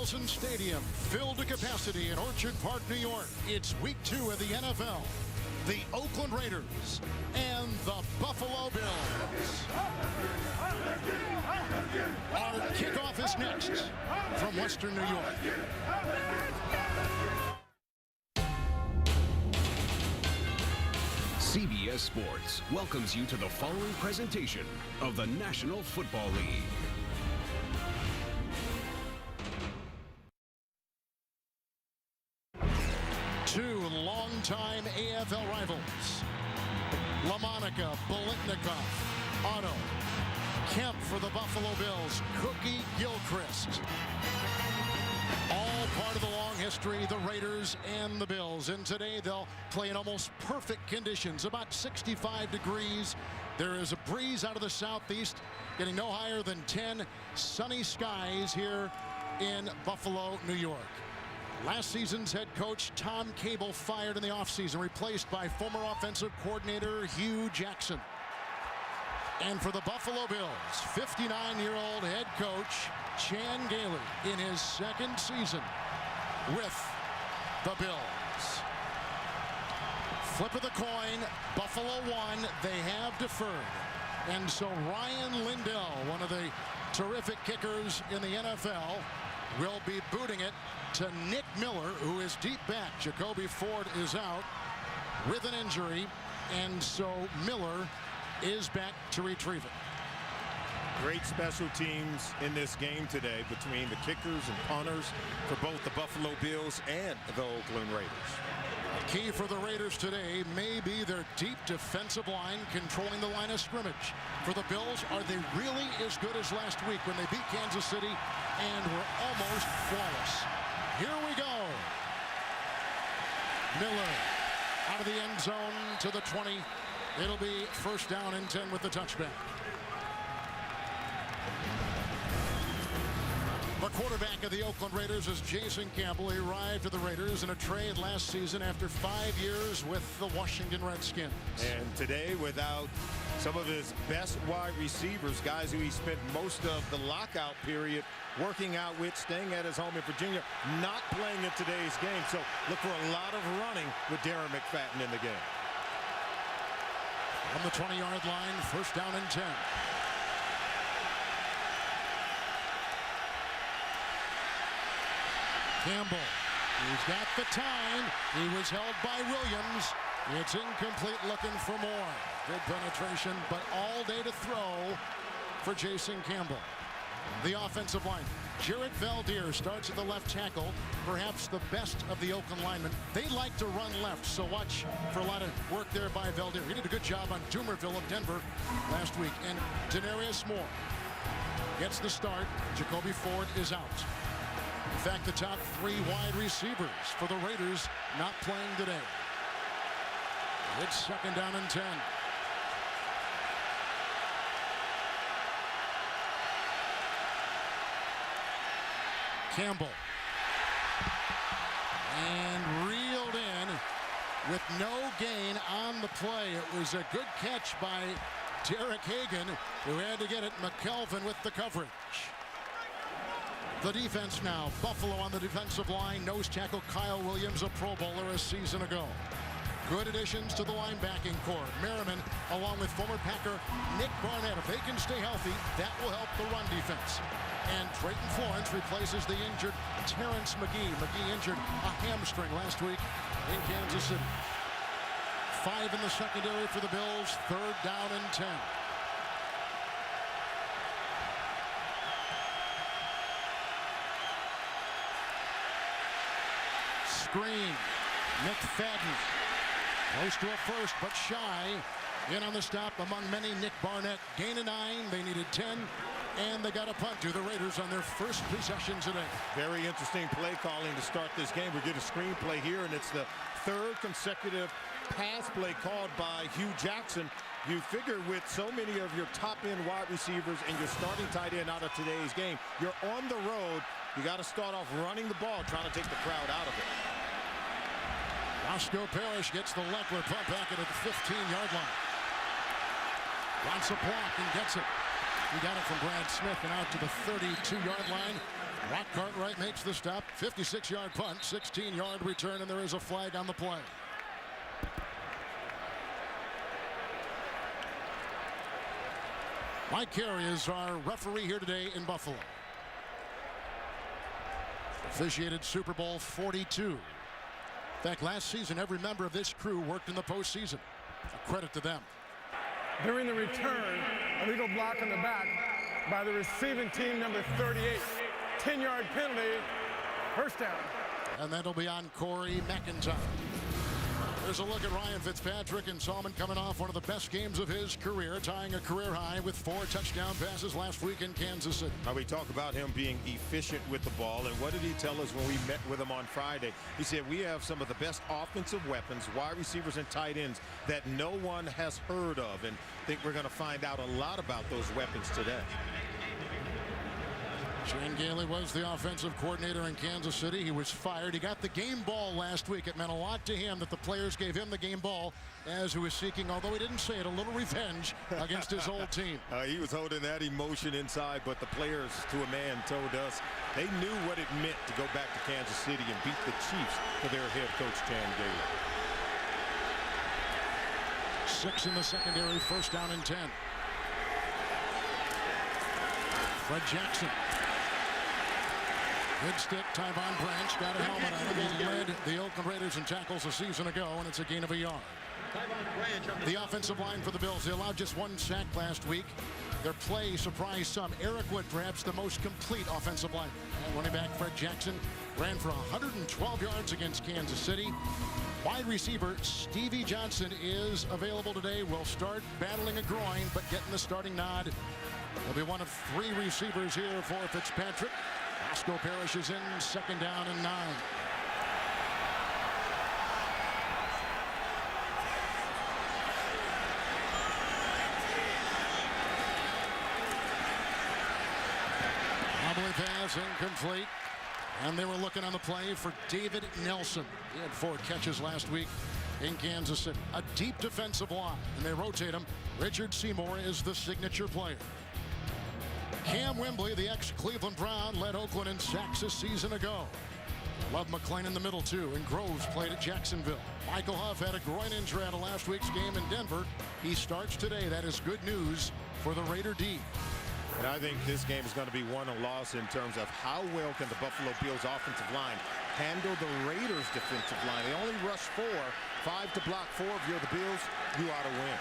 20,000 stadium filled to capacity in Orchard Park, New York. It's week 2 of the NFL. The Oakland Raiders and the Buffalo Bills. Our kickoff is next from Western New York. CBS Sports welcomes you to the following presentation of the National Football League. Two longtime AFL rivals. LaMonica, Bolitnikoff, Otto, Kemp for the Buffalo Bills, Cookie Gilchrist. All part of the long history, the Raiders and the Bills. And today they'll play in almost perfect conditions, about 65 degrees. There is a breeze out of the southeast, getting no higher than 10. Sunny skies here in Buffalo, New York. Last season's head coach Tom Cable fired in the offseason, replaced by former offensive coordinator Hugh Jackson. And for the Buffalo Bills, 59-year-old head coach Chan Gailey in his second season with the Bills. Flip of the coin, Buffalo won. They have deferred. And so Ryan Lindell, one of the terrific kickers in the NFL, will be booting it to Nick Miller, who is deep back. Jacoby Ford is out with an injury, and so Miller is back to retrieve it. Great special teams in this game today between the kickers and punters for both the Buffalo Bills and the Oakland Raiders. Key for the Raiders today may be their deep defensive line controlling the line of scrimmage. For the Bills, are they really as good as last week when they beat Kansas City and were almost flawless? Here we go. Miller out of the end zone to the 20. It'll be first down and 10 with the touchback. The quarterback of the Oakland Raiders is Jason Campbell. He arrived to the Raiders in a trade last season after 5 years with the Washington Redskins. And today, without some of his best wide receivers, guys who he spent most of the lockout period working out with, staying at his home in Virginia, not playing in today's game. So look for a lot of running with Darren McFadden in the game. On the 20-yard line, first down and 10. Campbell, he's got the time. He was held by Williams. It's incomplete, looking for more. Good penetration, but all day to throw for Jason Campbell. The offensive line. Jared Valdir starts at the left tackle, perhaps the best of the Oakland linemen. They like to run left, so watch for a lot of work there by Valdir. He did a good job on Doomerville of Denver last week. And Denarius Moore gets the start. Jacoby Ford is out. In fact, the top 3 wide receivers for the Raiders not playing today. It's second down and 10. Campbell. And reeled in with no gain on the play. It was a good catch by Derek Hagan, who had to get it. McKelvin with the coverage. The defense now. Buffalo on the defensive line. Nose tackle Kyle Williams, a Pro Bowler a season ago. Good additions to the linebacking core. Merriman, along with former Packer Nick Barnett. If they can stay healthy, that will help the run defense. And Drayton Florence replaces the injured Terrence McGee. McGee injured a hamstring last week in Kansas City. 5 in the secondary for the Bills. Third down and 10. Screen. McFadden. Close to a first, but shy. In on the stop among many, Nick Barnett. Gain of 9. They needed 10. And they got a punt to the Raiders on their first possession today. Very interesting play calling to start this game. We get a screen play here, and it's the 3rd consecutive pass play called by Hugh Jackson. You figure with so many of your top-end wide receivers and your starting tight end out of today's game, you're on the road. You got to start off running the ball, trying to take the crowd out of it. Roscoe Parrish gets the Leckler pump back at the 15-yard line. Wants a block and gets it. He got it from Brad Smith and out to the 32-yard line. Rock Cartwright makes the stop. 56-yard punt, 16-yard return, and there is a flag on the play. Mike Carey is our referee here today in Buffalo. Officiated Super Bowl 42. In fact, last season, every member of this crew worked in the postseason. A credit to them. During the return, a legal block on the back by the receiving team, number 38. 10-yard penalty, first down. And that'll be on Corey McIntyre. There's a look at Ryan Fitzpatrick, and Salmon coming off one of the best games of his career, tying a career high with 4 touchdown passes last week in Kansas City. We talk about him being efficient with the ball, and what did he tell us when we met with him on Friday? He said we have some of the best offensive weapons, wide receivers and tight ends that no one has heard of, and I think we're going to find out a lot about those weapons today. Shane Gailey was the offensive coordinator in Kansas City. He was fired. He got the game ball last week. It meant a lot to him that the players gave him the game ball as he was seeking, although he didn't say it, a little revenge against his old team. He was holding that emotion inside, but the players, to a man, told us they knew what it meant to go back to Kansas City and beat the Chiefs for their head coach, Shane Gailey. 6 in the secondary, first down and 10. Fred Jackson. Good stick, Tyvon Branch got a helmet on him. He led the Oakland Raiders in tackles a season ago, and it's a gain of a yard. The offensive line for the Bills, they allowed just 1 sack last week. Their play surprised some. Eric Wood, perhaps the most complete offensive line. And running back Fred Jackson ran for 112 yards against Kansas City. Wide receiver Stevie Johnson is available today. Will start battling a groin, but getting the starting nod. He'll be one of 3 receivers here for Fitzpatrick. Roscoe Parrish is in, second down and 9. Wobbly pass, incomplete. And they were looking on the play for David Nelson. He had 4 catches last week in Kansas City. A deep defensive line, and they rotate him. Richard Seymour is the signature player. Cam Wembley, the ex-Cleveland Brown, led Oakland in sacks a season ago. Love McClain in the middle, too, and Groves played at Jacksonville. Michael Huff had a groin injury out of last week's game in Denver. He starts today. That is good news for the Raider D. And I think this game is going to be won or lost in terms of how well can the Buffalo Bills offensive line handle the Raiders defensive line. They only rush 4, 5 to block 4. If you're the Bills, you ought to win.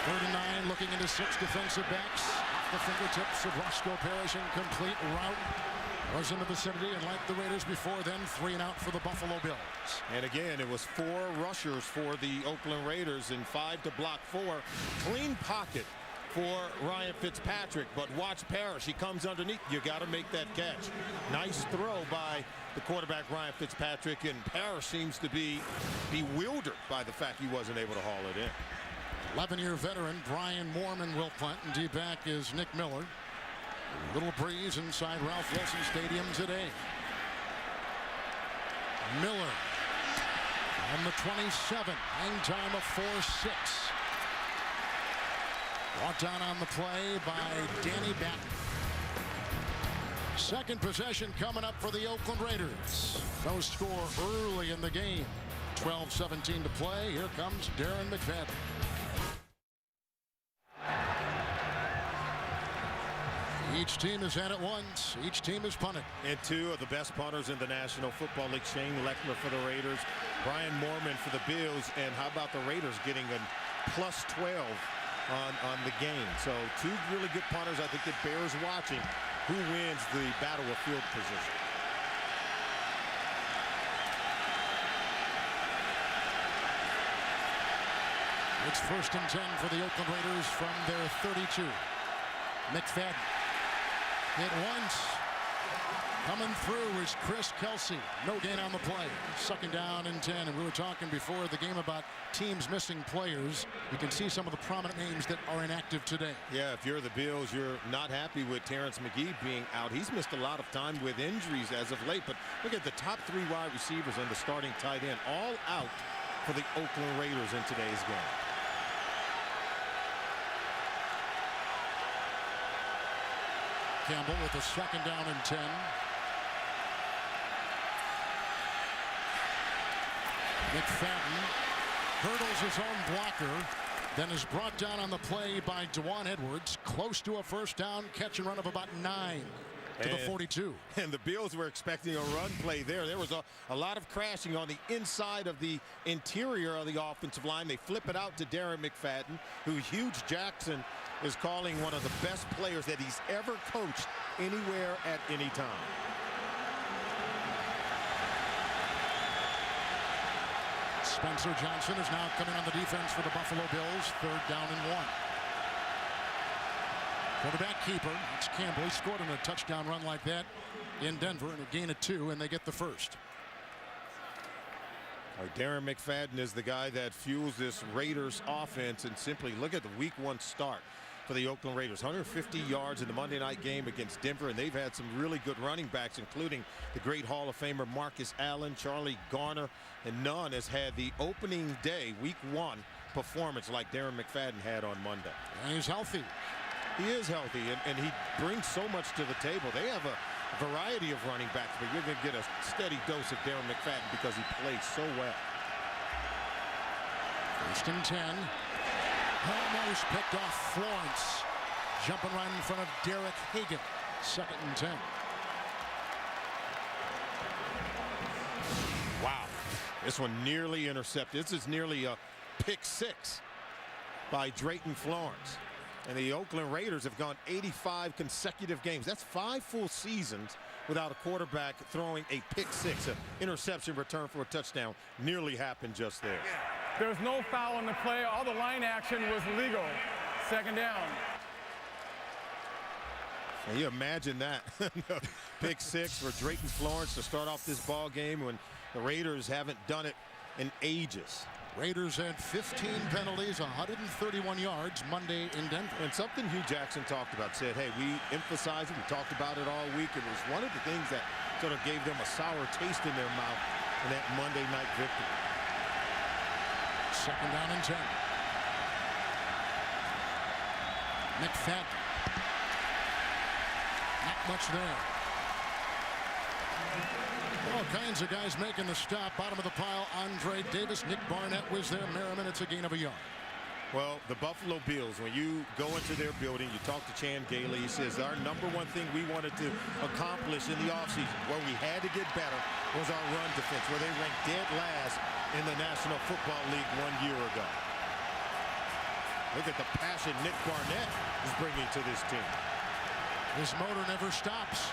39 looking into 6 defensive backs. The fingertips of Roscoe Parrish, incomplete route. Was in the vicinity, and like the Raiders before then, 3 and out for the Buffalo Bills. And again, it was 4 rushers for the Oakland Raiders and 5 to block 4. Clean pocket for Ryan Fitzpatrick, but watch Parrish. He comes underneath. You got to make that catch. Nice throw by the quarterback, Ryan Fitzpatrick, and Parrish seems to be bewildered by the fact he wasn't able to haul it in. 11-year veteran Brian Moorman will punt, and deep back is Nick Miller. Little breeze inside Ralph Wilson Stadium today. Miller on the 27, hang time of 4-6. Brought down on the play by Danny Batten. Second possession coming up for the Oakland Raiders. No score early in the game. 12-17 to play. Here comes Darren McFadden. Each team has had it once. Each team has punted. And 2 of the best punters in the National Football League. Shane Lechner for the Raiders, Brian Moorman for the Bills, and how about the Raiders getting a plus 12 on the game. So 2 really good punters. I think it bears watching who wins the battle of field position. It's 1st and 10 for the Oakland Raiders from their 32. McFadden hit once. Coming through is Chris Kelsey. No gain on the play. 2nd down and 10. And we were talking before the game about teams missing players. You can see some of the prominent names that are inactive today. Yeah, if you're the Bills, you're not happy with Terrence McGee being out. He's missed a lot of time with injuries as of late. But look at the top 3 wide receivers and the starting tight end all out for the Oakland Raiders in today's game. Campbell with a 2nd down and 10. McFadden hurdles his own blocker, then is brought down on the play by Dewan Edwards. Close to a 1st down, catch and run of about 9 to the 42. And the Bills were expecting a run play there. There was a lot of crashing on the inside of the interior of the offensive line. They flip it out to Darren McFadden, who Hugh Jackson is calling one of the best players that he's ever coached anywhere at any time. Spencer Johnson is now coming on the defense for the Buffalo Bills. 3rd down and 1. Quarterback keeper. It's Campbell. He scored on a touchdown run like that in Denver, and a gain of 2, and they get the 1st. Darren McFadden is the guy that fuels this Raiders offense, and simply look at the week 1 start for the Oakland Raiders. 150 yards in the Monday night game against Denver, and they've had some really good running backs, including the great Hall of Famer Marcus Allen, Charlie Garner, and none has had the opening day, week 1 performance like Darren McFadden had on Monday. And he's healthy. He is healthy, and he brings so much to the table. They have a variety of running backs, but you're going to get a steady dose of Darren McFadden because he plays so well. 1st and 10. Almost picked off Florence. Jumping right in front of Derek Hagan. 2nd and 10. Wow. This one nearly intercepted. This is nearly a pick 6 by Drayton Florence. And the Oakland Raiders have gone 85 consecutive games. That's 5 full seasons without a quarterback throwing a pick 6. An interception return for a touchdown nearly happened just there. There's no foul on the play. All the line action was legal. 2nd down. And you imagine that. Pick 6 for Drayton Florence to start off this ball game when the Raiders haven't done it in ages. Raiders had 15 penalties, 131 yards Monday in Denver. And something Hugh Jackson talked about, said, hey, we emphasized it, we talked about it all week. It was one of the things that sort of gave them a sour taste in their mouth in that Monday night victory. 2nd down and 10. McFadden. Not much there. All kinds of guys making the stop. Bottom of the pile, Andre Davis. Nick Barnett was there. Merriman, it's a gain of a yard. Well, the Buffalo Bills, when you go into their building, you talk to Chan Gailey. He says our #1 thing we wanted to accomplish in the offseason, where we had to get better, was our run defense, where they ranked dead last in the National Football League 1 year ago. Look at the passion Nick Barnett is bringing to this team. This motor never stops.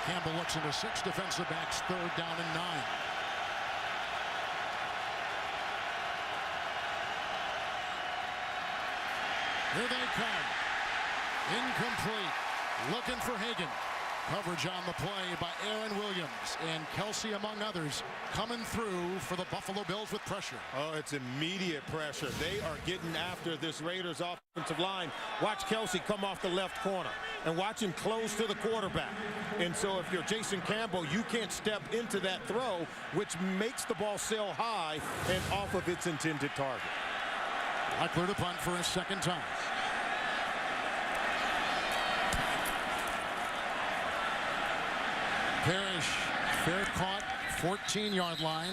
Campbell looks into 6 defensive backs. 3rd down and 9. Here they come. Incomplete. Looking for Hagan. Coverage on the play by Aaron Williams, and Kelsey, among others, coming through for the Buffalo Bills with pressure. Oh, it's immediate pressure. They are getting after this Raiders offensive line. Watch Kelsey come off the left corner, and watch him close to the quarterback. And so if you're Jason Campbell, you can't step into that throw, which makes the ball sail high and off of its intended target. Eckler to punt for a 2nd time. Parrish, fair caught, 14-yard line.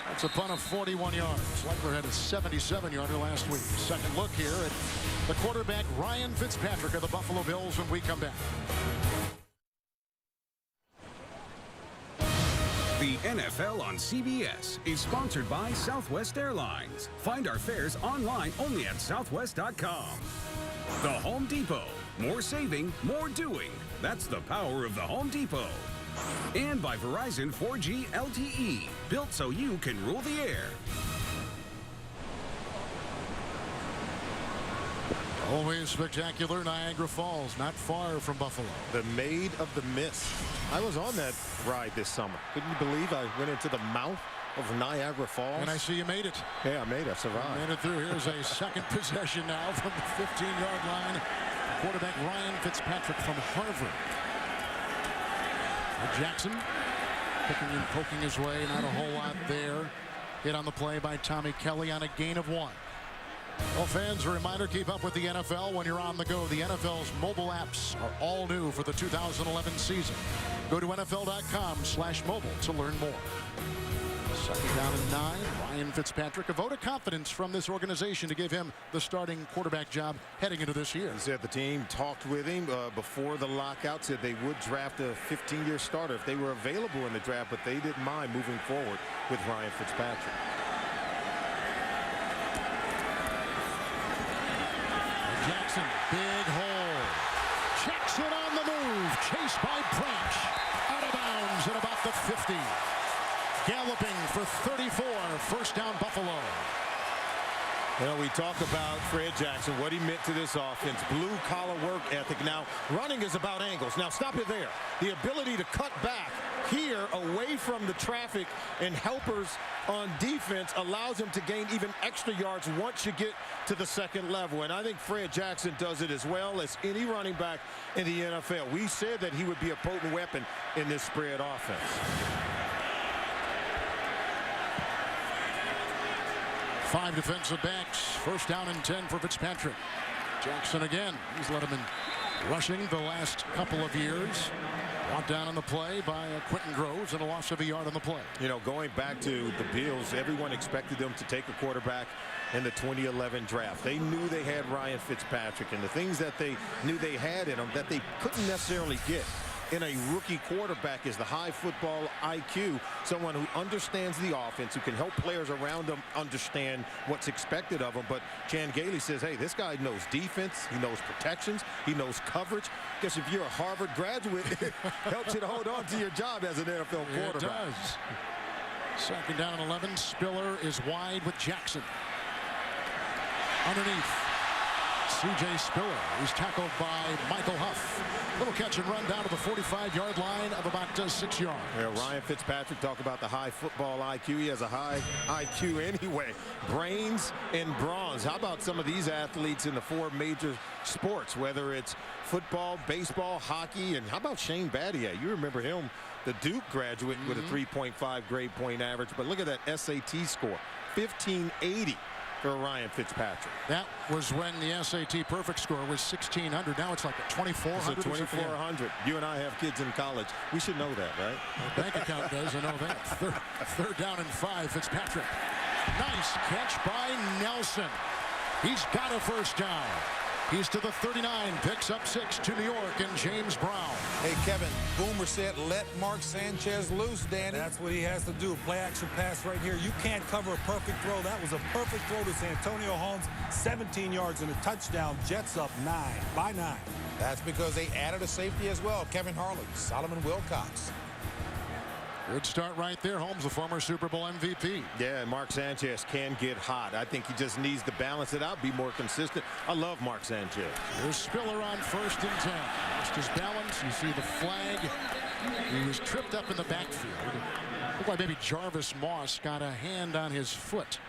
That's a punt of 41 yards. Eckler had a 77-yarder last week. Second look here at the quarterback, Ryan Fitzpatrick of the Buffalo Bills, when we come back. The NFL on CBS is sponsored by Southwest Airlines. Find our fares online only at southwest.com. The Home Depot. More saving, more doing. That's the power of the Home Depot. And by Verizon 4G LTE. Built so you can rule the air. Always spectacular Niagara Falls, not far from Buffalo. The Maid of the Mist. I was on that ride this summer. Couldn't you believe I went into the mouth of Niagara Falls? And I see you made it. Yeah, I made it. Survived. Made it through. Here's a second possession now from the 15-yard line. Quarterback Ryan Fitzpatrick from Harvard. Jackson picking and poking his way. Not a whole lot there. Hit on the play by Tommy Kelly on a gain of 1. Well, fans, a reminder, keep up with the NFL when you're on the go. The NFL's mobile apps are all new for the 2011 season. Go to NFL.com/mobile to learn more. Second down and 9. Ryan Fitzpatrick, a vote of confidence from this organization to give him the starting quarterback job heading into this year. He said the team talked with him before the lockout, said they would draft a 15-year starter if they were available in the draft, but they didn't mind moving forward with Ryan Fitzpatrick. Jackson, big hole. Jackson on the move. Chased by Branch. Out of bounds at about the 50. Galloping for 34. First down, Buffalo. You know, we talk about Fred Jackson, what he meant to this offense, blue-collar work ethic. Now, running is about angles. Now, stop it there. The ability to cut back here away from the traffic and helpers on defense allows him to gain even extra yards once you get to the second level. And I think Fred Jackson does it as well as any running back in the NFL. We said that he would be a potent weapon in this spread offense. 5 defensive backs. First down and 10 for Fitzpatrick. Jackson again. He's led him in rushing the last couple of years. Brought down on the play by Quentin Groves and a loss of a yard on the play. You know, going back to the Bills, everyone expected them to take a quarterback in the 2011 draft. They knew they had Ryan Fitzpatrick, and the things that they knew they had in them that they couldn't necessarily get in a rookie quarterback is the high football IQ, someone who understands the offense, who can help players around them understand what's expected of them. But Chan Gailey says, hey, this guy knows defense, he knows protections, he knows coverage. Guess if you're a Harvard graduate, it helps you to hold on to your job as an NFL quarterback. It does. Second down and 11. Spiller is wide with Jackson. Underneath. C.J. Spiller. He's tackled by Michael Huff. Little catch and run down to the 45-yard line of about 6 yards. Yeah, Ryan Fitzpatrick talked about the high football IQ. He has a high IQ anyway. Brains and bronze. How about some of these athletes in the 4 major sports, whether it's football, baseball, hockey, and how about Shane Battier? You remember him, the Duke graduate with a 3.5 grade point average. But look at that SAT score, 1580. For Ryan Fitzpatrick. That was when the SAT perfect score was 1,600. Now it's like a 2,400. It's a 2,400. You and I have kids in college. We should know that, right? The bank account does. I know that. Third down and 5. Fitzpatrick. Nice catch by Nelson. He's got a first down. He's to the 39, picks up 6 to New York and James Brown. Hey, Kevin, Boomer said let Mark Sanchez loose, Danny. That's what he has to do. Play action pass right here. You can't cover a perfect throw. That was a perfect throw to Santonio Holmes. 17 yards and a touchdown. Jets up 9 by 9. That's because they added a safety as well. Kevin Harlan, Solomon Wilcots. Good start right there. Holmes, the former Super Bowl MVP. Yeah, and Mark Sanchez can get hot. I think he just needs to balance it out, be more consistent. I love Mark Sanchez. There's Spiller on 1st and 10. Lost his balance. You see the flag. He was tripped up in the backfield. Looked like maybe Jarvis Moss got a hand on his foot.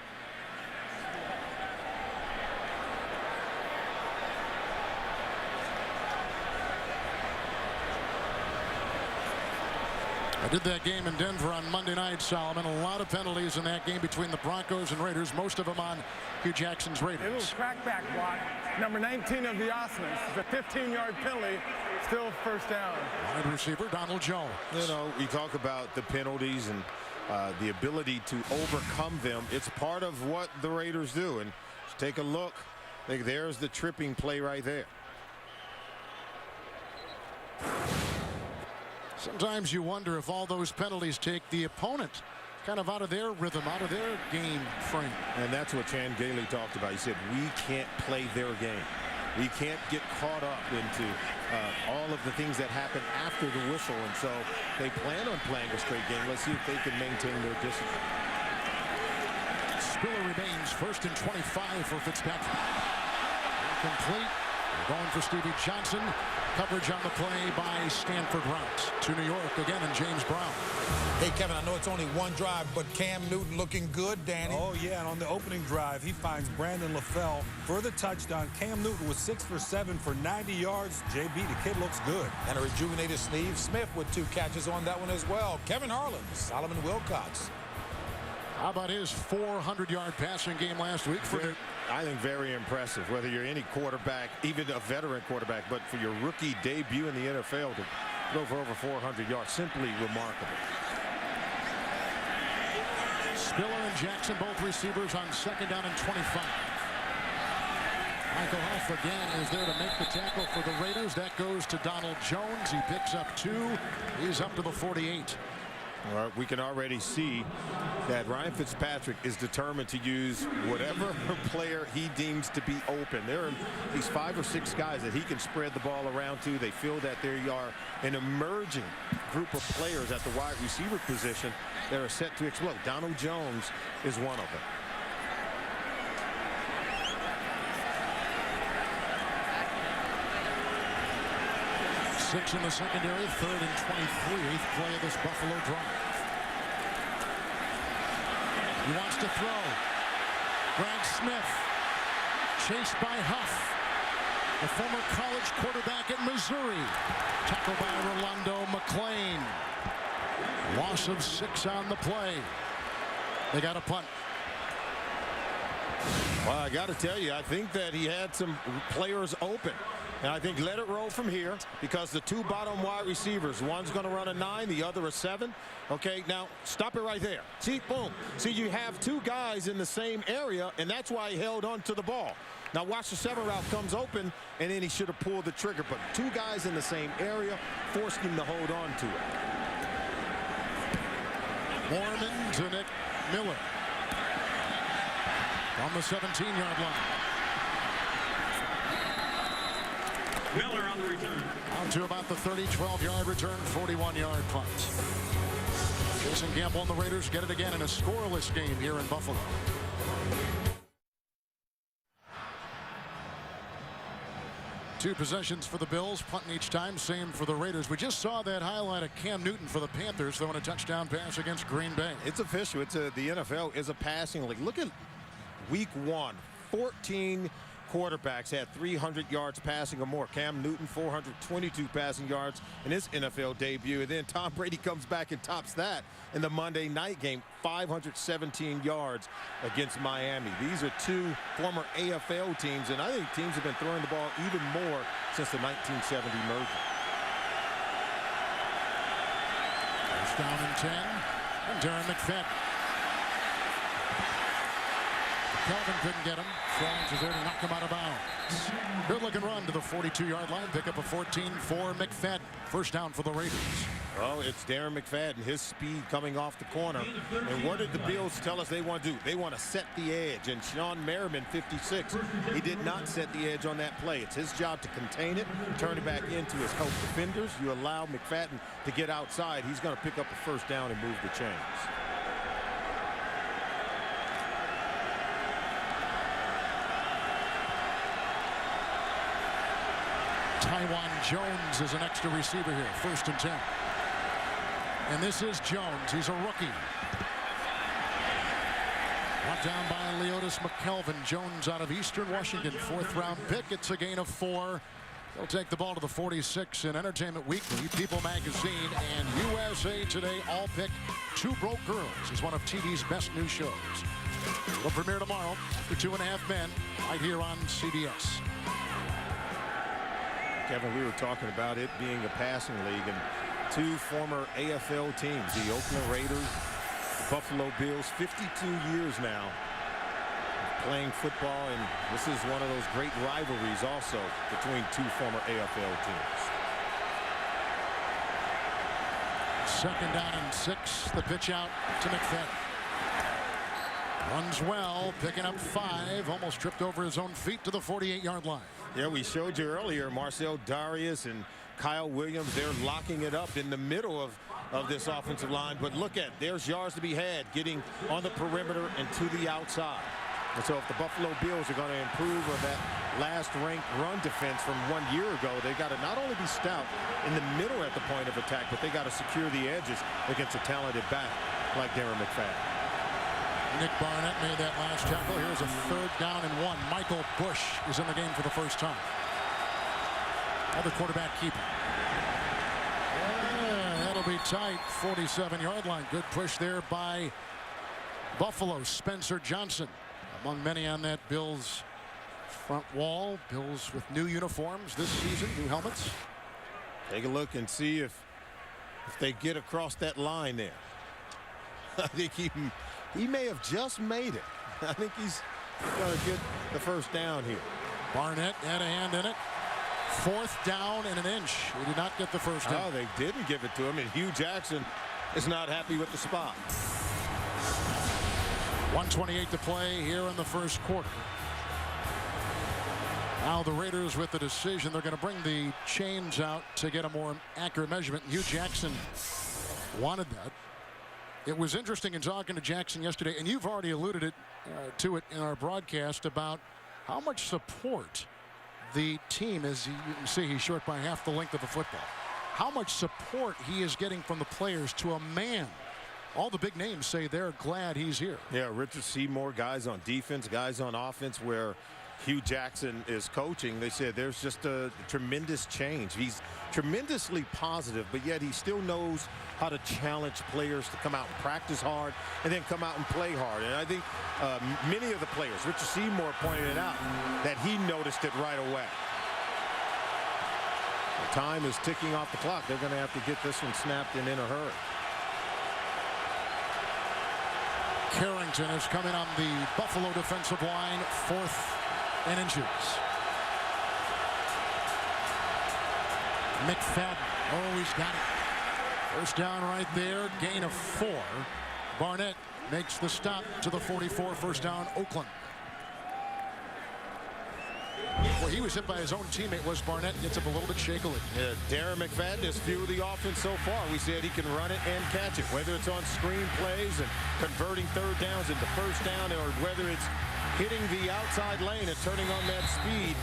I did that game in Denver on Monday night, Solomon. A lot of penalties in that game between the Broncos and Raiders, most of them on Hugh Jackson's Raiders. A little crackback block. Number 19 of the Osmonds. It's a 15-yard penalty. Still first down. Wide receiver Donald Jones. You know, we talk about the penalties and the ability to overcome them. It's part of what the Raiders do. And take a look. I think there's the tripping play right there. Sometimes you wonder if all those penalties take the opponent kind of out of their rhythm, out of their game frame. And that's what Chan Gailey talked about. He said, we can't play their game. We can't get caught up into all of the things that happen after the whistle. And so they plan on playing a straight game. Let's see if they can maintain their discipline. Spiller remains 1st and 25 for Fitzpatrick. Incomplete. We're going for Stevie Johnson. Coverage on the play by Stanford Routes. To New York again and James Brown. Hey, Kevin, I know it's only one drive, but Cam Newton looking good, Danny. Oh, yeah, and on the opening drive, he finds Brandon LaFell for the touchdown. Cam Newton was 6 for 7 for 90 yards. JB, the kid looks good. And a rejuvenated Steve Smith with 2 catches on that one as well. Kevin Harlan, Solomon Wilcots. How about his 400-yard passing game last week? I think very impressive, whether you're any quarterback, even a veteran quarterback, but for your rookie debut in the NFL to go for over 400 yards, simply remarkable. Spiller and Jackson, both receivers on 2nd down and 25. Michael Huff again is there to make the tackle for the Raiders. That goes to Donald Jones. He picks up 2. He's up to the 48. Well, we can already see that Ryan Fitzpatrick is determined to use whatever player he deems to be open. There are these 5 or 6 guys that he can spread the ball around to. They feel that there are an emerging group of players at the wide receiver position that are set to explode. Donald Jones is one of them. Six in the secondary, 3rd and 23, 8th play of this Buffalo drive. He wants to throw. Brad Smith, chased by Huff, the former college quarterback at Missouri. Tackled by Rolando McClain. Loss of 6 on the play. They got a punt. Well, I got to tell you, I think that he had some players open. And I think let it roll from here, because the 2 bottom wide receivers, one's going to run a 9, the other a 7. Okay, now stop it right there. See, boom. See, you have 2 guys in the same area, and that's why he held on to the ball. Now watch the 7 route comes open, and then he should have pulled the trigger. But 2 guys in the same area forced him to hold on to it. Mormon to Nick Miller on the 17-yard line. Miller on the return. On to about the 30, 12-yard return, 41-yard punt. Jason Campbell and the Raiders get it again in a scoreless game here in Buffalo. Two possessions for the Bills, punting each time, same for the Raiders. We just saw that highlight of Cam Newton for the Panthers throwing a touchdown pass against Green Bay. It's official. The NFL is a passing league. Look at week 1, 14 quarterbacks had 300 yards passing or more. Cam Newton 422 passing yards in his NFL debut, and then Tom Brady comes back and tops that in the Monday night game, 517 yards against Miami. These are 2 former AFL teams, and I think teams have been throwing the ball even more since the 1970 merger. First down and 10, and Darren McFadden. Calvin couldn't get him. Florence is there to knock him out of bounds. Good looking run to the 42-yard line. Pick up a 14 for McFadden. First down for the Raiders. Oh, it's Darren McFadden. His speed coming off the corner. And what did the Bills tell us they want to do? They want to set the edge. And Sean Merriman, 56, he did not set the edge on that play. It's his job to contain it, turn it back into his help defenders. You allow McFadden to get outside, he's going to pick up a first down and move the chains. Tywan Jones is an extra receiver here. 1st and 10. And this is Jones. He's a rookie. Brought down by Leotis McKelvin. Jones out of Eastern Washington. 4th round pick. It's a gain of 4. They'll take the ball to the 46 in Entertainment Weekly, People Magazine, and USA Today all pick 2 Broke Girls as one of TV's best new shows. It'll premiere tomorrow after 2.5 Men right here on CBS. Kevin, we were talking about it being a passing league, and 2 former AFL teams, the Oakland Raiders, the Buffalo Bills, 52 years now playing football, and this is one of those great rivalries also between 2 former AFL teams. 2nd down and 6. The pitch out to McFadden. Runs well, picking up 5, almost tripped over his own feet to the 48-yard line. Yeah, we showed you earlier, Marcel Darius and Kyle Williams, they're locking it up in the middle of this offensive line. But look at, there's yards to be had getting on the perimeter and to the outside. And so if the Buffalo Bills are going to improve on that last-ranked run defense from 1 year ago, they got to not only be stout in the middle at the point of attack, but they got to secure the edges against a talented back like Darren McFadden. Nick Barnett made that last tackle. Here's a 3rd down and 1. Michael Bush is in the game for the first time. Other quarterback keeper. Yeah, that'll be tight. 47-yard line. Good push there by Buffalo, Spencer Johnson, among many on that Bills front wall. Bills with new uniforms this season, new helmets. Take a look and see if they get across that line there. I think he may have just made it. I think he's going to get the first down here. Barnett had a hand in it. 4th down and an inch. He did not get the first down. Oh, they didn't give it to him, and Hugh Jackson is not happy with the spot. 1:28 to play here in the first quarter. Now the Raiders with the decision. They're going to bring the chains out to get a more accurate measurement. Hugh Jackson wanted that. It was interesting in talking to Jackson yesterday, and you've already alluded to it in our broadcast about how much support the team, as you can see, he's short by half the length of a football. How much support he is getting from the players to a man. All the big names say they're glad he's here. Yeah, Richard Seymour, guys on defense, guys on offense where Hugh Jackson is coaching. They said there's just a tremendous change. He's tremendously positive, but yet he still knows how to challenge players to come out and practice hard and then come out and play hard. And I think many of the players, Richard Seymour pointed it out, that he noticed it right away. The time is ticking off the clock. They're going to have to get this one snapped and in a hurry. Carrington is coming on the Buffalo defensive line, 4th and inches. McFadden, oh, he's got it. First down right there, gain of 4. Barnett makes the stop to the 44, first down, Oakland. Well, he was hit by his own teammate, was Barnett, gets up a little bit shakily. Yeah, Darren McFadden has fueled the offense so far. We said he can run it and catch it, whether it's on screen plays and converting 3rd downs into first down, or whether it's hitting the outside lane and turning on that speed.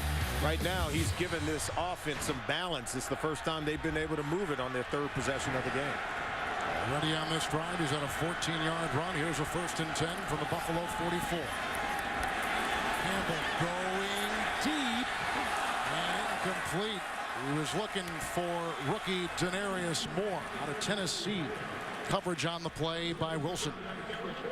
Right now, he's given this offense some balance. It's the first time they've been able to move it on their 3rd possession of the game. Ready on this drive. He's at a 14-yard run. Here's a 1st and 10 from the Buffalo 44. Campbell going deep and complete. He was looking for rookie Denarius Moore out of Tennessee. Coverage on the play by Wilson.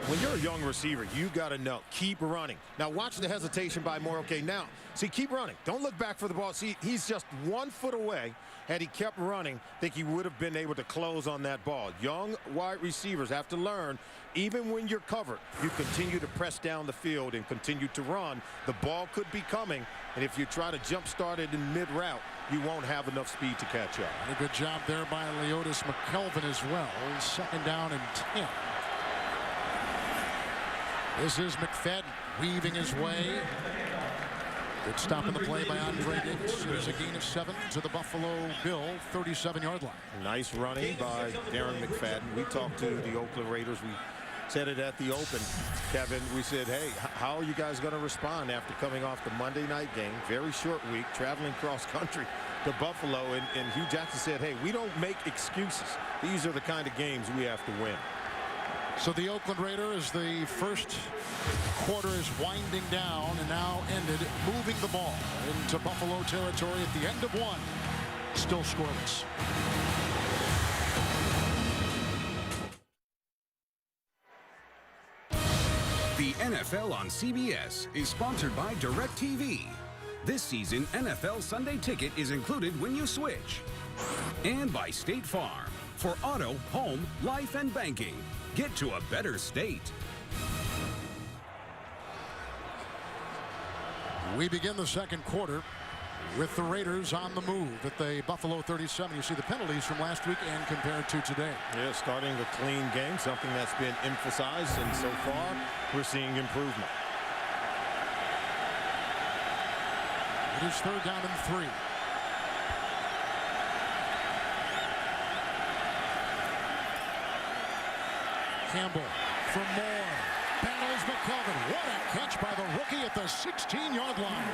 When you're a young receiver, you got to know, keep running. Now watch the hesitation by Moore. Okay, now, see, keep running. Don't look back for the ball. See, he's just 1 foot away. Had he kept running, I think he would have been able to close on that ball. Young wide receivers have to learn, even when you're covered, you continue to press down the field and continue to run. The ball could be coming, and if you try to jump start it in mid-route, you won't have enough speed to catch up. And a good job there by Leotis McKelvin as well. 2nd down and 10. This is McFadden weaving his way. Good stop in the play by Andre Davis. There's a gain of 7 to the Buffalo Bill 37-yard line. Nice running by Darren McFadden. We talked to the Oakland Raiders. We said it at the open, Kevin. We said, hey, how are you guys going to respond after coming off the Monday night game? Very short week, traveling cross country to Buffalo. And Hugh Jackson said, hey, we don't make excuses. These are the kind of games we have to win. So the Oakland Raiders, the first quarter is winding down and now ended, moving the ball into Buffalo territory at the end of 1. Still scoreless. The NFL on CBS is sponsored by DirecTV. This season, NFL Sunday Ticket is included when you switch. And by State Farm. For auto, home, life, and banking. Get to a better state. We begin the second quarter with the Raiders on the move at the Buffalo 37. You see the penalties from last week and compared to today. Yeah, starting a clean game, something that's been emphasized, and so far we're seeing improvement. It is 3rd down and 3. Campbell for Moore. Battles McKelvin. What a catch by the rookie at the 16-yard line.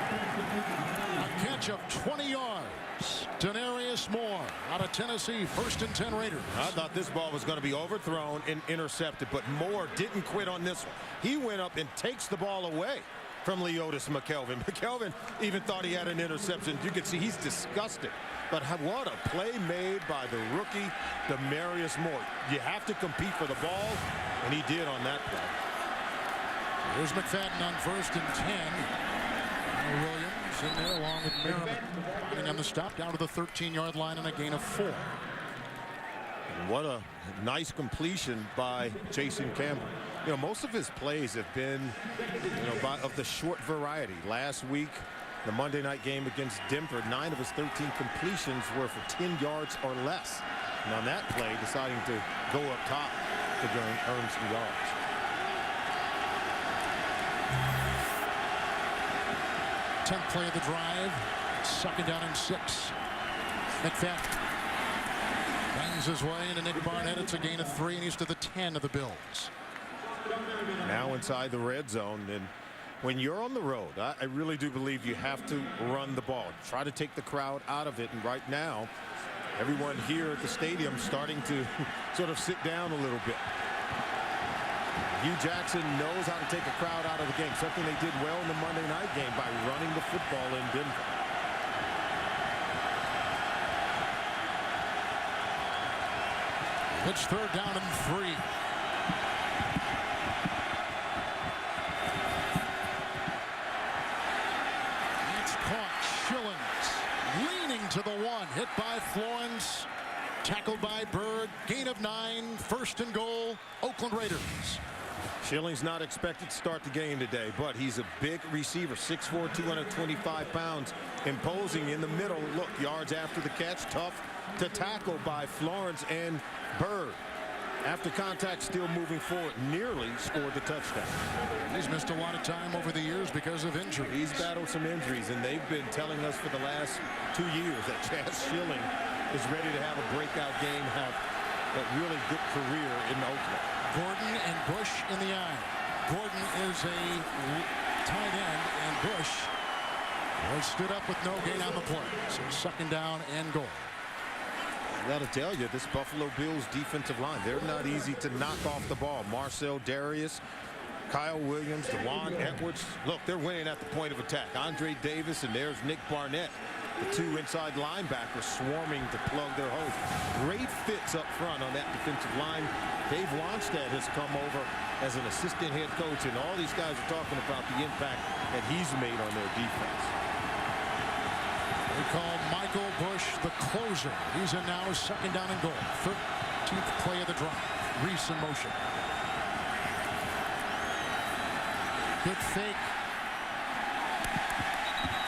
A catch of 20 yards. Denarius Moore out of Tennessee. 1st and 10 Raiders. I thought this ball was going to be overthrown and intercepted, but Moore didn't quit on this one. He went up and takes the ball away from Leotis McKelvin. McKelvin even thought he had an interception. You can see he's disgusted. But what a play made by the rookie, Denarius Moore. You have to compete for the ball, and he did on that play. Here's McFadden on 1st and 10. Williams in there along with Merriman. Finding on the stop down to the 13-yard line and a gain of 4. And what a nice completion by Jason Campbell. You know, most of his plays have been, of the short variety. Last week, the Monday night game against Denver, 9 of his 13 completions were for 10 yards or less. And on that play, deciding to go up top to earn some yards. Tenth play of the drive. 2nd down and 6. McFadden bangs his way into Nick Barnett. It's a gain of 3, and he's to the 10 of the Bills. Now inside the red zone, and when you're on the road, I really do believe you have to run the ball. Try to take the crowd out of it, and right now, everyone here at the stadium starting to sort of sit down a little bit. Hugh Jackson knows how to take a crowd out of the game, something they did well in the Monday night game by running the football in Denver. It's 3rd down and 3. It's caught. Schillings leaning to the 1. Hit by Florence. Tackled by Bird. Gain of 9. 1st and goal. Oakland Raiders. Schilling's not expected to start the game today, but he's a big receiver, 6'4", 225 pounds, imposing in the middle. Look, yards after the catch, tough to tackle by Florence and Bird. After contact, still moving forward, nearly scored the touchdown. He's missed a lot of time over the years because of injury. He's battled some injuries, and they've been telling us for the last 2 years that Chaz Schilling is ready to have a breakout game, have a really good career in Oakland. Gordon and Bush in the eye. Gordon is a tight end, and Bush was stood up with no gain on the play. So 2nd down and goal. I got to tell you, this Buffalo Bills defensive line, they're not easy to knock off the ball. Marcel Darius, Kyle Williams, DeJuan Edwards. Look, they're winning at the point of attack. Andre Davis, and there's Nick Barnett. The 2 inside linebackers swarming to plug their holes. Great fits up front on that defensive line. Dave Wannstedt has come over as an assistant head coach, and all these guys are talking about the impact that he's made on their defense. They call Michael Bush the closer. He's in now, 2nd down and goal. 13th play of the drive. Reese in motion. Good fake.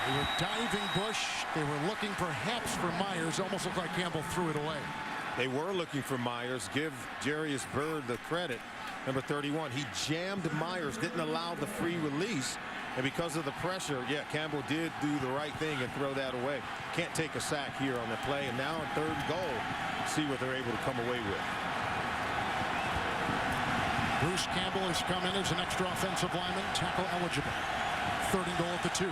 They were diving Bush. They were looking perhaps for Myers. Almost looked like Campbell threw it away. They were looking for Myers. Give Jarius Byrd the credit. Number 31. He jammed Myers, didn't allow the free release. And because of the pressure, Campbell did do the right thing and throw that away. Can't take a sack here on the play. And now on 3rd and goal, see what they're able to come away with. Bruce Campbell has come in as an extra offensive lineman, tackle eligible. 3rd and goal at the 2.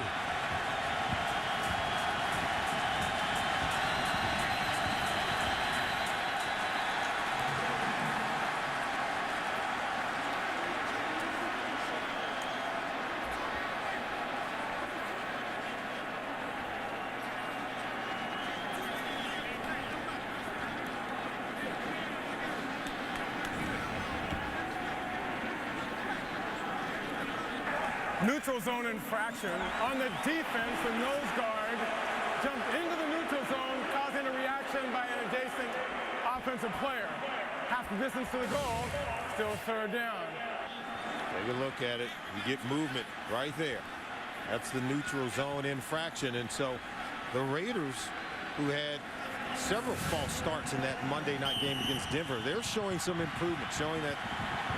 Neutral zone infraction. On the defense, the nose guard jumped into the neutral zone, causing a reaction by an adjacent offensive player. Half the distance to the goal, still 3rd down. Take a look at it. You get movement right there. That's the neutral zone infraction. And so the Raiders, who had several false starts in that Monday night game against Denver, they're showing some improvement, showing that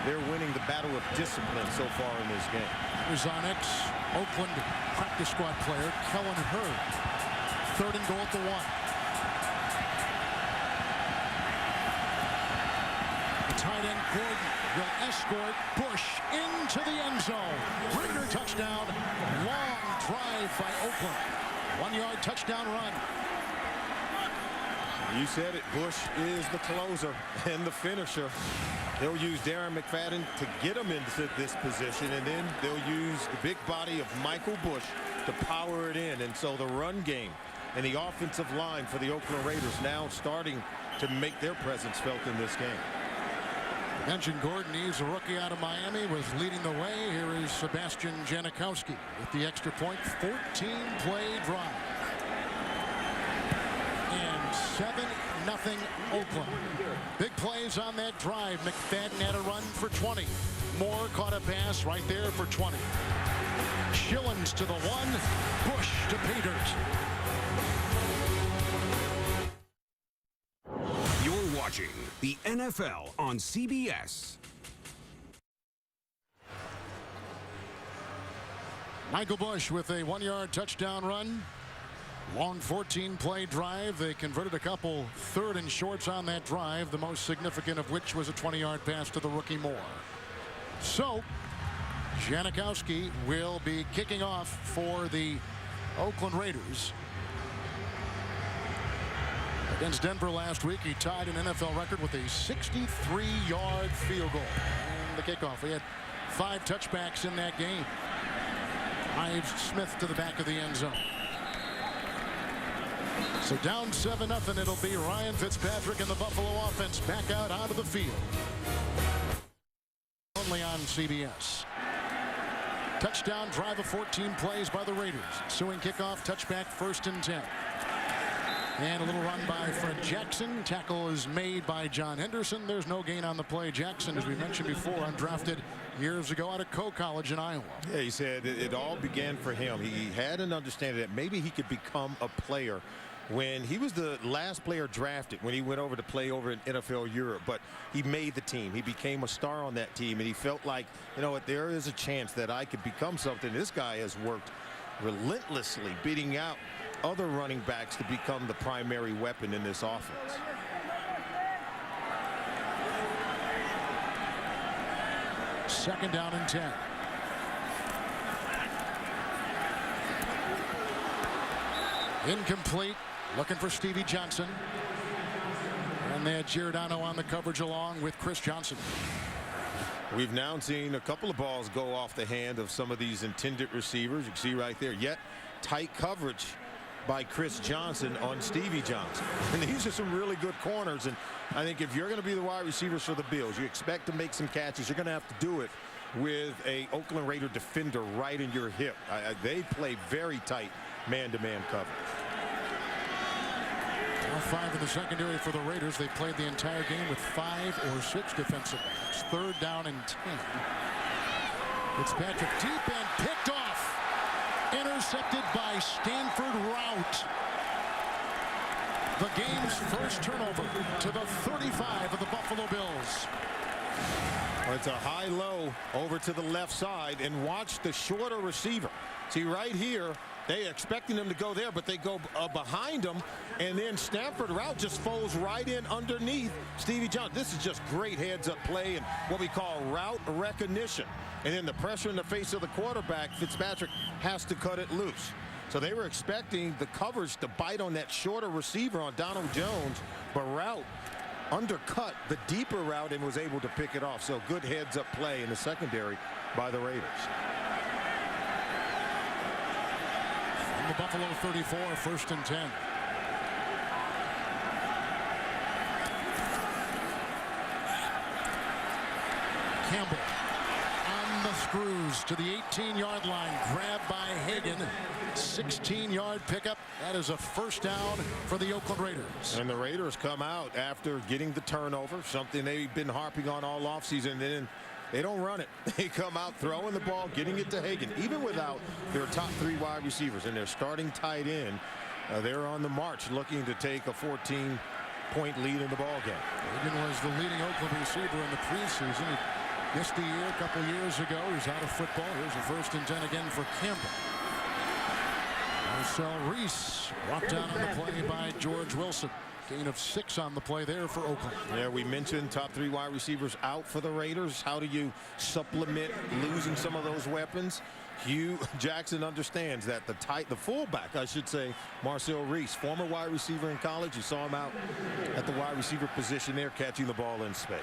they're winning the battle of discipline so far in this game. Here's on Oakland practice squad player Kellen Hurd. 3rd and goal at the 1. The tight end Gordon will escort Bush into the end zone. Raider touchdown. Long drive by Oakland. 1-yard touchdown run. You said it. Bush is the closer and the finisher. They'll use Darren McFadden to get him into this position, and then they'll use the big body of Michael Bush to power it in. And so the run game and the offensive line for the Oakland Raiders now starting to make their presence felt in this game. Mentioned Gordon, he's a rookie out of Miami, was leading the way. Here is Sebastian Janikowski with the extra point. 14-play drive. And 7-0 Oakland. Big plays on that drive. McFadden had a run for 20. Moore caught a pass right there for 20. Schillens to the 1. Bush to Peters. You're watching the NFL on CBS. Michael Bush with a 1-yard touchdown run. Long 14-play drive. They converted a couple 3rd and shorts on that drive, the most significant of which was a 20-yard pass to the rookie Moore. So Janikowski will be kicking off for the Oakland Raiders. Against Denver last week, he tied an NFL record with a 63-yard field goal. And the kickoff, he had 5 touchbacks in that game. Ives Smith to the back of the end zone. So down 7-0, it'll be Ryan Fitzpatrick and the Buffalo offense back out onto the field. Only on CBS. Touchdown drive of 14 plays by the Raiders. Ensuing kickoff, touchback, 1st and 10. And a little run by Fred Jackson. Tackle is made by John Henderson. There's no gain on the play. Jackson, as we mentioned before, undrafted years ago out of Coe College in Iowa. Yeah, he said it all began for him. He had an understanding that maybe he could become a player when he was the last player drafted when he went over to play over in NFL Europe. But he made the team. He became a star on that team, and he felt like, you know what, there is a chance that I could become something. This guy has worked relentlessly, beating out other running backs to become the primary weapon in this offense. Second down and 10. Incomplete. Looking for Stevie Johnson. And they had Giordano on the coverage along with Chris Johnson. We've now seen a couple of balls go off the hand of some of these intended receivers. You can see right there, yet tight coverage by Chris Johnson on Stevie Johnson. And these are some really good corners. And I think if you're going to be the wide receivers for the Bills, you expect to make some catches. You're going to have to do it with a Oakland Raider defender right in your hip. They play very tight man-to-man coverage. 5 in the secondary for the Raiders. They played the entire game with 5 or 6 defensive backs. 3rd down and 10. Fitzpatrick deep and picked off. Intercepted by Stanford Rout. The game's first turnover to the 35 of the Buffalo Bills. Well, it's a high-low over to the left side, and watch the shorter receiver. See right here, they expecting him to go there, but they go behind him, and then Stanford Rout just folds right in underneath Stevie Johnson. This is just great heads-up play and what we call route recognition. And then the pressure in the face of the quarterback, Fitzpatrick has to cut it loose. So they were expecting the coverage to bite on that shorter receiver on Donald Jones, but Rout undercut the deeper route and was able to pick it off. So good heads-up play in the secondary by the Raiders. From the Buffalo 34, 1st and 10. Campbell on the screws to the 18-yard line. Grabbed by Hagan. 16-yard pickup. That is a 1st down for the Oakland Raiders. And the Raiders come out after getting the turnover, something they've been harping on all offseason. Then they don't run it. They come out throwing the ball, getting it to Hagan, even without their top 3 wide receivers and their starting tight end. They're on the march looking to take a 14-point lead in the ball game. Hagan was the leading Oakland receiver in the preseason. He missed a year a couple years ago. He's out of football. Here's a 1st and 10 again for Campbell. Marcel Reese brought down on the play by George Wilson. Gain of 6 on the play there for Oakland. Yeah, we mentioned top 3 wide receivers out for the Raiders. How do you supplement losing some of those weapons? Hugh Jackson understands that the fullback, I should say, Marcel Reese, former wide receiver in college. You saw him out at the wide receiver position there, catching the ball in space.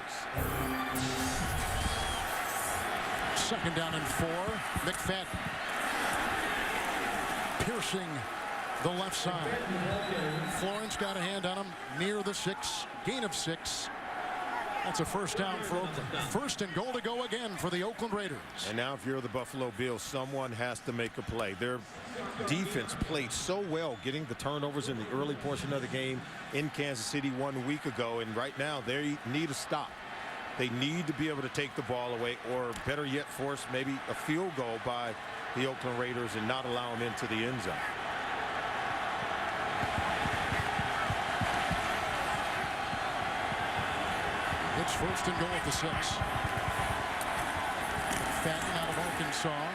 2nd down and 4. McFadden piercing the left side. Florence got a hand on him near the 6. Gain of 6. That's a first down for Oakland. First and goal to go again for the Oakland Raiders. And now if you're the Buffalo Bills, someone has to make a play. Their defense played so well getting the turnovers in the early portion of the game in Kansas City 1 week ago. And right now they need a stop. They need to be able to take the ball away, or better yet, force maybe a field goal by the Oakland Raiders and not allow them into the end zone. It's first and goal at the 6. Fenton out of Arkansas.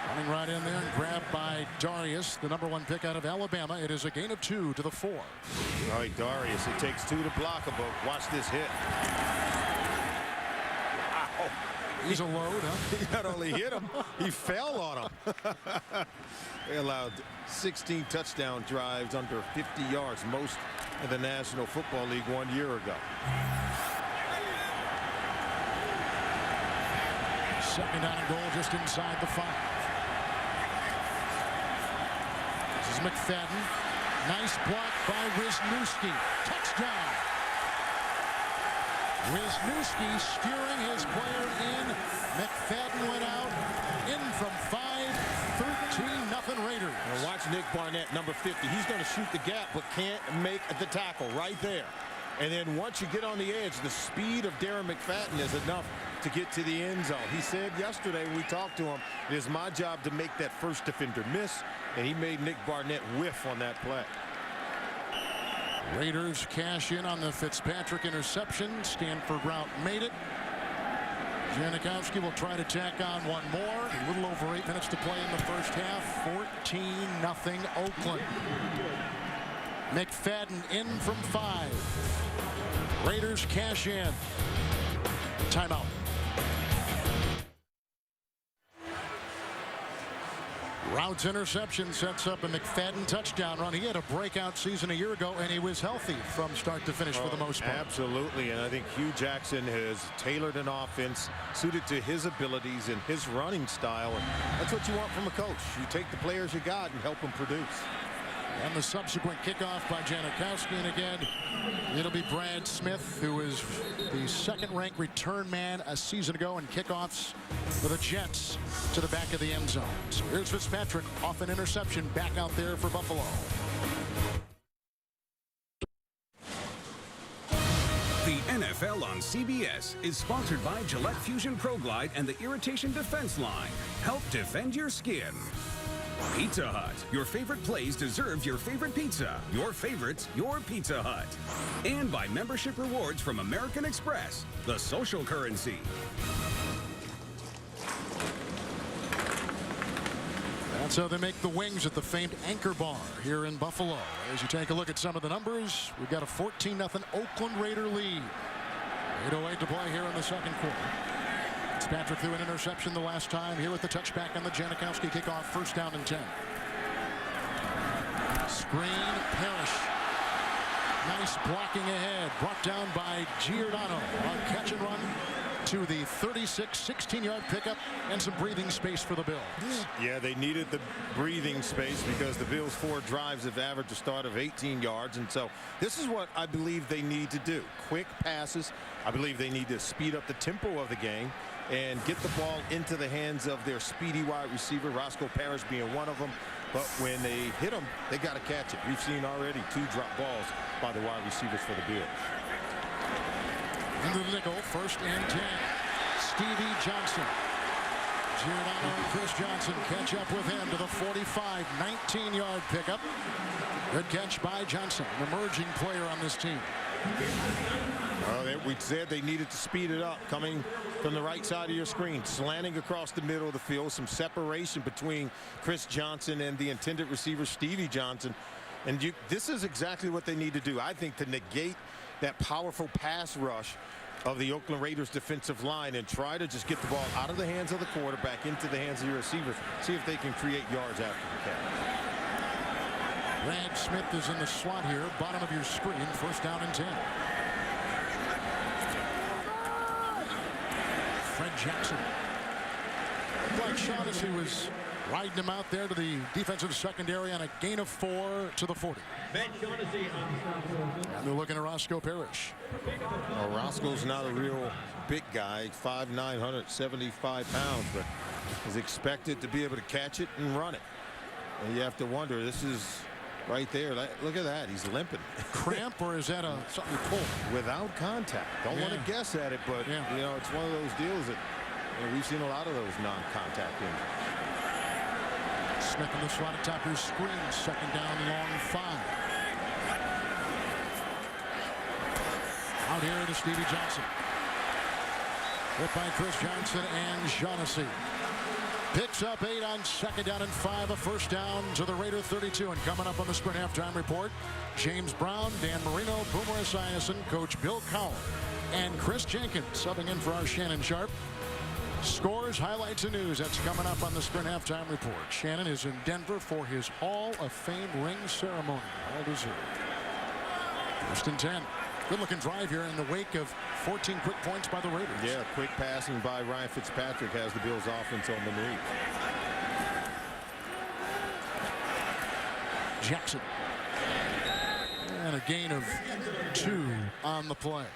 Running right in there and grabbed by Darius, the #1 pick out of Alabama. It is a gain of 2 to the 4. All right, Darius, it takes 2 to block a book. Watch this hit. Wow. He's a load, huh? He not only hit him, he fell on him. They allowed 16 touchdown drives under 50 yards, most in the National Football League 1 year ago. Second down and goal just inside the 5. This is McFadden. Nice block by Wisniewski. Touchdown. Wisniewski steering his player in. McFadden went out. In from 5. 13-0 Raiders. And watch Nick Barnett, number 50. He's going to shoot the gap, but can't make the tackle right there. And then once you get on the edge, the speed of Darren McFadden is enough to get to the end zone. He said yesterday when we talked to him, it is my job to make that first defender miss, and he made Nick Barnett whiff on that play. Raiders cash in on the Fitzpatrick interception. Stanford route made it. Janikowski will try to tack on one more. A little over 8 minutes to play in the first half. 14-0 Oakland. McFadden in from 5. Raiders cash in. Timeout. Routes interception sets up a McFadden touchdown run. He had a breakout season a year ago, and he was healthy from start to finish for the most part. Absolutely, and I think Hugh Jackson has tailored an offense suited to his abilities and his running style, and that's what you want from a coach. You take the players you got and help them produce. And the subsequent kickoff by Janikowski, and again, it'll be Brad Smith, who is the second-ranked return man a season ago in kickoffs for the Jets to the back of the end zone. So here's Fitzpatrick off an interception back out there for Buffalo. The NFL on CBS is sponsored by Gillette Fusion Pro Glide and the Irritation Defense Line. Help defend your skin. Pizza Hut. Your favorite place deserves your favorite pizza. Your favorites, your Pizza Hut. And by membership rewards from American Express, the social currency. That's how they make the wings at the famed Anchor Bar here in Buffalo. As you take a look at some of the numbers, we've got a 14-0 Oakland Raider lead. 8:08 to play here in the second quarter. Fitzpatrick threw an interception the last time. Here with the touchback on the Janikowski kickoff. First down and 10. Screen, Parrish. Nice blocking ahead. Brought down by Giordano on catch and run to the 36, 16-yard pickup and some breathing space for the Bills. Yeah, they needed the breathing space because the Bills' 4 drives have averaged a start of 18 yards. And so this is what I believe they need to do. Quick passes. I believe they need to speed up the tempo of the game and get the ball into the hands of their speedy wide receiver, Roscoe Parrish being one of them. But when they hit them, they got to catch it. We've seen already 2 drop balls by the wide receivers for the Bills. Into the nickel, first and 10. Stevie Johnson. Giordano and Chris Johnson catch up with him to the 45, 19-yard pickup. Good catch by Johnson, an emerging player on this team. We said they needed to speed it up, coming from the right side of your screen, slanting across the middle of the field, some separation between Chris Johnson and the intended receiver, Stevie Johnson. And this is exactly what they need to do, I think, to negate that powerful pass rush of the Oakland Raiders defensive line and try to just get the ball out of the hands of the quarterback into the hands of your receivers. See if they can create yards after the catch. Brad Smith is in the slot here, bottom of your screen, first down and 10. Fred Jackson. Like Shaughnessy was riding him out there to the defensive secondary on a gain of 4 to the 40. And they're looking at Roscoe Parrish. Well, Roscoe's not a real big guy, 5'9", 175 pounds, but is expected to be able to catch it and run it. And you have to wonder, this is right there. Look at that. He's limping. Cramp, or is that something you pull? Without contact. Don't want to guess at it, but, you know, it's one of those deals that we've seen a lot of those non-contact injuries. Smith in the slot atop your screen. Second down, long 5. Out here to Stevie Johnson. Hit by Chris Johnson and Shaughnessy. Picks up 8 on second down and 5. A first down to the Raider 32. And coming up on the Sprint halftime report, James Brown, Dan Marino, Boomer Esiason, Coach Bill Cowell, and Chris Jenkins subbing in for our Shannon Sharp. Scores, highlights, and news. That's coming up on the Sprint halftime report. Shannon is in Denver for his Hall of Fame ring ceremony. All deserved. First and 10. Good-looking drive here in the wake of 14 quick points by the Raiders. Yeah, quick passing by Ryan Fitzpatrick has the Bills' offense on the move. Jackson. And a gain of 2 on the play.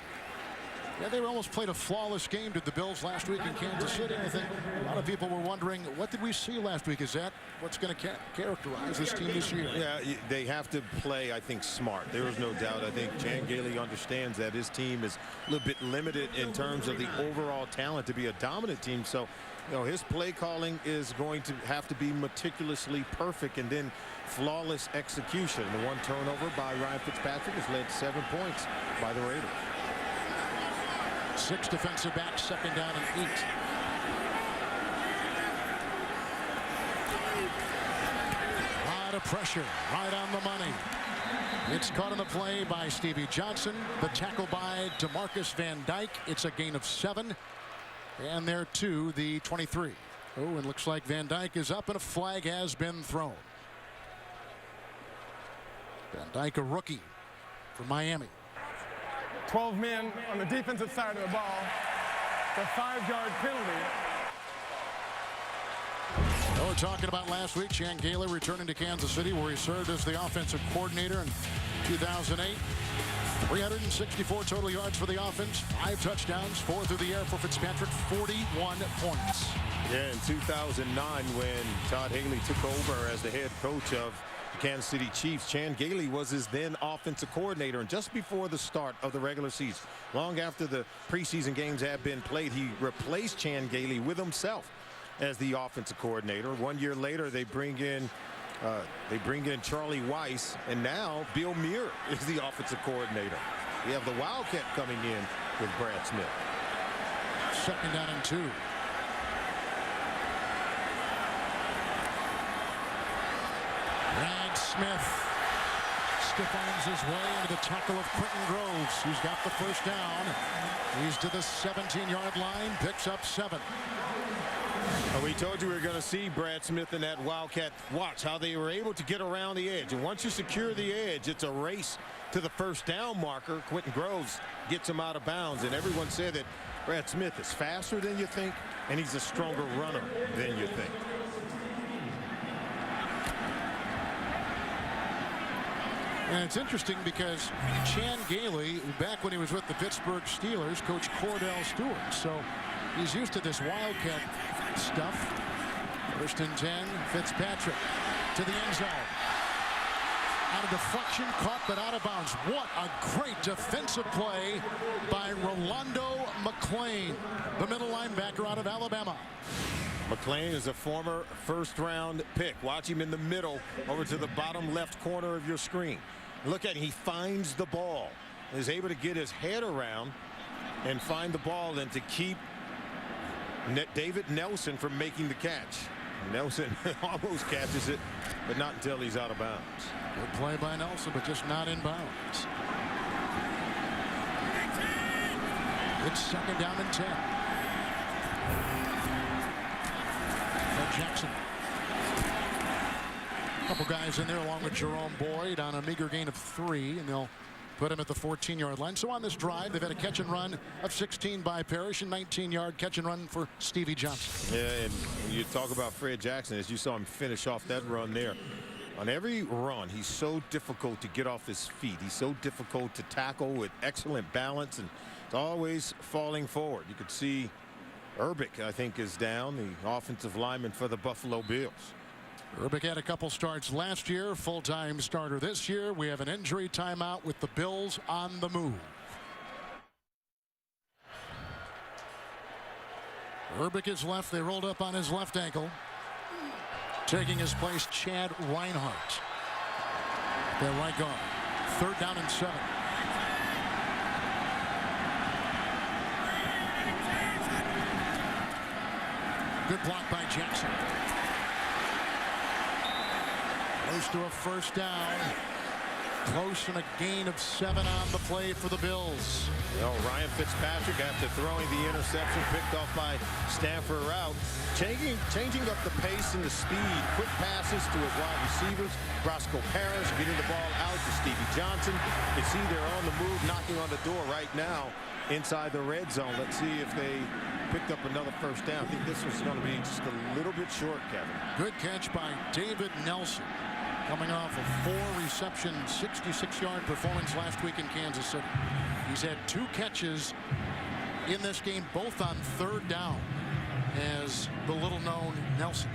Yeah, they almost played a flawless game, did the Bills, last week in Kansas City. I think a lot of people were wondering, what did we see last week? Is that what's going to characterize this team this year? Yeah, they have to play, I think, smart. There is no doubt. I think Chan Gailey understands that his team is a little bit limited in terms of the overall talent to be a dominant team. So, you know, his play calling is going to have to be meticulously perfect, and then flawless execution. The one turnover by Ryan Fitzpatrick has led 7 points by the Raiders. 6 defensive backs, second down and 8. A lot of pressure, right on the money. It's caught on the play by Stevie Johnson. The tackle by DeMarcus Van Dyke. It's a gain of 7. And they're to the 23. Oh, and looks like Van Dyke is up and a flag has been thrown. Van Dyke, a rookie for Miami. 12 men on the defensive side of the ball. The 5-yard penalty. Oh, we're talking about last week, Chan Gailey returning to Kansas City, where he served as the offensive coordinator in 2008. 364 total yards for the offense, 5 touchdowns, 4 through the air for Fitzpatrick, 41 points. Yeah, in 2009, when Todd Haley took over as the head coach of Kansas City Chiefs, Chan Gailey was his then offensive coordinator, and just before the start of the regular season, long after the preseason games had been played, he replaced Chan Gailey with himself as the offensive coordinator. 1 year later, they bring in Charlie Weiss, and now Bill Muir is the offensive coordinator. We have the Wildcat coming in with Brad Smith. Second down and 2. Brad Smith stiff-arms his way into the tackle of Quentin Groves, who's got the first down. He's to the 17-yard line, picks up 7. We told you we were going to see Brad Smith and that Wildcat. Watch how they were able to get around the edge. And once you secure the edge, it's a race to the first down marker. Quentin Groves gets him out of bounds. And everyone said that Brad Smith is faster than you think, and he's a stronger runner than you think. And it's interesting because Chan Gailey, back when he was with the Pittsburgh Steelers, coached Cordell Stewart. So he's used to this Wildcat stuff. First and 10, Fitzpatrick to the end zone. Out of deflection, caught but out of bounds. What a great defensive play by Rolando McClain, the middle linebacker out of Alabama. McClain is a former first-round pick. Watch him in the middle over to the bottom left corner of your screen. Look at him. He finds the ball. Is able to get his head around and find the ball and to keep David Nelson from making the catch. Nelson almost catches it, but not until he's out of bounds. Good play by Nelson, but just not in bounds. It's second down and 10. Jackson. A couple guys in there along with Jerome Boyd on a meager gain of 3, and they'll put him at the 14-yard line. So on this drive, they've had a catch and run of 16 by Parrish and 19-yard catch and run for Stevie Johnson. Yeah, and you talk about Fred Jackson, as you saw him finish off that run there. On every run, he's so difficult to get off his feet. He's so difficult to tackle with excellent balance, and it's always falling forward. You could see Urbick, I think, is down, the offensive lineman for the Buffalo Bills. Urbick had a couple starts last year, full-time starter this year. We have an injury timeout with the Bills on the move. Urbick is left. They rolled up on his left ankle. Taking his place, Chad Reinhardt. Their right guard. 3rd down and 7. Good block by Jackson. Close to a 1st down. Close, and a gain of 7 on the play for the Bills. You know, Ryan Fitzpatrick, after throwing the interception, picked off by Stanford route, changing up the pace and the speed. Quick passes to his wide receivers. Roscoe Parrish getting the ball out to Stevie Johnson. You see they're on the move, knocking on the door right now inside the red zone. Let's see if they picked up another 1st down. I think this was going to be just a little bit short, Kevin. Good catch by David Nelson, coming off a 4-reception, 66-yard performance last week in Kansas City. He's had 2 catches in this game, both on 3rd down, as the little-known Nelson.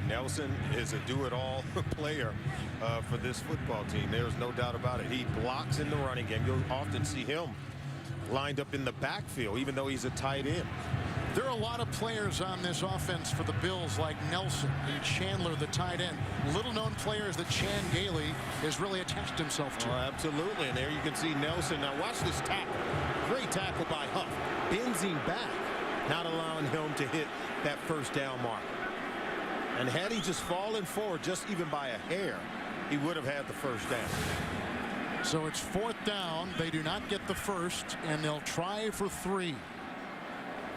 Nelson is a do-it-all player for this football team. There's no doubt about it. He blocks in the running game. You'll often see him lined up in the backfield, even though he's a tight end. There are a lot of players on this offense for the Bills, like Nelson and Chandler, the tight end. Little-known players that Chan Gailey has really attached himself to. Oh, absolutely, and there you can see Nelson. Now watch this tackle. Great tackle by Huff. Bends him back, not allowing him to hit that 1st down mark. And had he just fallen forward just even by a hair, he would have had the 1st down. So it's 4th down. They do not get the 1st, and they'll try for 3.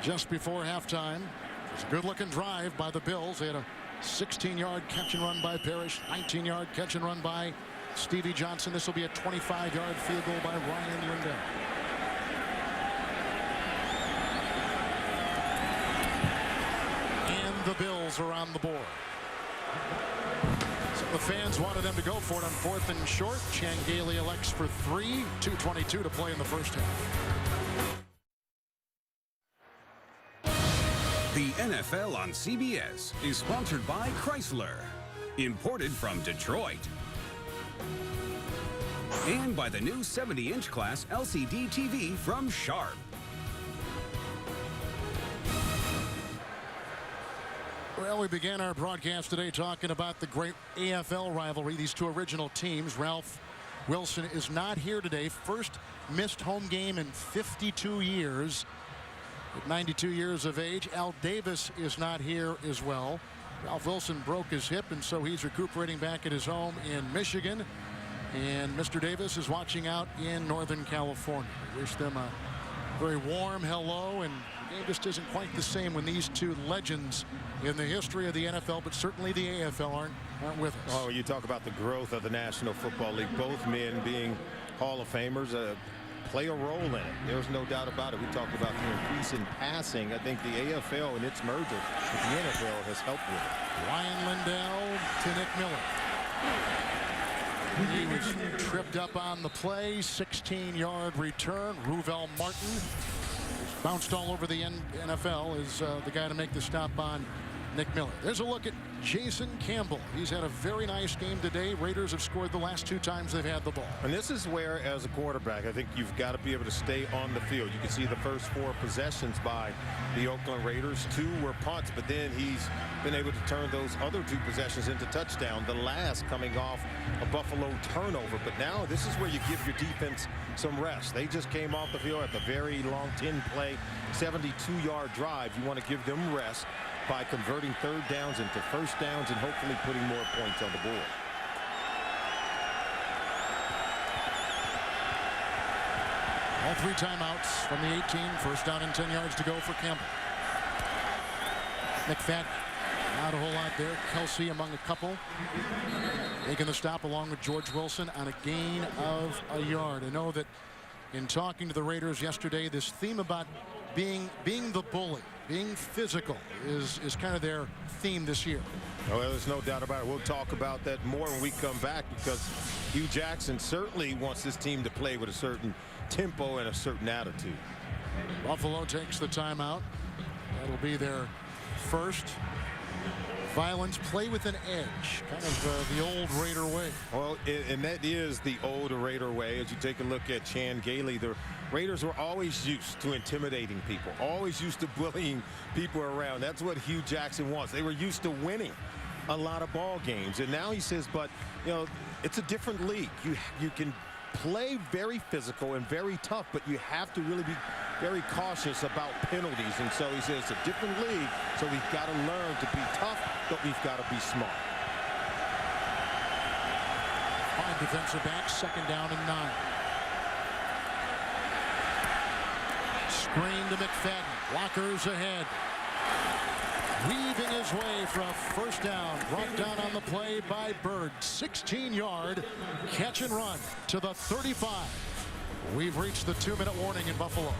Just before halftime. It's a good-looking drive by the Bills. They had a 16-yard catch and run by Parrish, 19-yard catch and run by Stevie Johnson. This will be a 25-yard field goal by Ryan Lindell. And the Bills are on the board. So the fans wanted them to go for it on 4th and short. Chan Gailey elects for 3. 2:22 to play in the 1st half. The NFL on CBS is sponsored by Chrysler, imported from Detroit, and by the new 70-inch class LCD TV from Sharp. Well, we began our broadcast today talking about the great AFL rivalry, these 2 original teams. Ralph Wilson is not here today. First missed home game in 52 years. At 92 years of age. Al Davis is not here as well. Ralph Wilson broke his hip, and so he's recuperating back at his home in Michigan. And Mr. Davis is watching out in Northern California. We wish them a very warm hello, and the game just isn't quite the same when these 2 legends in the history of the NFL, but certainly the AFL aren't with us. Oh, you talk about the growth of the National Football League. Both men being Hall of Famers play a role in it. There's no doubt about it. We talked about the increase in passing. I think the AFL and its merger with the NFL has helped with it. Ryan Lindell to Nick Miller. He was tripped up on the play. 16-yard return. Ruvel Martin bounced all over the NFL is the guy to make the stop on Nick Miller. There's a look at Jason Campbell. He's had a very nice game today. Raiders have scored the last 2 times they've had the ball. And this is where, as a quarterback, I think you've got to be able to stay on the field. You can see the first 4 possessions by the Oakland Raiders. 2 were punts, but then he's been able to turn those other 2 possessions into touchdown. The last coming off a Buffalo turnover. But now this is where you give your defense some rest. They just came off the field at the very long 10-play, 72-yard drive. You want to give them rest by converting 3rd downs into 1st downs and hopefully putting more points on the board. All 3 timeouts from the 18. 1st down and 10 yards to go for Campbell. McFadden, not a whole lot there. Kelsey among a couple. Making the stop along with George Wilson on a gain of a yard. I know that in talking to the Raiders yesterday, this theme about being the bully, being physical is kind of their theme this year. Well, there's no doubt about it. We'll talk about that more when we come back, because Hugh Jackson certainly wants this team to play with a certain tempo and a certain attitude. Buffalo takes the timeout. That'll be their first. Violence, play with an edge, kind of the old Raider way. Well, and that is the old Raider way. As you take a look at Chan Gailey, the Raiders were always used to intimidating people, always used to bullying people around. That's what Hugh Jackson wants. They were used to winning a lot of ball games, and now he says, but you know, it's a different league. You can play very physical and very tough, but you have to really be very cautious about penalties. And so he says it's a different league, so we've got to learn to be tough, but we've got to be smart. 5 defensive backs, 2nd down and 9. Screen to McFadden. Blockers ahead. Weaving his way for a first down. Brought down on the play by Bird. 16-yard catch and run to the 35. We've reached the 2-minute warning in Buffalo.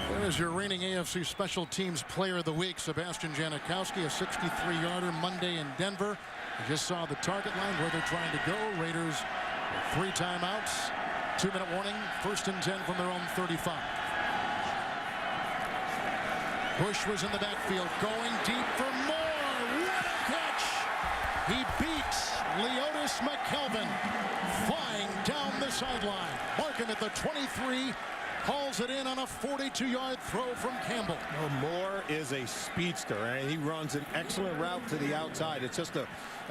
There is your reigning AFC Special Teams Player of the Week, Sebastian Janikowski, a 63-yarder Monday in Denver. You just saw the target line where they're trying to go. Raiders 3 timeouts. 2-minute warning. 1st and 10 from their own 35. Bush was in the backfield, going deep for more. What a catch! He beats Leotis McKelvin, flying down the sideline. Markham at the 23, hauls it in on a 42-yard throw from Campbell. Well, Moore is a speedster, and he runs an excellent route to the outside. It's just a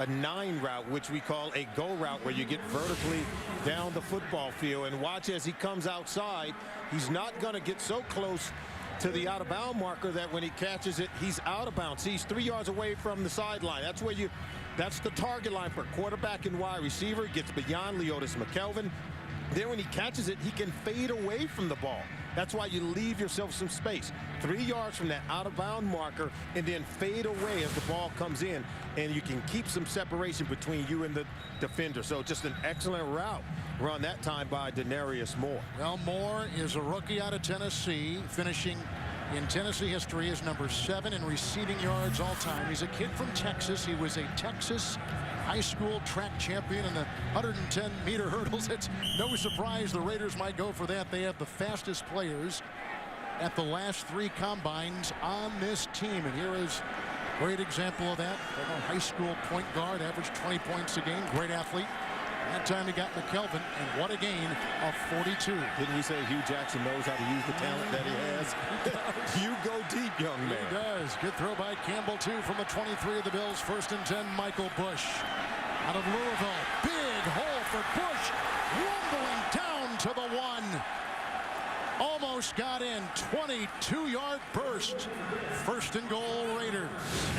9 route, which we call a go route, where you get vertically down the football field. And watch as he comes outside. He's not going to get so close to the out-of-bound marker that when he catches it, he's out of bounds. He's 3 yards away from the sideline. That's the target line for quarterback and wide receiver. Gets beyond Leotis McKelvin. Then when he catches it, he can fade away from the ball. That's why you leave yourself some space. 3 yards from that out-of-bound marker, and then fade away as the ball comes in, and you can keep some separation between you and the defender. So just an excellent route run that time by Denarius Moore. Well, Moore is a rookie out of Tennessee, finishing in Tennessee history as number 7 in receiving yards all time. He's a kid from Texas. He was a Texas high school track champion in the 110-meter hurdles. It's no surprise the Raiders might go for that. They have the fastest players at the last 3 combines on this team. And here is a great example of that. A high school point guard, averaged 20 points a game. Great athlete. That time he got McKelvin, and what a gain of 42. Didn't we say Hugh Jackson knows how to use the talent that he has? You go deep, young man. He does. Good throw by Campbell, too, from the 23 of the Bills. 1st and 10, Michael Bush. Out of Louisville. Big hole for Bush. Rumbling down to the 1. Almost got in. 22-yard burst. 1st and goal, Raiders.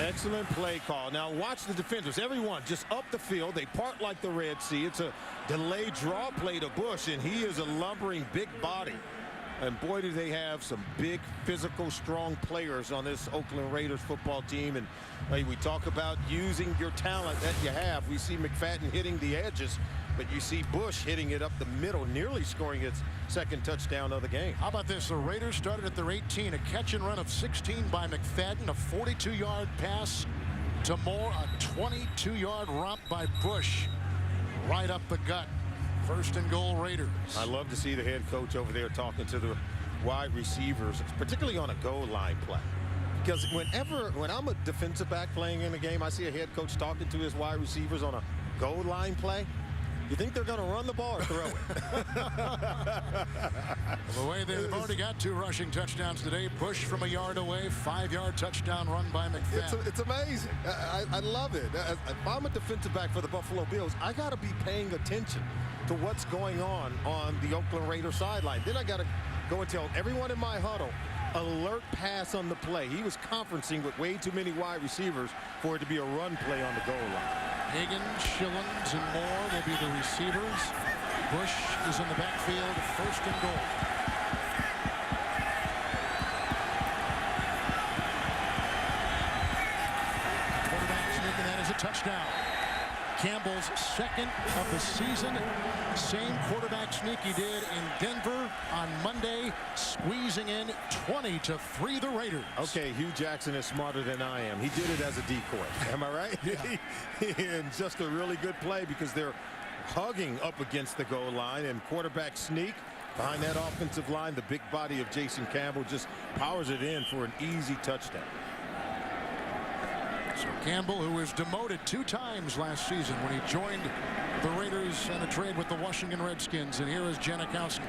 Excellent play call. Now watch the defenders. Everyone just up the field. They part like the Red Sea. It's a delayed draw play to Bush, and he is a lumbering big body. And boy, do they have some big, physical, strong players on this Oakland Raiders football team. And we talk about using your talent that you have. We see McFadden hitting the edges, but you see Bush hitting it up the middle, nearly scoring its 2nd touchdown of the game. How about this? The Raiders started at their 18. A catch and run of 16 by McFadden. A 42-yard pass to Moore. A 22-yard romp by Bush. Right up the gut. 1st and goal, Raiders. I love to see the head coach over there talking to the wide receivers, particularly on a goal line play. Because when I'm a defensive back playing in a game, I see a head coach talking to his wide receivers on a goal line play. You think they're going to run the ball or throw it? The way they've already got 2 rushing touchdowns today. Bush from a yard away, 5-yard touchdown run by McFadden. It's amazing. I love it. If I'm a defensive back for the Buffalo Bills, I got to be paying attention to what's going on the Oakland Raiders sideline. Then I got to go and tell everyone in my huddle, alert pass on the play. He was conferencing with way too many wide receivers for it to be a run play on the goal line. Higgins, Shillings, and Moore will be the receivers. Bush is in the backfield, 1st and goal. Quarterback's making that as a touchdown. Campbell's second of the season. Same quarterback sneak he did in Denver on Monday, squeezing in 20-3 the Raiders. Okay, Hugh Jackson is smarter than I am. He did it as a decoy. Am I right? Yeah. And just a really good play because they're hugging up against the goal line, and quarterback sneak behind that offensive line. The big body of Jason Campbell just powers it in for an easy touchdown. So Campbell, who was demoted 2 times last season when he joined the Raiders in a trade with the Washington Redskins, and here is Janikowski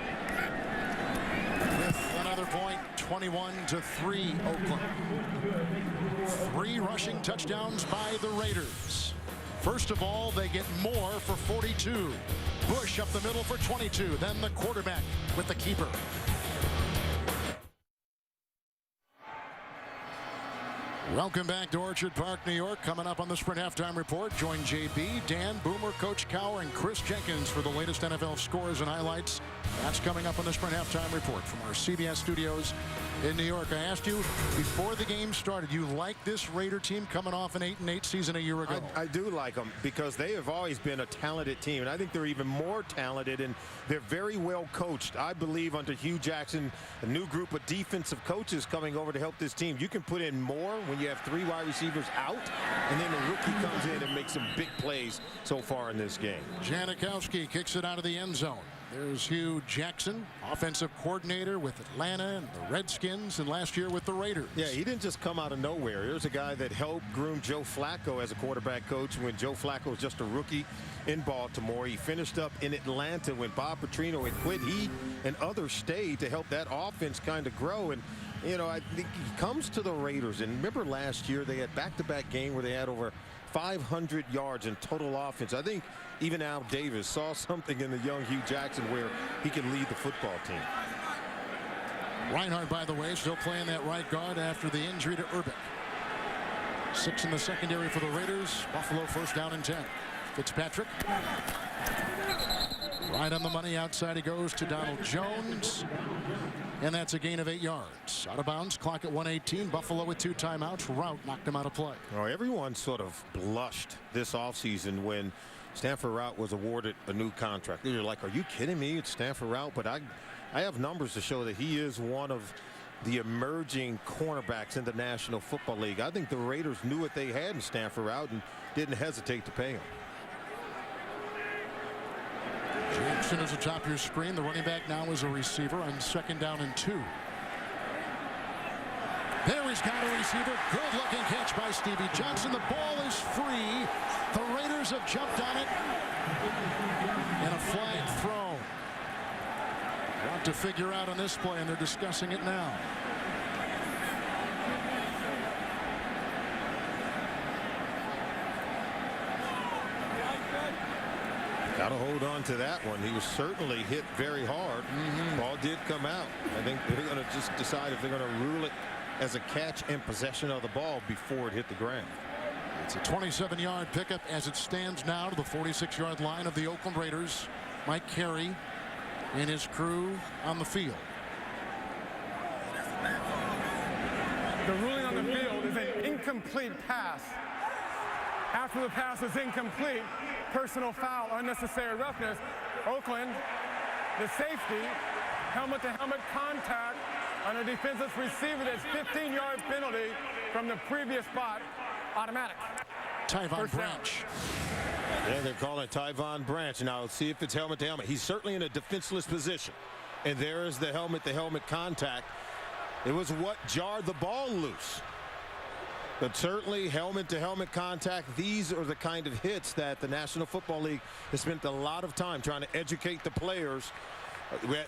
with another point. 21-3 Oakland. 3 rushing touchdowns by the Raiders. First of all, they get Moore for 42. Bush up the middle for 22. Then the quarterback with the keeper. Welcome back to Orchard Park, New York. Coming up on the Sprint Halftime Report, join JB, Dan, Boomer, Coach Cower, and Chris Jenkins for the latest NFL scores and highlights. That's coming up on the Sprint Halftime Report from our CBS studios in New York. I asked you before the game started, you like this Raider team coming off an 8-8 season a year ago? I do like them because they have always been a talented team, and I think they're even more talented, and they're very well coached. I believe under Hugh Jackson, a new group of defensive coaches coming over to help this team. You can put in more when you have 3 wide receivers out, and then the rookie comes in and makes some big plays so far in this game. Janikowski kicks it out of the end zone. There's Hugh Jackson, offensive coordinator with Atlanta and the Redskins, and last year with the Raiders. Yeah, he didn't just come out of nowhere. Here's a guy that helped groom Joe Flacco as a quarterback coach when Joe Flacco was just a rookie in Baltimore. He finished up in Atlanta when Bob Petrino had quit. He and others stayed to help that offense kind of grow. And you know, I think he comes to the Raiders, and remember last year they had back-to-back game where they had over 500 yards in total offense. I think even Al Davis saw something in the young Hugh Jackson where he can lead the football team. Reinhardt, by the way, still playing that right guard after the injury to Urbic. 6 in the secondary for the Raiders. Buffalo first down and 10. Fitzpatrick. Right on the money. Outside he goes to Donald Jones. And that's a gain of 8 yards. Out of bounds. Clock at 1:18. Buffalo with 2 timeouts. Rout knocked him out of play. Oh, everyone sort of blushed this offseason when Stanford Rout was awarded a new contract. They're like, are you kidding me? It's Stanford Rout. But I have numbers to show that he is one of the emerging cornerbacks in the National Football League. I think the Raiders knew what they had in Stanford Rout and didn't hesitate to pay him. Jackson is atop your screen. The running back now is a receiver on 2nd down and 2. There he's got a receiver. Good looking catch by Stevie Johnson. The ball is free. The Raiders have jumped on it. And a flag thrown. What to figure out on this play, and they're discussing it now. Got to hold on to that one. He was certainly hit very hard. Ball did come out. I think they're going to just decide if they're going to rule it as a catch and possession of the ball before it hit the ground. It's a 27-yard pickup as it stands now to the 46-yard line of the Oakland Raiders. Mike Carey and his crew on the field. The ruling on the field is an incomplete pass. After the pass is incomplete, personal foul, unnecessary roughness. Oakland, the safety, helmet-to-helmet contact on a defensive receiver. That's 15-yard penalty from the previous spot, automatic. Tyvon Branch. Yeah, they're calling Tyvon Branch. Now let's see if it's helmet-to-helmet. He's certainly in a defenseless position. And there is the helmet-to-helmet contact. It was what jarred the ball loose. But certainly helmet-to-helmet contact, these are the kind of hits that the National Football League has spent a lot of time trying to educate the players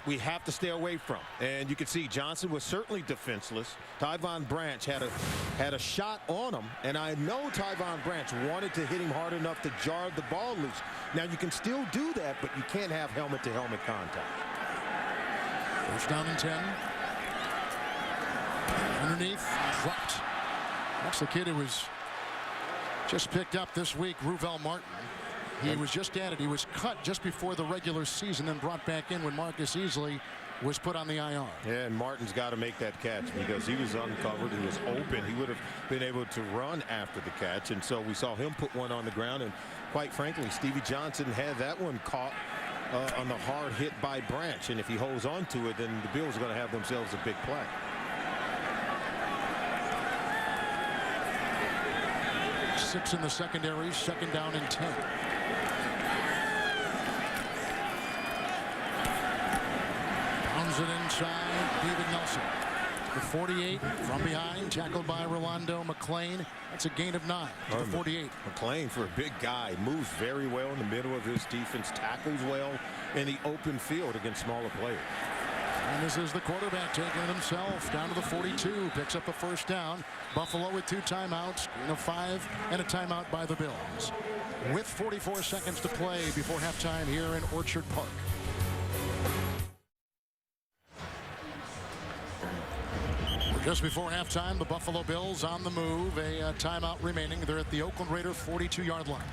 we have to stay away from. And you can see Johnson was certainly defenseless. Tyvon Branch had a shot on him, and I know Tyvon Branch wanted to hit him hard enough to jar the ball loose. Now you can still do that, but you can't have helmet-to-helmet contact. First down and 10. Underneath, dropped. That's the kid who was just picked up this week, Ruvell Martin. He was just added. He was cut just before the regular season and brought back in when Marcus Easley was put on the IR. Yeah, and Martin's got to make that catch because he was uncovered. He was open. He would have been able to run after the catch. And so we saw him put one on the ground. And quite frankly, Stevie Johnson had that one caught on the hard hit by Branch. And if he holds on to it, then the Bills are going to have themselves a big play. Six in the secondary, second down and 10. Pounds it inside, David Nelson. The 48 from behind, tackled by Rolando McClain. That's a gain of 9 to the 48. McClain, for a big guy, moves very well in the middle of his defense, tackles well in the open field against smaller players. And this is the quarterback taking it himself down to the 42. Picks up the first down. Buffalo with 2 timeouts, gain of 5, and a timeout by the Bills. With 44 seconds to play before halftime here in Orchard Park. Just before halftime, the Buffalo Bills on the move. A timeout remaining. They're at the Oakland Raider 42-yard line.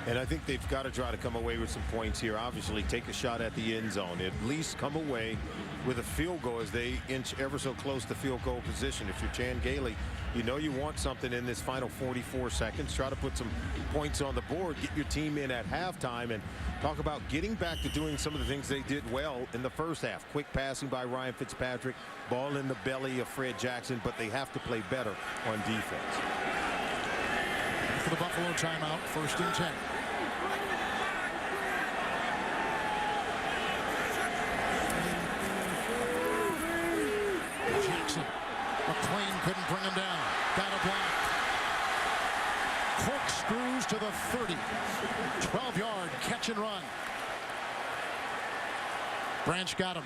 And I think they've got to try to come away with some points here. Obviously, take a shot at the end zone. At least come away with a field goal as they inch ever so close to field goal position. If you're Chan Gailey, you know you want something in this final 44 seconds. Try to put some points on the board. Get your team in at halftime and talk about getting back to doing some of the things they did well in the first half. Quick passing by Ryan Fitzpatrick. Ball in the belly of Fred Jackson, but they have to play better on defense. For the Buffalo timeout, first and 10. Jackson. McClain couldn't bring him down. Got a block. Corkscrews to the 30. 12-yard catch and run. Branch got him.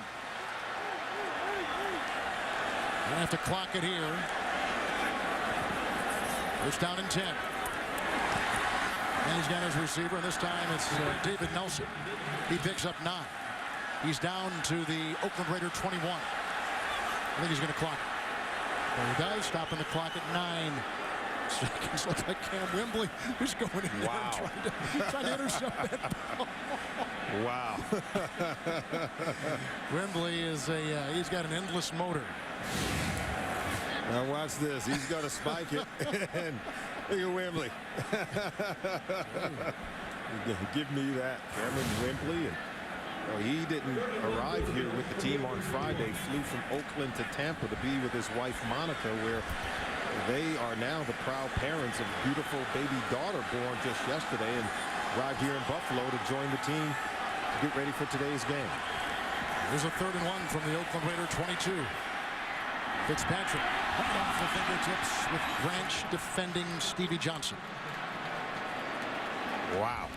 Gonna have to clock it here. First down and 10. And he's got his receiver, and this time it's David Nelson. He picks up 9. He's down to the Oakland Raider 21. I think he's going to clock it. Well, he does, stopping the clock at 9 seconds. Looks like Cam Wembley is going in there and trying to intercept that ball. Wow. Wembley is he's got an endless motor. Now watch this. He's going to spike it. And look at Wembley. Give me that. Cameron Wembley. And he didn't arrive here with the team on Friday. Flew from Oakland to Tampa to be with his wife Monica, where they are now the proud parents of a beautiful baby daughter born just yesterday, and arrived here in Buffalo to join the team to get ready for today's game. There's a 3rd and 1 from the Oakland Raider 22. Fitzpatrick off the fingertips with Branch defending Stevie Johnson. Wow.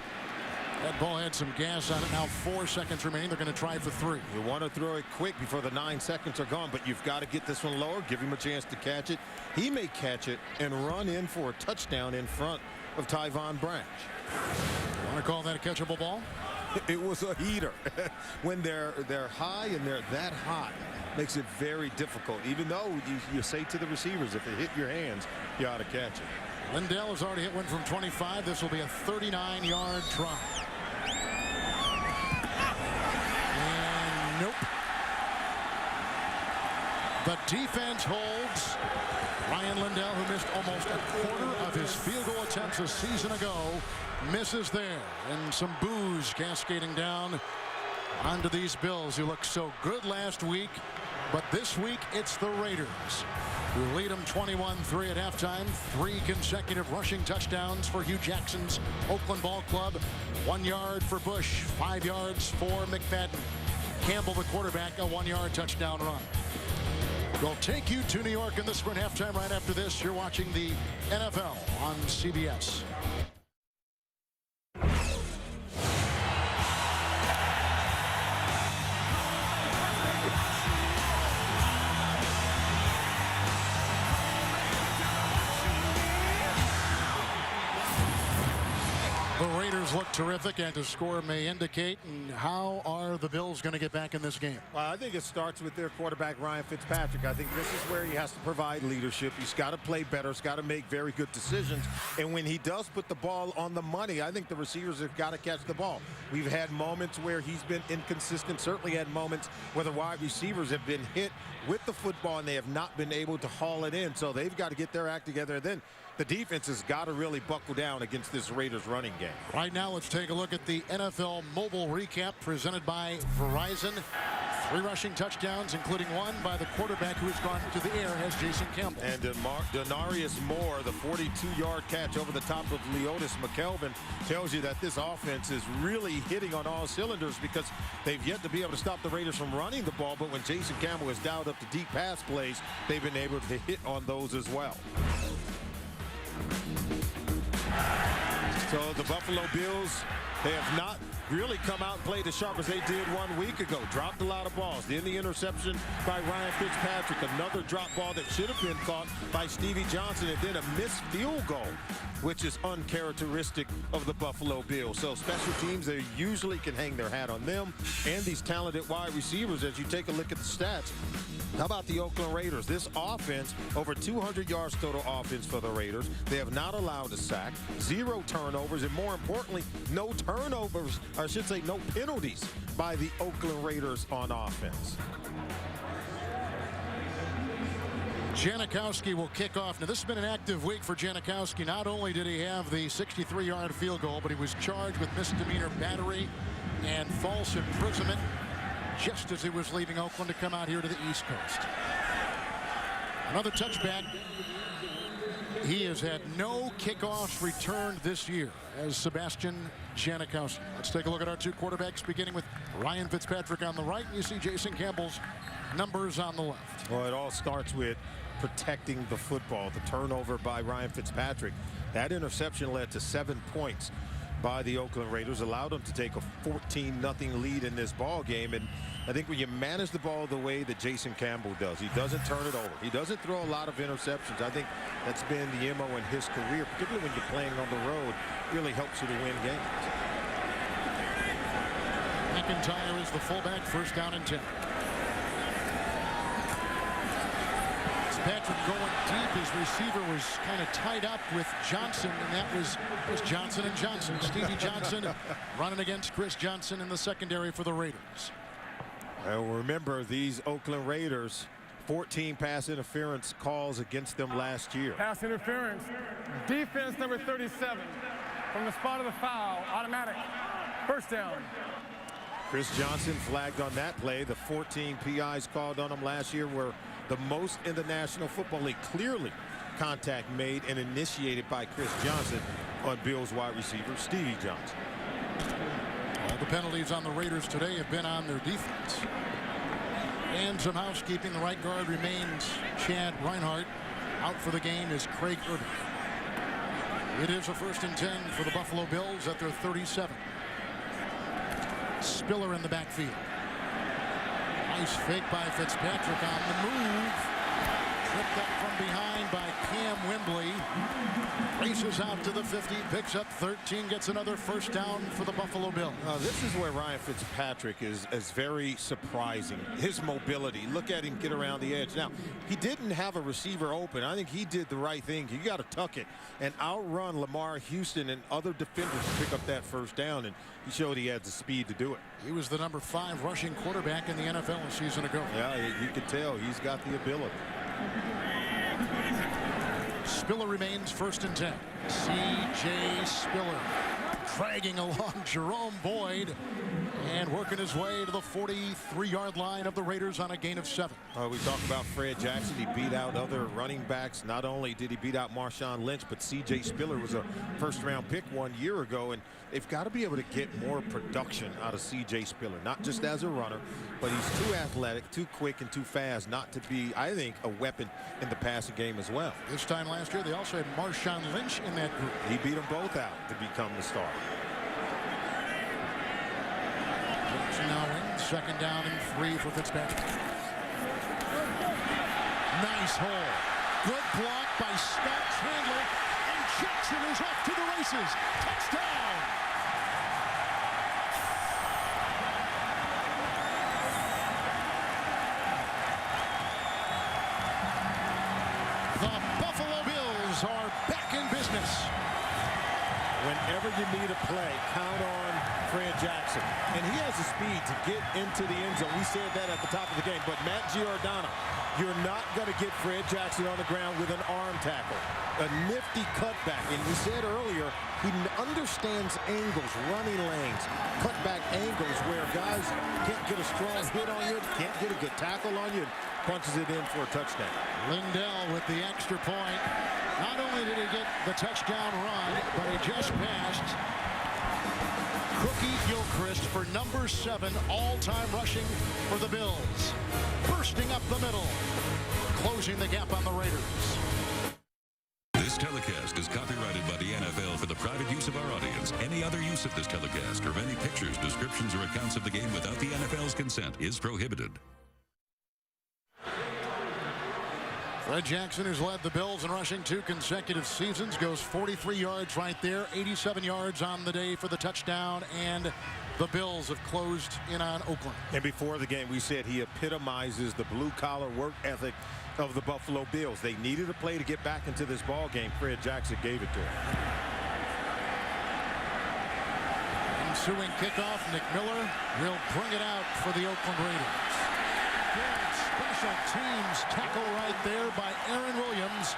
That ball had some gas on it. Now 4 seconds remaining. They're going to try for 3. You want to throw it quick before the 9 seconds are gone, but you've got to get this one lower, give him a chance to catch it. He may catch it and run in for a touchdown in front of Tyvon Branch. Want to call that a catchable ball? It was a heater. When they're high and they're that hot, makes it very difficult. Even though you say to the receivers, if it hit your hands, you ought to catch it. Lindell has already hit one from 25. This will be a 39-yard try. And nope. The defense holds. Ryan Lindell, who missed almost a quarter of his field goal attempts a season ago, misses there. And some boos cascading down onto these Bills, who looked so good last week. But this week, it's the Raiders who lead them 21-3 at halftime. 3 consecutive rushing touchdowns for Hugh Jackson's Oakland Ball Club. 1 yard for Bush, 5 yards for McFadden. Campbell, the quarterback, a 1-yard touchdown run. We'll take you to New York in the Sprint halftime. Right after this, you're watching the NFL on CBS. The Raiders Raiders look terrific, and the score may indicate. And how are the Bills going to get back in this game? Well, I think it starts with their quarterback, Ryan Fitzpatrick. I think this is where he has to provide leadership. He's got to play better. He's got to make very good decisions. And when he does put the ball on the money, I think the receivers have got to catch the ball. We've had moments where he's been inconsistent, certainly had moments where the wide receivers have been hit with the football and they have not been able to haul it in. So they've got to get their act together. And then the defense has got to really buckle down against this Raiders running game. Right now, let's take a look at the NFL Mobile Recap presented by Verizon. 3 rushing touchdowns, including one by the quarterback who has gone to the air as Jason Campbell. And Denarius Moore, the 42-yard catch over the top of Leotis McKelvin, tells you that this offense is really hitting on all cylinders because they've yet to be able to stop the Raiders from running the ball. But when Jason Campbell has dialed up the deep pass plays, they've been able to hit on those as well. So the Buffalo Bills, they have not really come out and played as sharp as they did 1 week ago. Dropped a lot of balls. Then the interception by Ryan Fitzpatrick. Another drop ball that should have been caught by Stevie Johnson. And then a missed field goal, which is uncharacteristic of the Buffalo Bills. So special teams, they usually can hang their hat on them and these talented wide receivers. As you take a look at the stats, how about the Oakland Raiders? This offense, over 200 yards total offense for the Raiders. They have not allowed a sack, 0 turnovers, and more importantly, no turnovers, or I should say no penalties by the Oakland Raiders on offense. Janikowski will kick off. Now, this has been an active week for Janikowski. Not only did he have the 63-yard field goal, but he was charged with misdemeanor battery and false imprisonment just as he was leaving Oakland to come out here to the East Coast. Another touchback. He has had no kickoffs returned this year as Sebastian Janikowski. Let's take a look at our 2 quarterbacks, beginning with Ryan Fitzpatrick on the right. You see Jason Campbell's numbers on the left. Well, it all starts with protecting the football. The turnover by Ryan Fitzpatrick. That interception led to 7 points by the Oakland Raiders, allowed them to take a 14-0 lead in this ball game. And I think when you manage the ball the way that Jason Campbell does, he doesn't turn it over. He doesn't throw a lot of interceptions. I think that's been the MO in his career, particularly when you're playing on the road. Really helps you to win games. McIntyre is the fullback, 1st down and 10. Patrick going deep. His receiver was kind of tied up with Johnson, and that was Johnson and Johnson. Stevie Johnson running against Chris Johnson in the secondary for the Raiders. Well, remember, these Oakland Raiders, 14 pass interference calls against them last year. Pass interference. Defense number 37 from the spot of the foul. Automatic. 1st down. Chris Johnson flagged on that play. The 14 PIs called on him last year were the most in the National Football League. Clearly contact made and initiated by Chris Johnson on Bills wide receiver Stevie Johnson. All the penalties on the Raiders today have been on their defense. And some housekeeping. The right guard remains Chad Reinhardt. Out for the game is Craig Irving. It is a 1st and 10 for the Buffalo Bills at their 37. Spiller in the backfield. Nice fake by Fitzpatrick on the move. Tripped up from behind by Cam Wembley. Races out to the 50, picks up 13, gets another 1st down for the Buffalo Bills. This is where Ryan Fitzpatrick is very surprising. His mobility. Look at him get around the edge. Now, he didn't have a receiver open. I think he did the right thing. You got to tuck it and outrun Lamar Houston and other defenders to pick up that 1st down, and he showed he had the speed to do it. He was the number 5 rushing quarterback in the NFL a season ago. Yeah, you can tell he's got the ability. Spiller remains 1st and 10. C.J. Spiller dragging along Jerome Boyd and working his way to the 43-yard line of the Raiders on a gain of 7. We talk about Fred Jackson. He beat out other running backs. Not only did he beat out Marshawn Lynch, but C.J. Spiller was a 1st-round pick 1 year ago, and they've got to be able to get more production out of C.J. Spiller, not just as a runner, but he's too athletic, too quick, and too fast not to be, I think, a weapon in the passing game as well. This time last year, they also had Marshawn Lynch in that group. He beat them both out to become the star. Now in 2nd down and 3 for Fitzpatrick. Nice hole. Good block by Scott Chandler, and Jackson is off to the races. Touchdown! business. Whenever you need a play, count on Fred Jackson. And he has the speed to get into the end zone. We said that at the top of the game. But Matt Giordano, you're not going to get Fred Jackson on the ground with an arm tackle. A nifty cutback. And we said earlier, he understands angles, running lanes, cutback angles where guys can't get a strong hit on you, can't get a good tackle on you, and punches it in for a touchdown. Lindell with the extra point. Not only did he get the touchdown run, but he just passed Cookie Gilchrist for number 7 all-time rushing for the Bills. Bursting up the middle, closing the gap on the Raiders. This telecast is copyrighted by the NFL for the private use of our audience. Any other use of this telecast or of any pictures, descriptions, or accounts of the game without the NFL's consent is prohibited. Fred Jackson, who's led the Bills in rushing 2 consecutive seasons, goes 43 yards right there, 87 yards on the day for the touchdown, and the Bills have closed in on Oakland. And before the game, we said he epitomizes the blue-collar work ethic of the Buffalo Bills. They needed a play to get back into this ball game. Fred Jackson gave it to him. Ensuing kickoff, Nick Miller will bring it out for the Oakland Raiders. Good special teams tackle right there by Aaron Williams,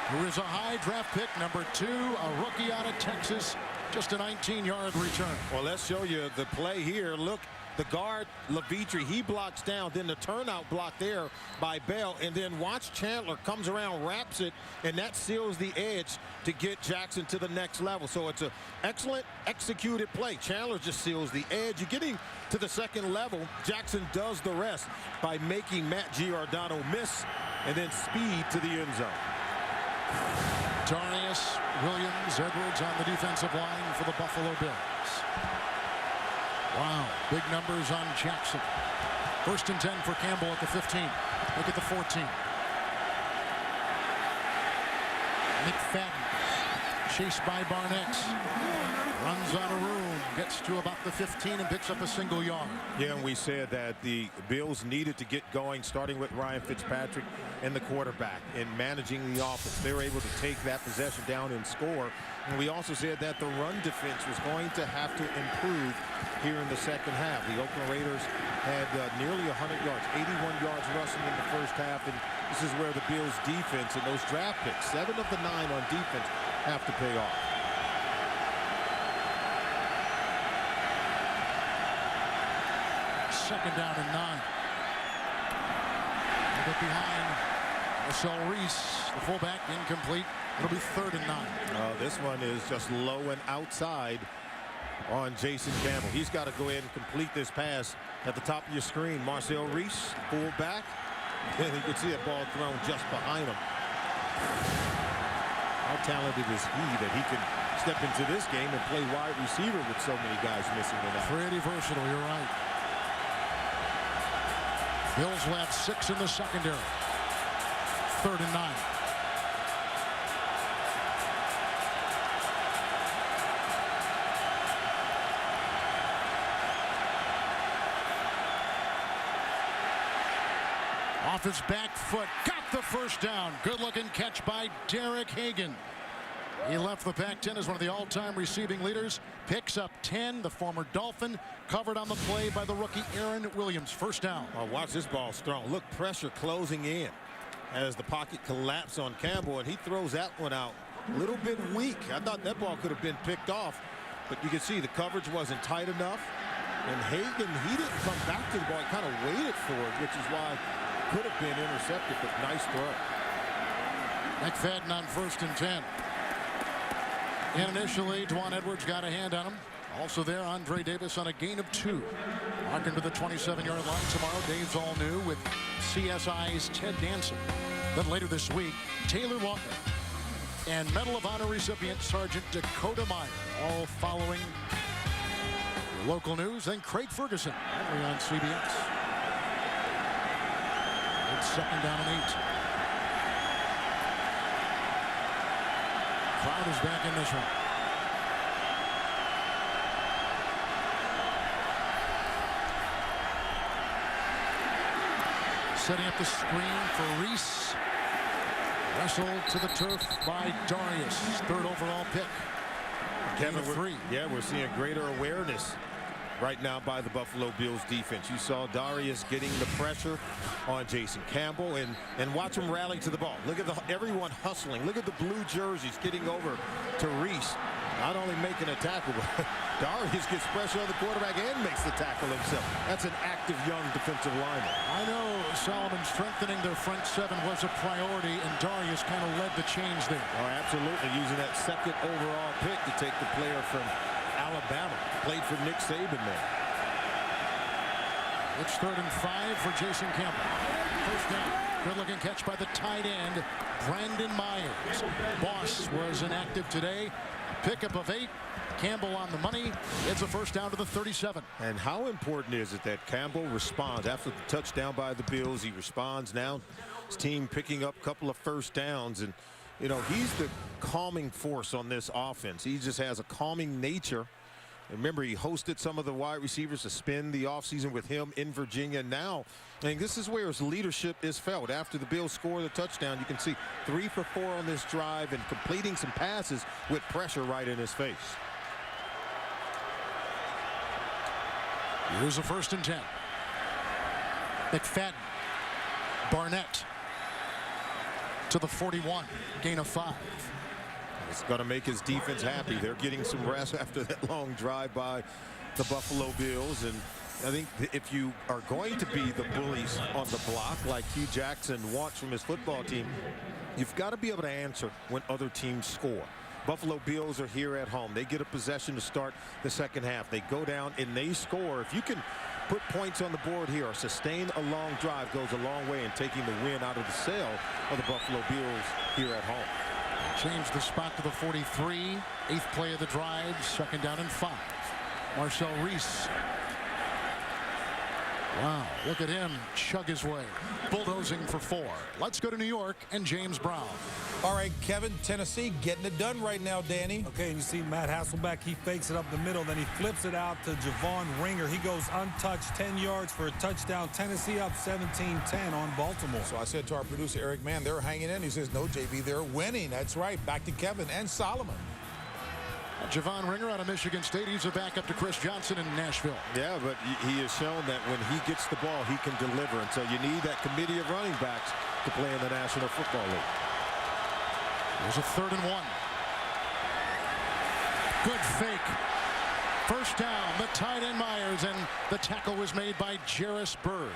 who is a high draft pick, number 2, a rookie out of Texas. Just a 19-yard return. Well, let's show you the play here. Look, the guard, Levitri, he blocks down. Then the turnout block there by Bell. And then watch Chandler comes around, wraps it, and that seals the edge to get Jackson to the next level. So it's an excellent executed play. Chandler just seals the edge. You're getting to the second level. Jackson does the rest by making Matt Giordano miss and then speed to the end zone. Darius Williams-Edwards on the defensive line for the Buffalo Bills. Wow, big numbers on Jackson. 1st and 10 for Campbell at the 15. Look at the 14. McFadden, chased by Barnett. Runs out of room, gets to about the 15 and picks up a single yard. Yeah, and we said that the Bills needed to get going, starting with Ryan Fitzpatrick and the quarterback in managing the offense. They were able to take that possession down and score. And we also said that the run defense was going to have to improve here in the second half. The Oakland Raiders had nearly 100 yards, 81 yards rushing in the first half. And this is where the Bills defense and those draft picks, 7 of the 9 on defense, have to pay off. Second down and 9. A bit behind Marcel Reese, the fullback, incomplete. It'll be 3rd and 9. This one is just low and outside on Jason Campbell. He's got to go ahead and complete this pass at the top of your screen. Marcel Reese, fullback. And you can see a ball thrown just behind him. How talented is he that he can step into this game and play wide receiver with so many guys missing tonight? Pretty versatile, you're right. Bills will have 6 in the secondary. 3rd and 9. Off his back foot, got the first down. Good looking catch by Derek Hagan. He left the Pac-10 as one of the all-time receiving leaders. Picks up 10. The former Dolphin covered on the play by the rookie Aaron Williams. First down. Oh, watch this ball strong. Look, pressure closing in as the pocket collapsed on Campbell, and he throws that one out a little bit weak. I thought that ball could have been picked off, but you can see the coverage wasn't tight enough. And Hagan, he didn't come back to the ball. He kind of waited for it, which is why it could have been intercepted, but nice throw. McFadden on 1st and 10. And initially, Dwan Edwards got a hand on him. Also there, Andre Davis on a gain of 2. Walking to the 27-yard line tomorrow. Dave's all new with CSI's Ted Danson. Then later this week, Taylor Lautner and Medal of Honor recipient Sergeant Dakota Meyer, all following your local news. Then Craig Ferguson, only on CBS. It's 2nd down and 8. Crowd is back in this one. Setting up the screen for Reese. Wrestled to the turf by Darius. Third overall pick. Kevin, we're seeing greater awareness right now by the Buffalo Bills defense. You saw Darius getting the pressure on Jason Campbell, and watch him rally to the ball. Look at everyone hustling. Look at the blue jerseys getting over to Reese. Not only making a tackle, but Darius gets pressure on the quarterback and makes the tackle himself. That's an active young defensive lineman. I know Solomon strengthening their front seven was a priority, and Darius kind of led the change there. Oh, absolutely. Using that second overall pick to take the player from Alabama. Played for Nick Saban there. It's 3rd and 5 for Jason Campbell. First down. Good-looking catch by the tight end, Brandon Myers. Boss was inactive today. Pickup of 8. Campbell on the money. It's a first down to the 37. And how important is it that Campbell responds after the touchdown by the Bills? He responds now. His team picking up a couple of first downs, and you know, he's the calming force on this offense. He just has a calming nature. And remember, he hosted some of the wide receivers to spend the offseason with him in Virginia. Now, I think this is where his leadership is felt. After the Bills score the touchdown, you can see 3 for 4 on this drive and completing some passes with pressure right in his face. Here's a 1st and 10. McFadden. Barnett to the 41. Gain of 5. It's going to make his defense happy. They're getting some rest after that long drive by the Buffalo Bills. And I think if you are going to be the bullies on the block like Hugh Jackson wants from his football team, you've got to be able to answer when other teams score. Buffalo Bills are here at home. They get a possession to start the second half. They go down and they score. If you can put points on the board here or sustain a long drive, goes a long way in taking the win out of the sail of the Buffalo Bills here at home. Change the spot to the 43. 8th play of the drive. 2nd down and 5. Marcel Reese. Wow, look at him chug his way. Bulldozing for 4. Let's go to New York and James Brown. All right, Kevin, Tennessee getting it done right now, Danny. Okay, and you see Matt Hasselbeck, he fakes it up the middle, then he flips it out to Javon Ringer. He goes untouched, 10 yards for a touchdown. Tennessee up 17-10 on Baltimore. So I said to our producer, Eric, man, they're hanging in. He says, no, JB, they're winning. That's right. Back to Kevin and Solomon. Javon Ringer out of Michigan State. He's a backup to Chris Johnson in Nashville. Yeah, but he has shown that when he gets the ball, he can deliver. And so you need that committee of running backs to play in the National Football League. There's a 3rd and 1. Good fake. First down, the tight end Myers, and the tackle was made by Jarris Byrd.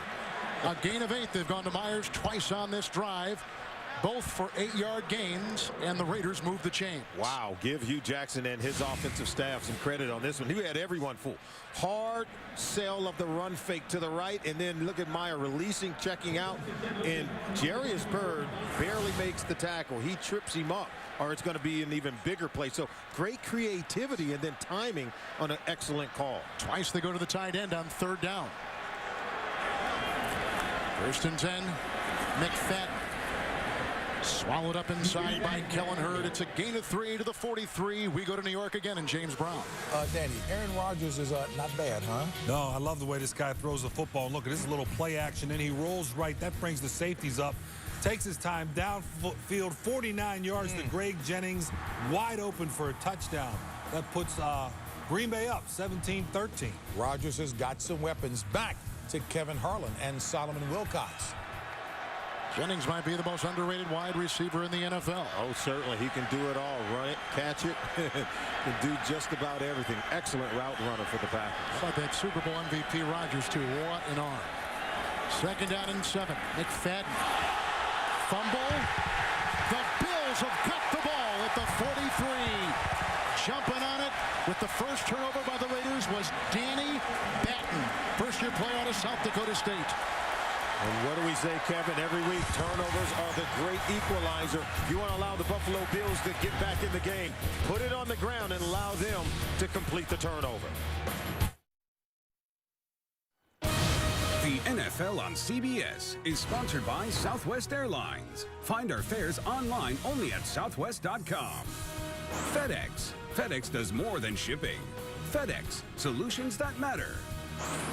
A gain of 8. They've gone to Myers twice on this drive, both for 8-yard gains, and the Raiders move the chains. Wow, give Hugh Jackson and his offensive staff some credit on this one. He had everyone fooled. Hard sell of the run fake to the right, and then look at Meyer releasing, checking out, and Jarris Byrd barely makes the tackle. He trips him up, or it's going to be an even bigger play. So great creativity and then timing on an excellent call. Twice they go to the tight end on 3rd down. 1st and 10. McFadden. Swallowed up inside by Kellen Hurd. It's a gain of 3 to the 43. We go to New York again and James Brown. Danny, Aaron Rodgers is not bad, huh? No, I love the way this guy throws the football. Look at this little play action, and he rolls right. That brings the safeties up. Takes his time downfield, 49 yards to Greg Jennings, wide open for a touchdown. That puts Green Bay up 17-13. Rodgers has got some weapons. Back to Kevin Harlan and Solomon Wilcots. Jennings might be the most underrated wide receiver in the NFL. Oh, certainly. He can do it all. Run it, catch it, can do just about everything. Excellent route runner for the Packers. How about that Super Bowl MVP Rodgers, too? What an arm. 2nd down and 7. McFadden. Fumble. The Bills have got the ball at the 43. Jumping on it with the first turnover by the Raiders was Danny Batten. First-year player out of South Dakota State. And what do we say, Kevin? Every week, turnovers are the great equalizer. You want to allow the Buffalo Bills to get back in the game. Put it on the ground and allow them to complete the turnover. The NFL on CBS is sponsored by Southwest Airlines. Find our fares online only at southwest.com. FedEx. FedEx does more than shipping. FedEx, solutions that matter.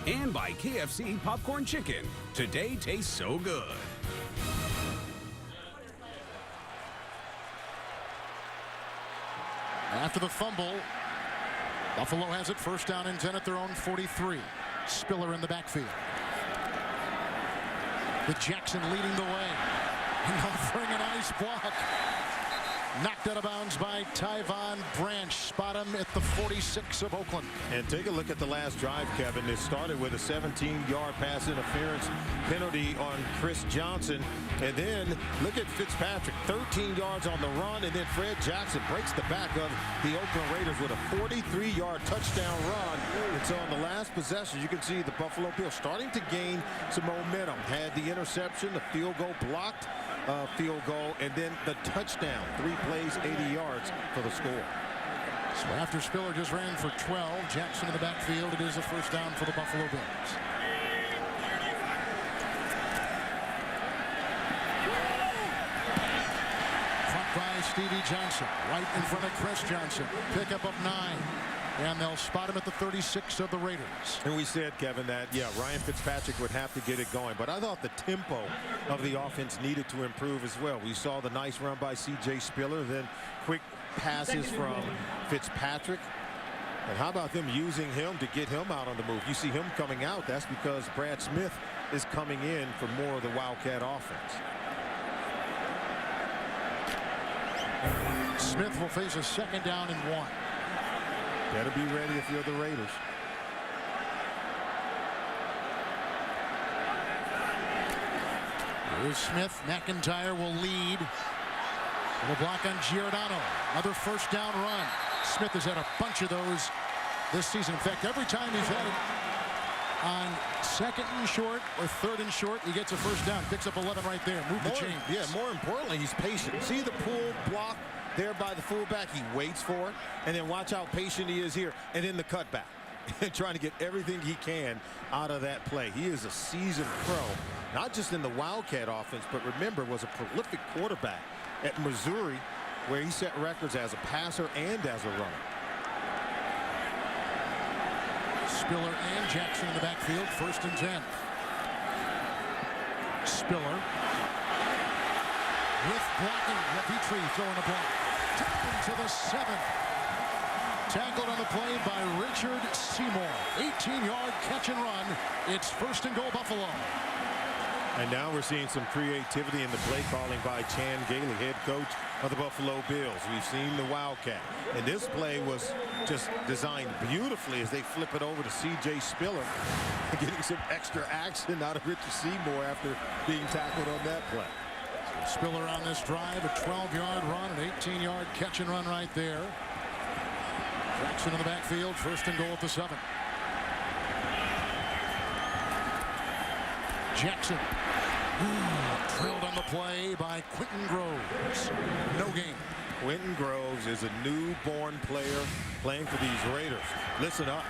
And by KFC Popcorn Chicken. Today tastes so good. After the fumble, Buffalo has it first down and 10 at their own 43. Spiller in the backfield. With Jackson leading the way. And offering a nice block. Knocked out of bounds by Tyvon Branch. Spot him at the 46 of Oakland. And take a look at the last drive, Kevin. It started with a 17-yard pass interference penalty on Chris Johnson. And then look at Fitzpatrick, 13 yards on the run. And then Fred Jackson breaks the back of the Oakland Raiders with a 43-yard touchdown run. And so on the last possession, you can see the Buffalo Bills starting to gain some momentum. Had the interception, the field goal blocked. Field goal, and then the touchdown. 3 plays, 80 yards for the score. So after Spiller just ran for 12, Jackson in the backfield, it is a first down for the Buffalo Bills. Front by Stevie Johnson, right in front of Chris Johnson. Pickup of 9. And they'll spot him at the 36 of the Raiders. And we said, Kevin, that, yeah, Ryan Fitzpatrick would have to get it going. But I thought the tempo of the offense needed to improve as well. We saw the nice run by C.J. Spiller, then quick passes from Fitzpatrick. And how about them using him to get him out on the move? You see him coming out. That's because Brad Smith is coming in for more of the Wildcat offense. Smith will face a second down and 1. Better be ready if you're the Raiders. Here's Smith. McIntyre will lead. Little block on Giordano. Another first down run. Smith has had a bunch of those this season. In fact, every time he's had it on second and short or third and short, he gets a first down. Picks up 11 right there. Move the chains. Yeah, more importantly, he's patient. See the pull block there by the fullback. He waits for it, and then watch how patient he is here, and then the cutback. Trying to get everything he can out of that play. He is a seasoned pro, not just in the Wildcat offense, but remember, was a prolific quarterback at Missouri, where he set records as a passer and as a runner. Spiller and Jackson in the backfield, first and 10. Spiller with blocking. Petrie throwing a block. Down to the 7. Tackled on the play by Richard Seymour. 18-yard catch and run. It's first and goal, Buffalo. And now we're seeing some creativity in the play calling by Chan Gailey, head coach of the Buffalo Bills. We've seen the Wildcat. And this play was just designed beautifully as they flip it over to C.J. Spiller, getting some extra action out of Richard Seymour after being tackled on that play. Spiller on this drive, a 12-yard run, an 18-yard catch and run right there. Jackson in the backfield, first and goal at the 7. Jackson drilled on the play by Quentin Groves. No gain. Quentin Groves is a newborn player playing for these Raiders. Listen up.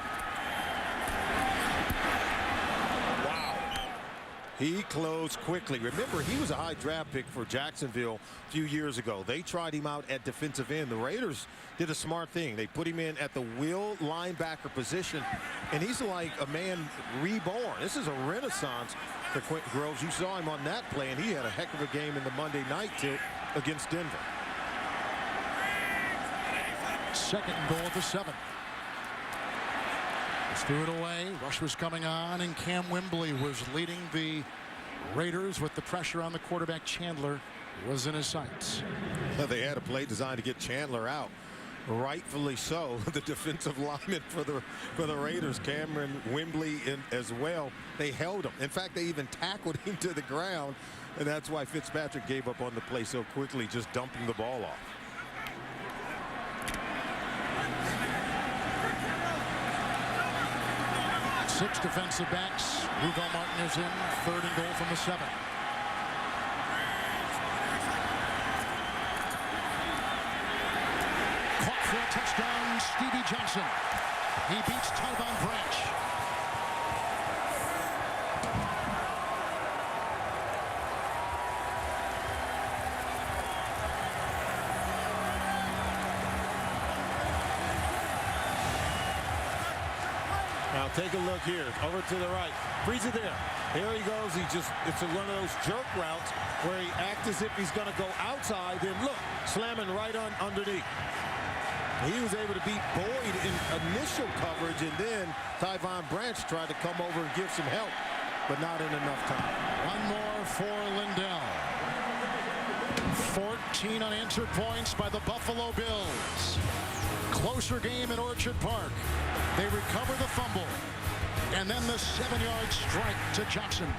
He closed quickly. Remember, he was a high draft pick for Jacksonville a few years ago. They tried him out at defensive end. The Raiders did a smart thing. They put him in at the will linebacker position, and he's like a man reborn. This is a renaissance for Quentin Groves. You saw him on that play, and he had a heck of a game in the Monday night tilt against Denver. Second and goal at the 7. Threw it away. Rush was coming on, and Cam Wembley was leading the Raiders with the pressure on the quarterback. Chandler was in his sights. They had a play designed to get Chandler out. Rightfully so. The defensive lineman for the Raiders, Cameron Wembley, as well. They held him. In fact, they even tackled him to the ground, and that's why Fitzpatrick gave up on the play so quickly, just dumping the ball off. Six defensive backs. Hugo Martin is in. Third and goal from the 7. Caught for a touchdown, Stevie Johnson. He beats Tyvon Branch. Now take a look here, over to the right. Freeze it there. Here he goes. It's one of those jerk routes where he acts as if he's going to go outside. Then look, slamming right on underneath. He was able to beat Boyd in initial coverage, and then Tyvon Branch tried to come over and give some help, but not in enough time. One more for Lindell. 14 unanswered points by the Buffalo Bills. Closer game at Orchard Park. They recover the fumble. And then the 7-yard strike to Johnson.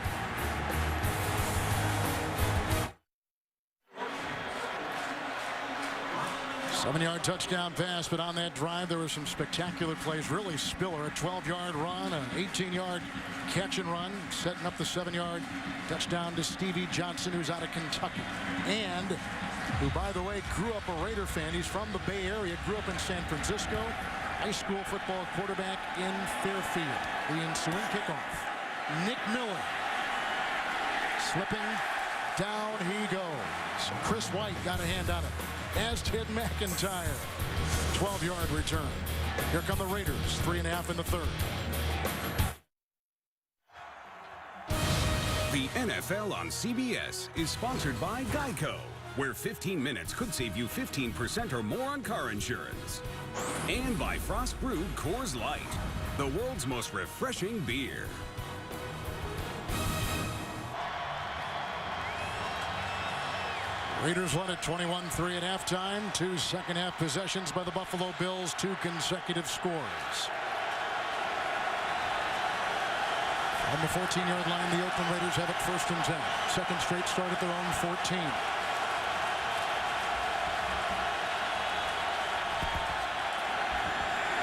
Seven-yard touchdown pass, but on that drive there were some spectacular plays. Really, Spiller, a 12-yard run, an 18-yard catch and run, setting up the 7-yard touchdown to Stevie Johnson, who's out of Kentucky, and who, by the way, grew up a Raider fan. He's from the Bay Area, grew up in San Francisco. High school football quarterback in Fairfield. The ensuing kickoff. Nick Miller slipping. Down he goes. Chris White got a hand on it, as did McIntyre. 12-yard return. Here come the Raiders. 3.5 in the third. The NFL on CBS is sponsored by Geico, where 15 minutes could save you 15% or more on car insurance. And by Frost Brewed Coors Light, the world's most refreshing beer. Raiders won at 21-3 at halftime. 2 second-half possessions by the Buffalo Bills. 2 consecutive scores. On the 14-yard line, the Oakland Raiders have it 1st and 10. Second straight start at their own 14.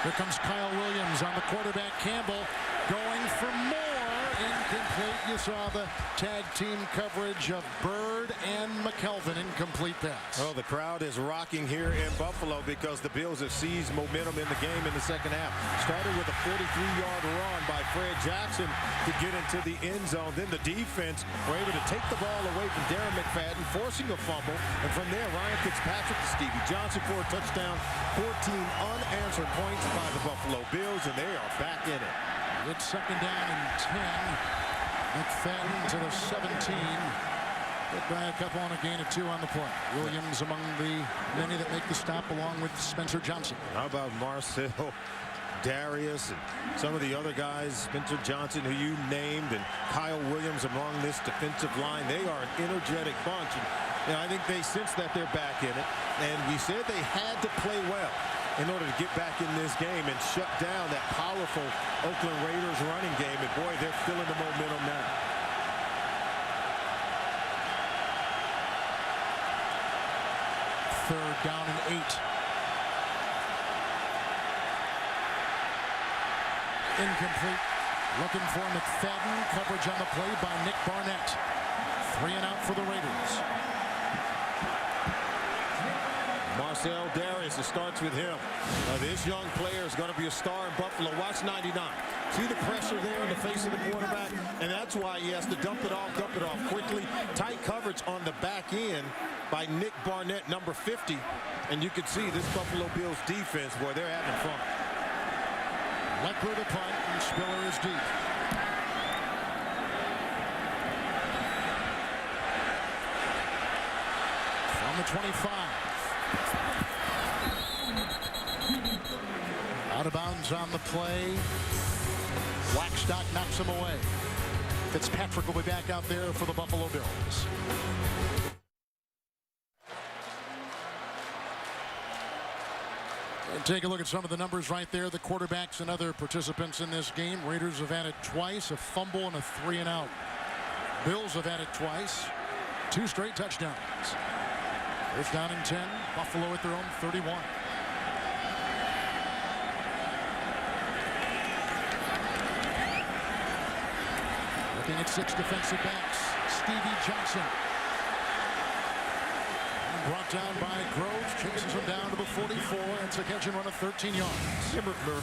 Here comes Kyle Williams on the quarterback. Campbell going for more. Incomplete. You saw the tag team coverage of Bird and McKelvin. Incomplete pass. Oh, the crowd is rocking here in Buffalo because the Bills have seized momentum in the game in the second half. Started with a 43-yard run by Fred Jackson to get into the end zone. Then the defense were able to take the ball away from Darren McFadden, forcing a fumble. And from there, Ryan Fitzpatrick to Stevie Johnson for a touchdown. 14 unanswered points by the Buffalo Bills, and they are back in it. It's second down and 10. McFadden to the 17. Hit by a couple on a gain of 2 on the play. Williams among the many that make the stop along with Spencer Johnson. How about Marcel, Darius, and some of the other guys, Spencer Johnson, who you named, and Kyle Williams among this defensive line. They are an energetic bunch. And, you know, I think they sense that they're back in it. And we said they had to play well in order to get back in this game and shut down that powerful Oakland Raiders running game. And boy, they're feeling the momentum now. Third down and 8. Incomplete. Looking for McFadden. Coverage on the play by Nick Barnett. 3 and out for the Raiders. Marcel Darius, it starts with him. This young player is going to be a star in Buffalo. Watch 99. See the pressure there in the face of the quarterback, and that's why he has to dump it off quickly. Tight coverage on the back end by Nick Barnett, number 50. And you can see this Buffalo Bills defense, boy, they're having fun. Lecker the punt, and Spiller is deep. From the 25. Out of bounds on the play. Blackstock knocks him away. Fitzpatrick will be back out there for the Buffalo Bills. And take a look at some of the numbers right there. The quarterbacks and other participants in this game. Raiders have had it twice, a fumble and a 3 and out. Bills have had it twice, 2 straight touchdowns. First down and 10. Buffalo at their own 31. Looking at 6 defensive backs. Stevie Johnson. Brought down by Groves. Chases him down to the 44. It's a catch and run of 13 yards.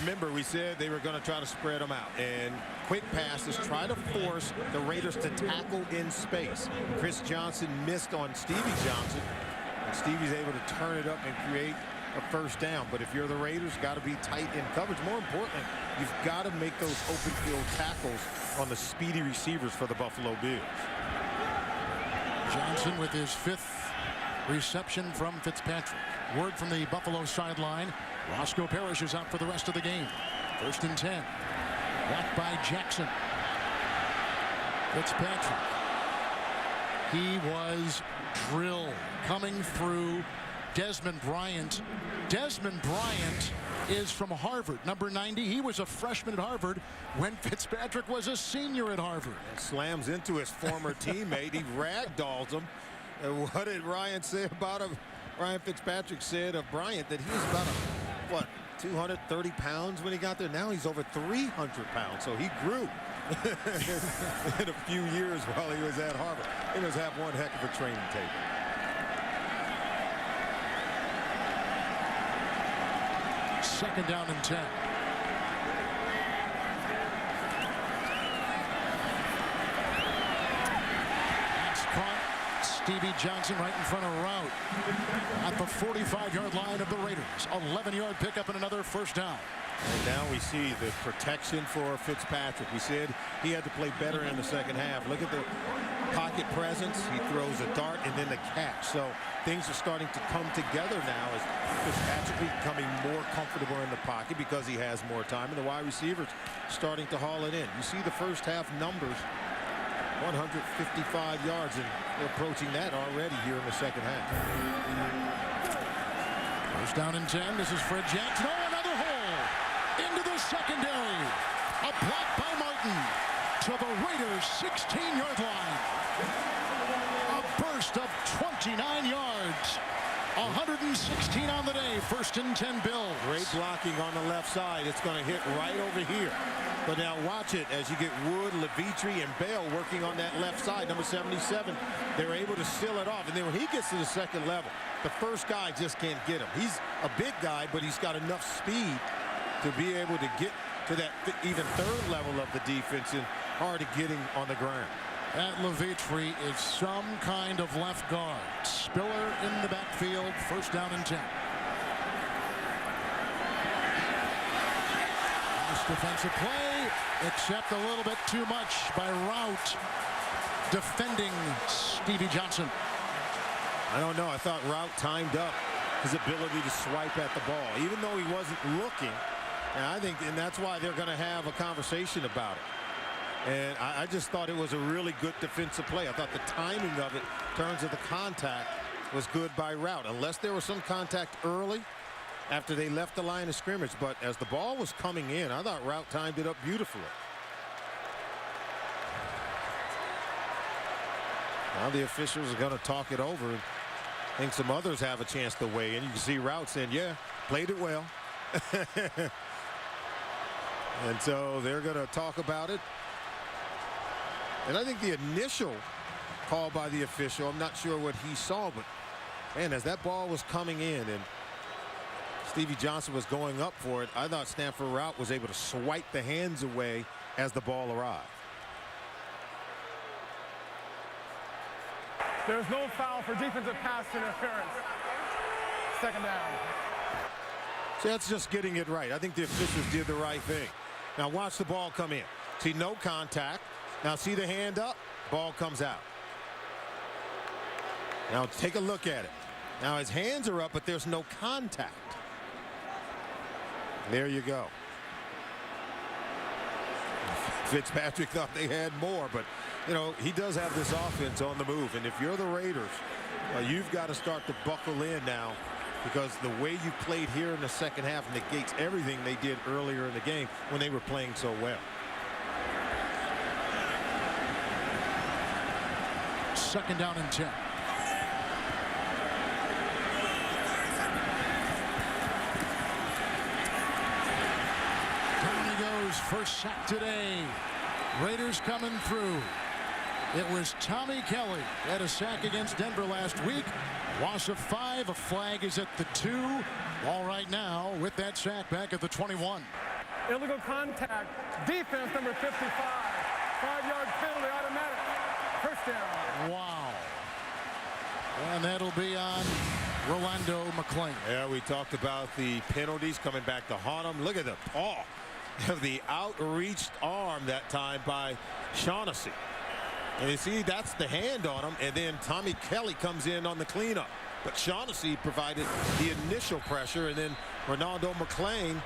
Remember, we said they were going to try to spread them out. And quick passes try to force the Raiders to tackle in space. Chris Johnson missed on Stevie Johnson. And Stevie's able to turn it up and create a first down. But if you're the Raiders, got to be tight in coverage. More importantly, you've got to make those open field tackles on the speedy receivers for the Buffalo Bills. Johnson with his 5th reception from Fitzpatrick. Word from the Buffalo sideline. Roscoe Parrish is out for the rest of the game. 1st and 10. Blocked by Jackson. Fitzpatrick. He was drilled coming through Desmond Bryant. Desmond Bryant is from Harvard, number 90. He was a freshman at Harvard when Fitzpatrick was a senior at Harvard. And slams into his former teammate. He ragdolls him. And what did Ryan say about him? Ryan Fitzpatrick said of Bryant that he was about, 230 pounds when he got there. Now he's over 300 pounds. So he grew in a few years while he was at Harvard. He must have one heck of a training tape. Second down and 10. That's caught. Stevie Johnson right in front of Rout at the 45-yard line of the Raiders. 11-yard pickup and another first down. And now we see the protection for Fitzpatrick. We said he had to play better in the second half. Look at the pocket presence. He throws a dart and then the catch. So things are starting to come together now as Fitzpatrick becoming more comfortable in the pocket because he has more time, and the wide receivers starting to haul it in. You see the first half numbers, 155 yards, and they're approaching that already here in the second half. First down and 10. This is Fred Jackson. Oh, another hole into the secondary. A block by Martin to the Raiders' 16-yard line. A burst of 29 yards. 116 on the day. 1st and 10 Bills. Great blocking on the left side. It's going to hit right over here. But now watch it as you get Wood, Levitre, and Bell working on that left side. Number 77, they're able to seal it off. And then when he gets to the second level, the first guy just can't get him. He's a big guy, but he's got enough speed to be able to get to that even third level of the defense and hard to getting on the ground. That Levitre is some kind of left guard. Spiller in the backfield. 1st down and 10. Nice defensive play, except a little bit too much by Rout defending Stevie Johnson. I don't know. I thought Rout timed up his ability to swipe at the ball, even though he wasn't looking. And I think, and that's why they're going to have a conversation about it. And I just thought it was a really good defensive play. I thought the timing of it in terms of the contact was good by Rout, unless there was some contact early after they left the line of scrimmage. But as the ball was coming in, I thought Rout timed it up beautifully. Now the officials are going to talk it over. I think some others have a chance to weigh in. You can see Rout saying, yeah, played it well. And so they're going to talk about it. And I think the initial call by the official, I'm not sure what he saw, but man, as that ball was coming in and Stevie Johnson was going up for it, I thought Stanford Rout was able to swipe the hands away as the ball arrived. There's no foul for defensive pass interference. Second down. So that's just getting it right. I think the officials did the right thing. Now watch the ball come in. See, no contact. Now see the hand up, ball comes out. Now take a look at it. Now his hands are up, but there's no contact. There you go. Fitzpatrick thought they had more, but you know, he does have this offense on the move. And if you're the Raiders, you've got to start to buckle in now, because the way you played here in the second half negates everything they did earlier in the game when they were playing so well. Second down and 10. Down he goes. First sack today. Raiders coming through. It was Tommy Kelly had a sack against Denver last week. Loss of 5. A flag is at the 2. All right now with that sack back at the 21. Illegal contact. Defense number 55. 5-yard penalty automatic. First down. Wow. And that'll be on Rolando McClain. Yeah, we talked about the penalties coming back to haunt him. Look at the paw of the outreached arm that time by Shaughnessy. And you see, that's the hand on him. And then Tommy Kelly comes in on the cleanup. But Shaughnessy provided the initial pressure, and then Ronaldo McClain,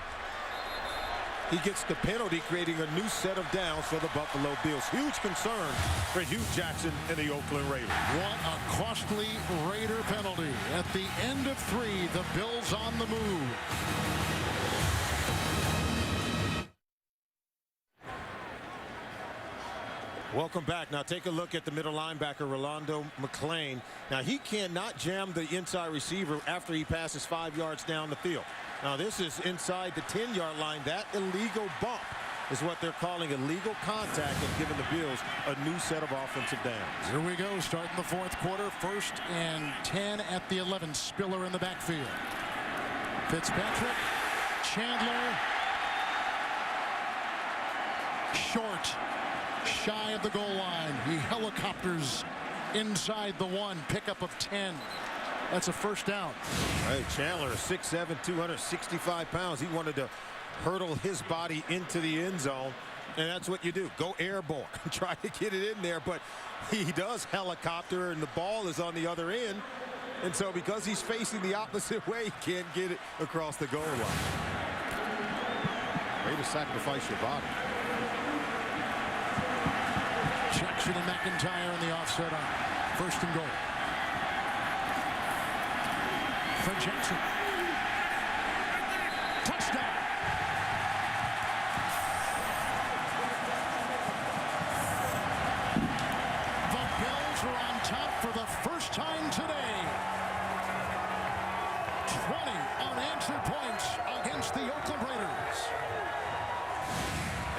he gets the penalty, creating a new set of downs for the Buffalo Bills. Huge concern for Hugh Jackson and the Oakland Raiders. What a costly Raider penalty. At the end of 3, the Bills on the move. Welcome back. Now take a look at the middle linebacker, Ronaldo McClain. Now he cannot jam the inside receiver after he passes 5 yards down the field. Now this is inside the 10-yard line. That illegal bump is what they're calling illegal contact and giving the Bills a new set of offensive downs. Here we go, starting the 4th quarter. 1st and 10 at the 11. Spiller in the backfield. Fitzpatrick, Chandler, short, shy of the goal line. He helicopters inside the 1, pickup of 10. That's a first down. Hey, Chandler, 6'7", 265 pounds. He wanted to hurdle his body into the end zone, and that's what you do. Go airborne. Try to get it in there, but he does helicopter, and the ball is on the other end. And so because he's facing the opposite way, he can't get it across the goal line. Way to sacrifice your body. Jackson and McIntyre in the offset on 1st and goal. Fred Jackson. Touchdown. The Bills are on top for the first time today. 20 unanswered points against the Oakland Raiders.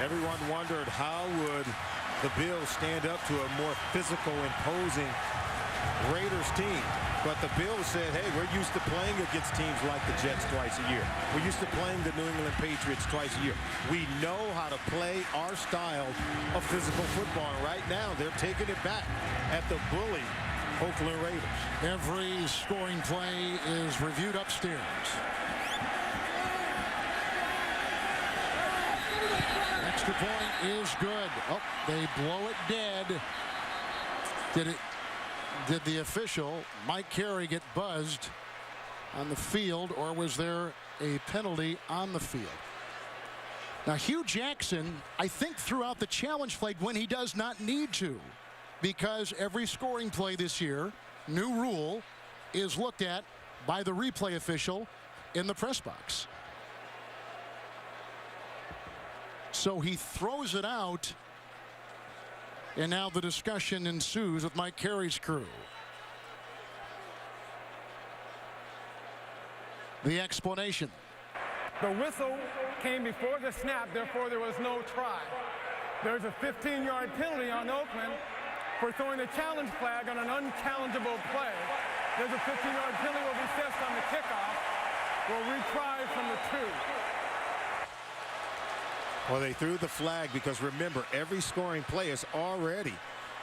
Everyone wondered how would the Bills stand up to a more physical, imposing Raiders team. But the Bills said, hey, we're used to playing against teams like the Jets twice a year. We're used to playing the New England Patriots twice a year. We know how to play our style of physical football. And right now, they're taking it back at the bully Oakland Raiders. Every scoring play is reviewed upstairs. Extra point is good. Oh, they blow it dead. Did the official, Mike Carey, get buzzed on the field, or was there a penalty on the field? Now, Hugh Jackson, I think, threw out the challenge flag when he does not need to, because every scoring play this year, new rule, is looked at by the replay official in the press box. So he throws it out, and now the discussion ensues with Mike Carey's crew. The explanation. The whistle came before the snap, therefore there was no try. There's a 15-yard penalty on Oakland for throwing a challenge flag on an unchallengeable play. There's a 15-yard penalty will be assessed on the kickoff. We'll retry from the 2. Well, they threw the flag because, remember, every scoring play is already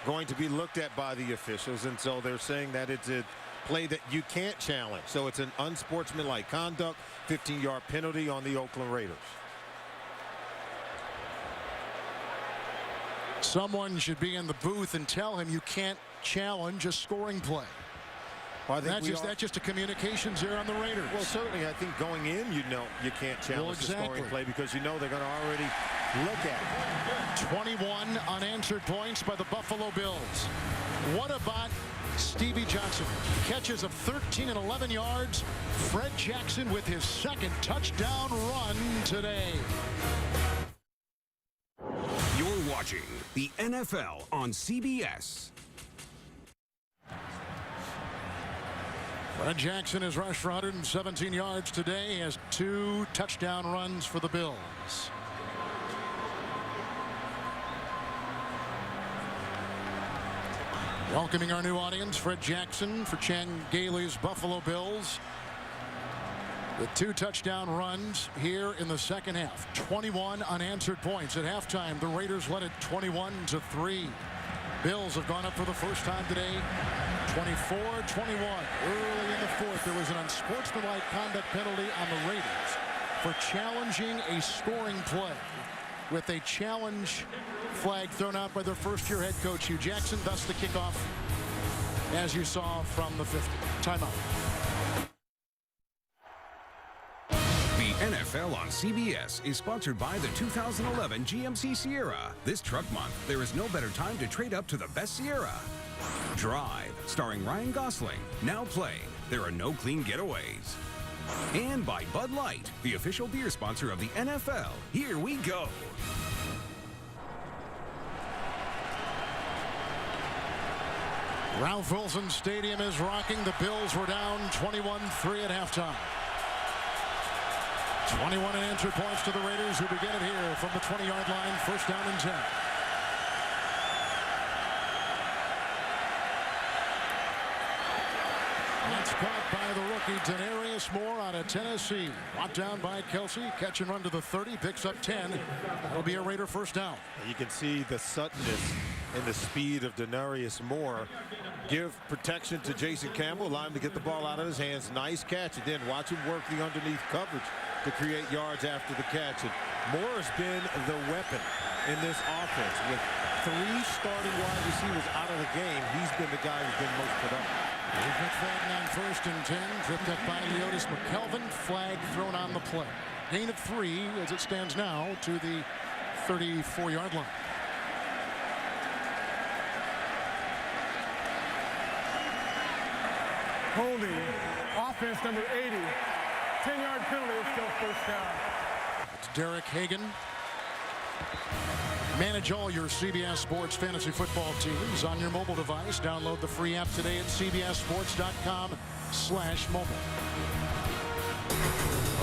going to be looked at by the officials, and so they're saying that it's a play that you can't challenge. So it's an unsportsmanlike conduct, 15-yard penalty on the Oakland Raiders. Someone should be in the booth and tell him you can't challenge a scoring play. Well, that's just a communications error on the Raiders. Well, certainly, I think going in, you know, you can't challenge the scoring play because you know they're going to already look at it. 21 unanswered points by the Buffalo Bills. What about Stevie Johnson? Catches of 13 and 11 yards. Fred Jackson with his 2nd touchdown run today. You're watching the NFL on CBS. Fred Jackson has rushed for 117 yards today. He has 2 touchdown runs for the Bills. Welcoming our new audience, Fred Jackson for Chan Gailey's Buffalo Bills. The 2 touchdown runs here in the 2nd half. 21 unanswered points. At halftime, the Raiders led it 21-3. Bills have gone up for the first time today, 24-21. Early in the 4th, there was an unsportsmanlike conduct penalty on the Raiders for challenging a scoring play, with a challenge flag thrown out by their first-year head coach, Hugh Jackson. Thus, the kickoff as you saw from the 50. Timeout. The NFL on CBS is sponsored by the 2011 GMC Sierra. This truck month, there is no better time to trade up to the best Sierra. Drive, starring Ryan Gosling, now playing There Are No Clean Getaways. And by Bud Light, the official beer sponsor of the NFL. Here we go. Ralph Wilson Stadium is rocking. The Bills were down 21-3 at halftime. 21 unanswered points to the Raiders, who begin it here from the 20-yard line, first down and 10. That's caught by the rookie Denarius Moore out of Tennessee. Brought down by Kelsey. Catch and run to the 30. Picks up 10. That'll be a Raider first down. You can see the suddenness and the speed of Denarius Moore. Give protection to Jason Campbell. Allow him to get the ball out of his hands. Nice catch. And then watch him work the underneath coverage to create yards after the catch. And Moore has been the weapon in this offense. With 3 starting wide receivers out of the game, he's been the guy who's been most productive. Here's McFadden on first and 10. Tripped up by Leotis McKelvin. Flag thrown on the play. Gain of 3 as it stands now to the 34-yard line. Holding, offense number 80. 10-yard penalty, is still first down. It's Derek Hagan. Manage all your CBS Sports fantasy football teams on your mobile device. Download the free app today at cbssports.com/mobile.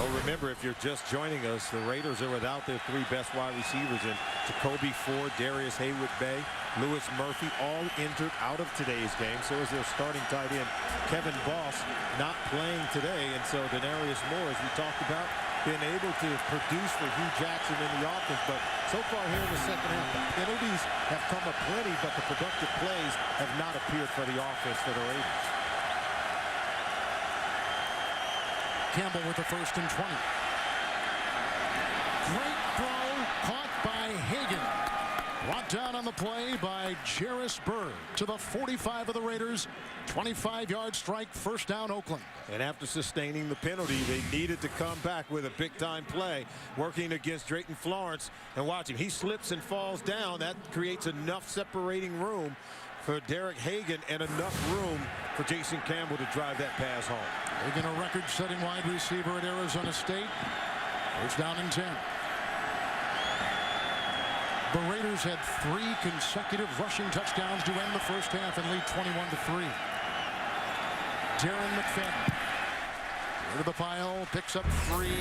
Oh, remember, if you're just joining us, the Raiders are without their 3 best wide receivers in Jacoby Ford, Darius Haywood-Bay, Lewis Murphy, all injured out of today's game. So is their starting tight end, Kevin Boss, not playing today. And so Denarius Moore, as we talked about, been able to produce for Hugh Jackson in the offense. But so far here in the second half, the penalties have come up plenty, but the productive plays have not appeared for the offense for the Raiders. Campbell with the first and 20. Great throw, caught by Hagan. Brought down on the play by Jarris Bird to the 45 of the Raiders. 25-yard strike, first down Oakland. And after sustaining the penalty, they needed to come back with a big-time play, working against Drayton Florence. And watch him, he slips and falls down. That creates enough separating room for Derek Hagan and enough room for Jason Campbell to drive that pass home. Hagan, a record-setting wide receiver at Arizona State. First down and 10. The Raiders had 3 consecutive rushing touchdowns to end the first half and lead 21-3. Darren McFadden into the pile, picks up 3.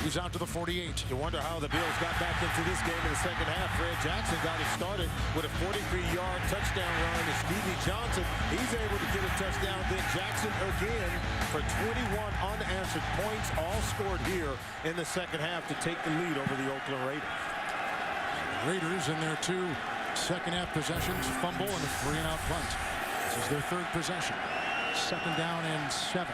He's out to the 48. You wonder how the Bills got back into this game in the second half. Fred Jackson got it started with a 43-yard touchdown run to Stevie Johnson. He's able to get a touchdown. Then Jackson again for 21 unanswered points, all scored here in the second half to take the lead over the Oakland Raiders. Raiders in their 2 second-half possessions, fumble and a 3-and-out punt. This is their 3rd possession. Second down and 7.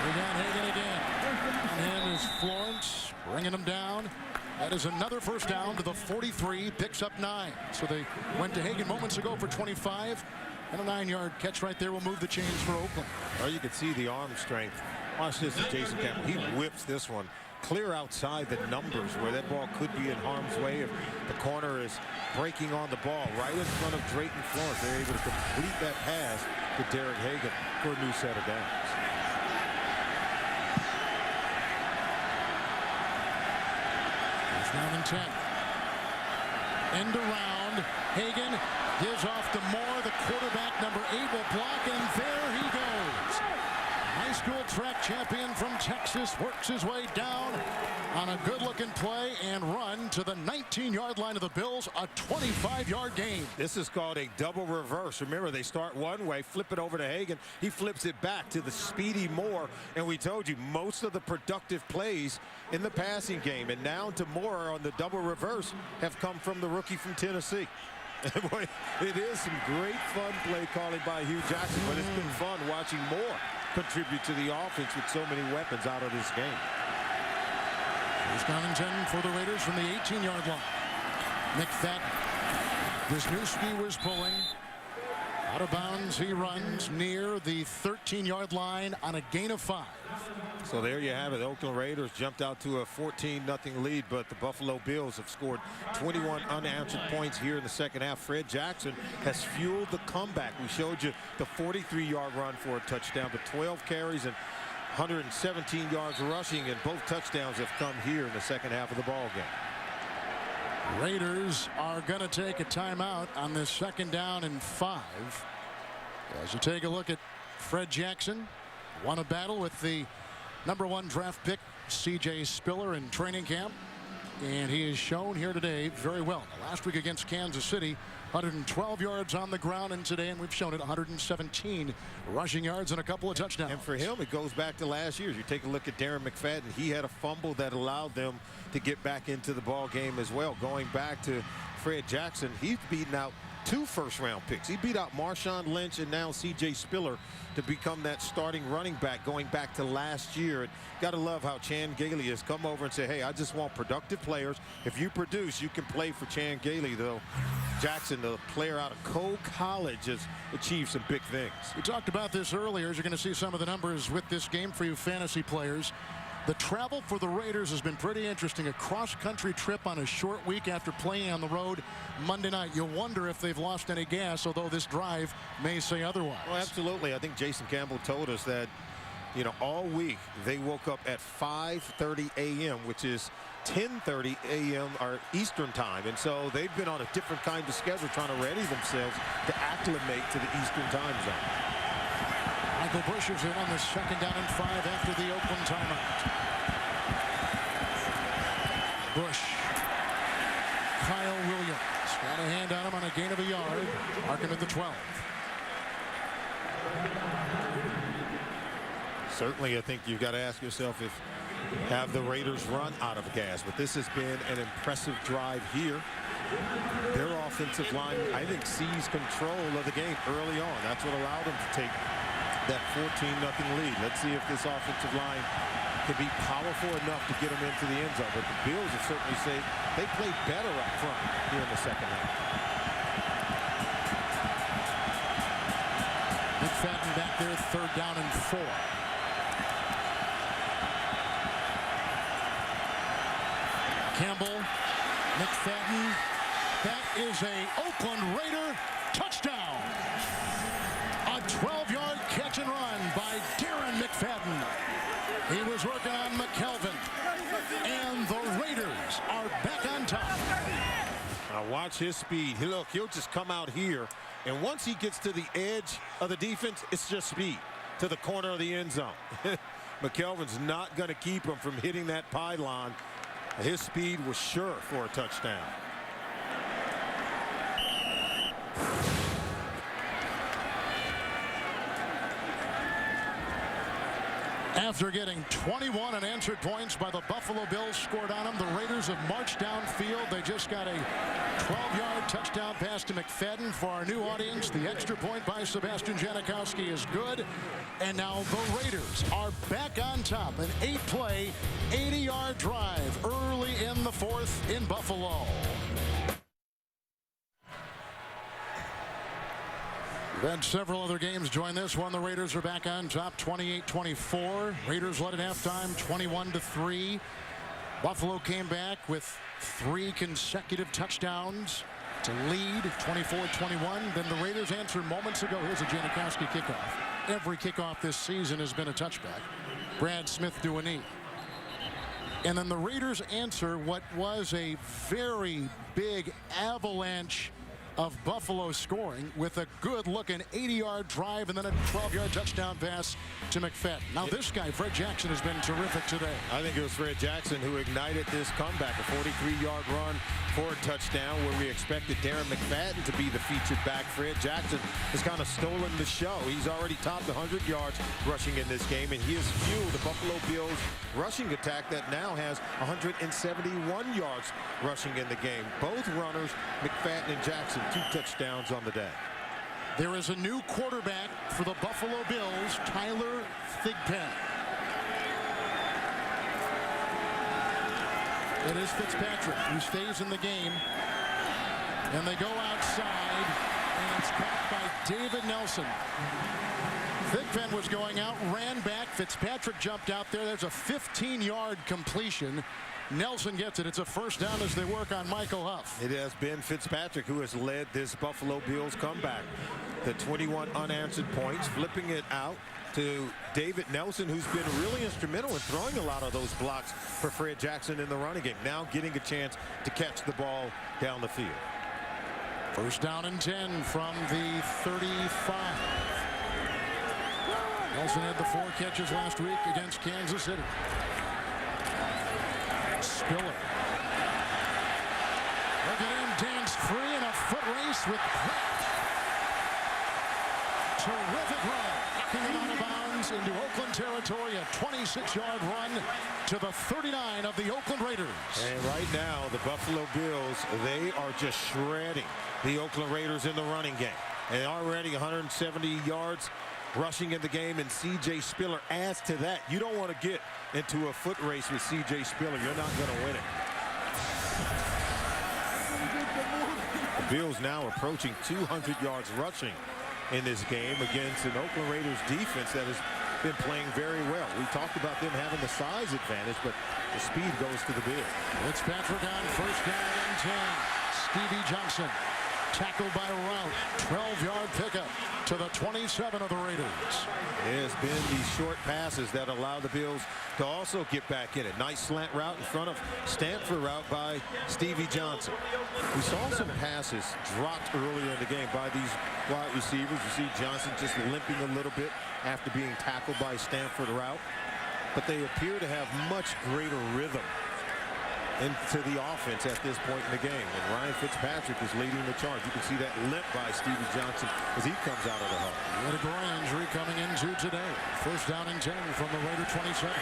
We got Hagan again. And is Florence bringing him down. That is another first down to the 43, picks up 9. So they went to Hagan moments ago for 25, and a 9-yard catch right there will move the chains for Oakland. Well, you can see the arm strength. Watch this, Jason Campbell. He whips this one clear outside the numbers where that ball could be in harm's way if the corner is breaking on the ball right in front of Drayton Florence. They're able to complete that pass to Derek Hagan for a new set of downs. Down and 10. End around. Hagan gives off to Moore. The quarterback, number 8, will block, and there he goes. High school track champion from Texas works his way down on a good-looking play and run to the 19-yard line of the Bills, a 25-yard gain. This is called a double reverse. Remember, they start one way, flip it over to Hagan. He flips it back to the speedy Moore, and we told you most of the productive plays in the passing game, and now to Moore on the double reverse, have come from the rookie from Tennessee. Boy, it is some great fun play calling by Hugh Jackson, but it's been fun watching more contribute to the offense with so many weapons out of this game. First down and 10 for the Raiders from the 18-yard line. McFadden. Wisniewski was pulling. Out of bounds, he runs near the 13-yard line on a gain of 5. So there you have it. The Oakland Raiders jumped out to a 14-0 lead, but the Buffalo Bills have scored 21 unanswered points here in the second half. Fred Jackson has fueled the comeback. We showed you the 43-yard run for a touchdown, but 12 carries and 117 yards rushing, and both touchdowns have come here in the second half of the ball game. Raiders are going to take a timeout on this second down and 5. As you take a look at Fred Jackson, won a battle with the #1 draft pick C.J. Spiller in training camp, and he is shown here today very well. Last week against Kansas City, 112 yards on the ground, and today, and we've shown it, 117 rushing yards and a couple of touchdowns. And for him, it goes back to last year. You take a look at Darren McFadden. He had a fumble that allowed them to get back into the ball game as well. Going back to Fred Jackson, he's beaten out 2 first-round picks. He beat out Marshawn Lynch and now C.J. Spiller to become that starting running back going back to last year. And got to love how Chan Gailey has come over and said, hey, I just want productive players. If you produce, you can play for Chan Gailey, though. Jackson, the player out of Cole College, has achieved some big things. We talked about this earlier. As you're going to see some of the numbers with this game for you fantasy players. The travel for the Raiders has been pretty interesting. A cross-country trip on a short week after playing on the road Monday night. You wonder if they've lost any gas, although this drive may say otherwise. Well, absolutely. I think Jason Campbell told us that, you know, all week they woke up at 5:30 a.m., which is 10:30 a.m. or Eastern time. And so they've been on a different kind of schedule trying to ready themselves to acclimate to the Eastern time zone. Michael Bush is in on the second down and 5 after the Oakland timeout. Bush. Kyle Williams got a hand on him on a gain of a yard. Marking at the 12. Certainly, I think you've got to ask yourself if have the Raiders run out of gas, but this has been an impressive drive here. Their offensive line, I think, seized control of the game early on. That's what allowed them to take that 14-0 lead. Let's see if this offensive line can be powerful enough to get them into the end zone. But the Bills have certainly said they played better up front here in the second half. McFadden back there, third down and 4. Campbell, McFadden. That is a Oakland Raider touchdown. A 12-yard catch and run by Darren McFadden. He was working on McKelvin. And the Raiders are back on top. Now watch his speed. Look, he'll just come out here. And once he gets to the edge of the defense, it's just speed to the corner of the end zone. McKelvin's not going to keep him from hitting that pylon. His speed was sure for a touchdown. After getting 21 unanswered points by the Buffalo Bills scored on them, the Raiders have marched downfield. They just got a 12-yard touchdown pass to McFadden. For our new audience, the extra point by Sebastian Janikowski is good. And now the Raiders are back on top. An 8-play, 80-yard drive early in the fourth in Buffalo. We've had several other games join this one. The Raiders are back on top, 28-24. Raiders led at halftime, 21-3. Buffalo came back with 3 consecutive touchdowns to lead, 24-21. Then the Raiders answered moments ago. Here's a Janikowski kickoff. Every kickoff this season has been a touchback. Brad Smith do a knee. And then the Raiders answer what was a very big avalanche of Buffalo scoring with a good-looking 80-yard drive and then a 12-yard touchdown pass to McFadden. Now this guy, Fred Jackson, has been terrific today. I think it was Fred Jackson who ignited this comeback, a 43-yard run for a touchdown where we expected Darren McFadden to be the featured back. Fred Jackson has kind of stolen the show. He's already topped 100 yards rushing in this game, and he has fueled the Buffalo Bills rushing attack that now has 171 yards rushing in the game. Both runners, McFadden and Jackson, 2 touchdowns on the day. There is a new quarterback for the Buffalo Bills, Tyler Thigpen. It is Fitzpatrick who stays in the game. And they go outside, and it's caught by David Nelson. Thigpen was going out, ran back. Fitzpatrick jumped out there. There's a 15-yard completion. Nelson gets it. It's a first down as they work on Michael Huff. It has been Fitzpatrick who has led this Buffalo Bills comeback. The 21 unanswered points, flipping it out to David Nelson, who's been really instrumental in throwing a lot of those blocks for Fred Jackson in the running game. Now getting a chance to catch the ball down the field. First down and 10 from the 35. Nelson had the 4 catches last week against Kansas City. Spiller. Look at him dance free in a foot race with Pratt. Terrific run. Knocking him out of bounds into Oakland territory. A 26-yard run to the 39 of the Oakland Raiders. And right now, the Buffalo Bills, they are just shredding the Oakland Raiders in the running game. And already 170 yards rushing in the game, and C.J. Spiller adds to that. You don't want to get into a foot race with C.J. Spiller. You're not going to win it. The Bills now approaching 200 yards rushing in this game against an Oakland Raiders defense that has been playing very well. We talked about them having the size advantage, but the speed goes to the Bills. Fitzpatrick on first down and 10. Stevie Johnson tackled by Rout. 12-yard pickup to the 27 of the Raiders. It has been these short passes that allow the Bills to also get back in it. Nice slant route in front of Stanford route by Stevie Johnson. We saw some passes dropped earlier in the game by these wide receivers. You see Johnson just limping a little bit after being tackled by Stanford route. But they appear to have much greater rhythm into the offense at this point in the game. And Ryan Fitzpatrick is leading the charge. You can see that limp by Stevie Johnson as he comes out of the huddle. He had a groin injury coming into today. First down and 10 from the Raider 27.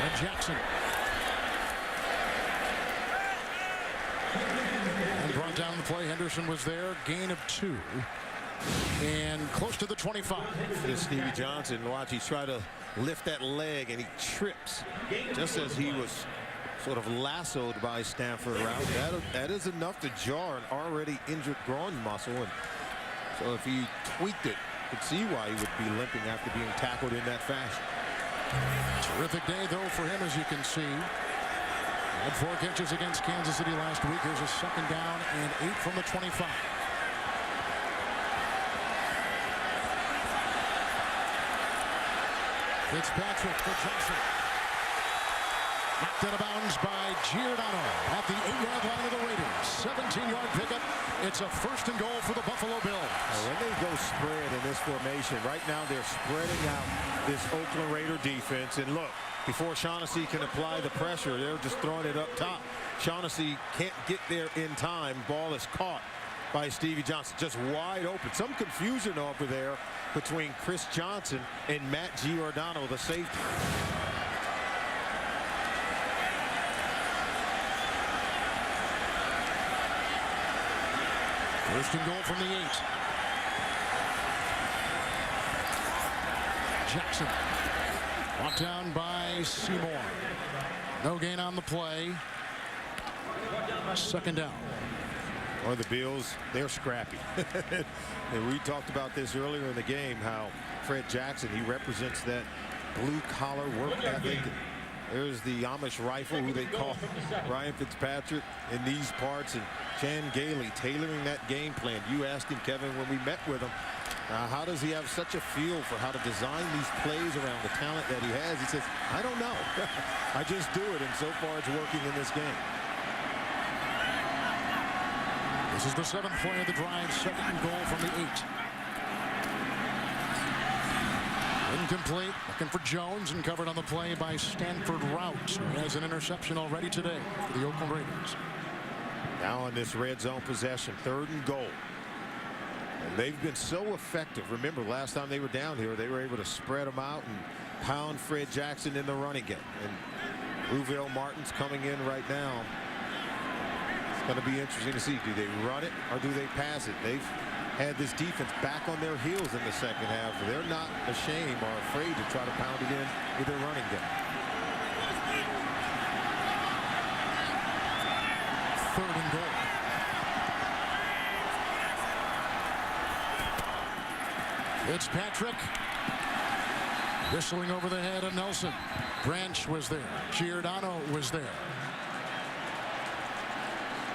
And Jackson. And brought down the play. Henderson was there. Gain of 2. And close to the 25. This Stevie Johnson, watch, he's trying to lift that leg and he trips just as he was sort of lassoed by Stanford route. That is enough to jar an already injured groin muscle. And so if he tweaked it, you could see why he would be limping after being tackled in that fashion. Terrific day, though, for him, as you can see. Had 4 catches against Kansas City last week. Here's a second down and 8 from the 25. Fitzpatrick for Johnson. Knocked out of bounds by Giordano at the 8-yard line of the Raiders. 17-yard pickup. It's a first and goal for the Buffalo Bills. When they go spread in this formation, right now they're spreading out this Oakland Raider defense. And look, before Shaughnessy can apply the pressure, they're just throwing it up top. Shaughnessy can't get there in time. Ball is caught by Stevie Johnson, just wide open. Some confusion over there between Chris Johnson and Matt Giordano, the safety. First and goal from the 8. Jackson. Brought down by Seymour. No gain on the play. Second down. Or the Bills, they're scrappy. And we talked about this earlier in the game, how Fred Jackson, he represents that blue-collar work ethic. There's the Amish rifle, who they call Ryan Fitzpatrick in these parts, and Chan Gailey tailoring that game plan. You asked him, Kevin, when we met with him, how does he have such a feel for how to design these plays around the talent that he has? He says, I don't know. I just do it, and so far it's working in this game. This is the 7th play of the drive. Second and goal from the 8. Incomplete. Looking for Jones, and covered on the play by Stanford Rout, who has an interception already today for the Oakland Raiders. Now on this red zone possession, 3rd and goal. And they've been so effective. Remember, last time they were down here, they were able to spread them out and pound Fred Jackson in the running game. And Ruville Martin's coming in right now It's going to be interesting to see. Do they run it or do they pass it? They've had this defense back on their heels in the second half. They're not ashamed or afraid to try to pound it in with their running game. Third and goal. Fitzpatrick whistling over the head of Nelson. Branch was there. Giordano was there.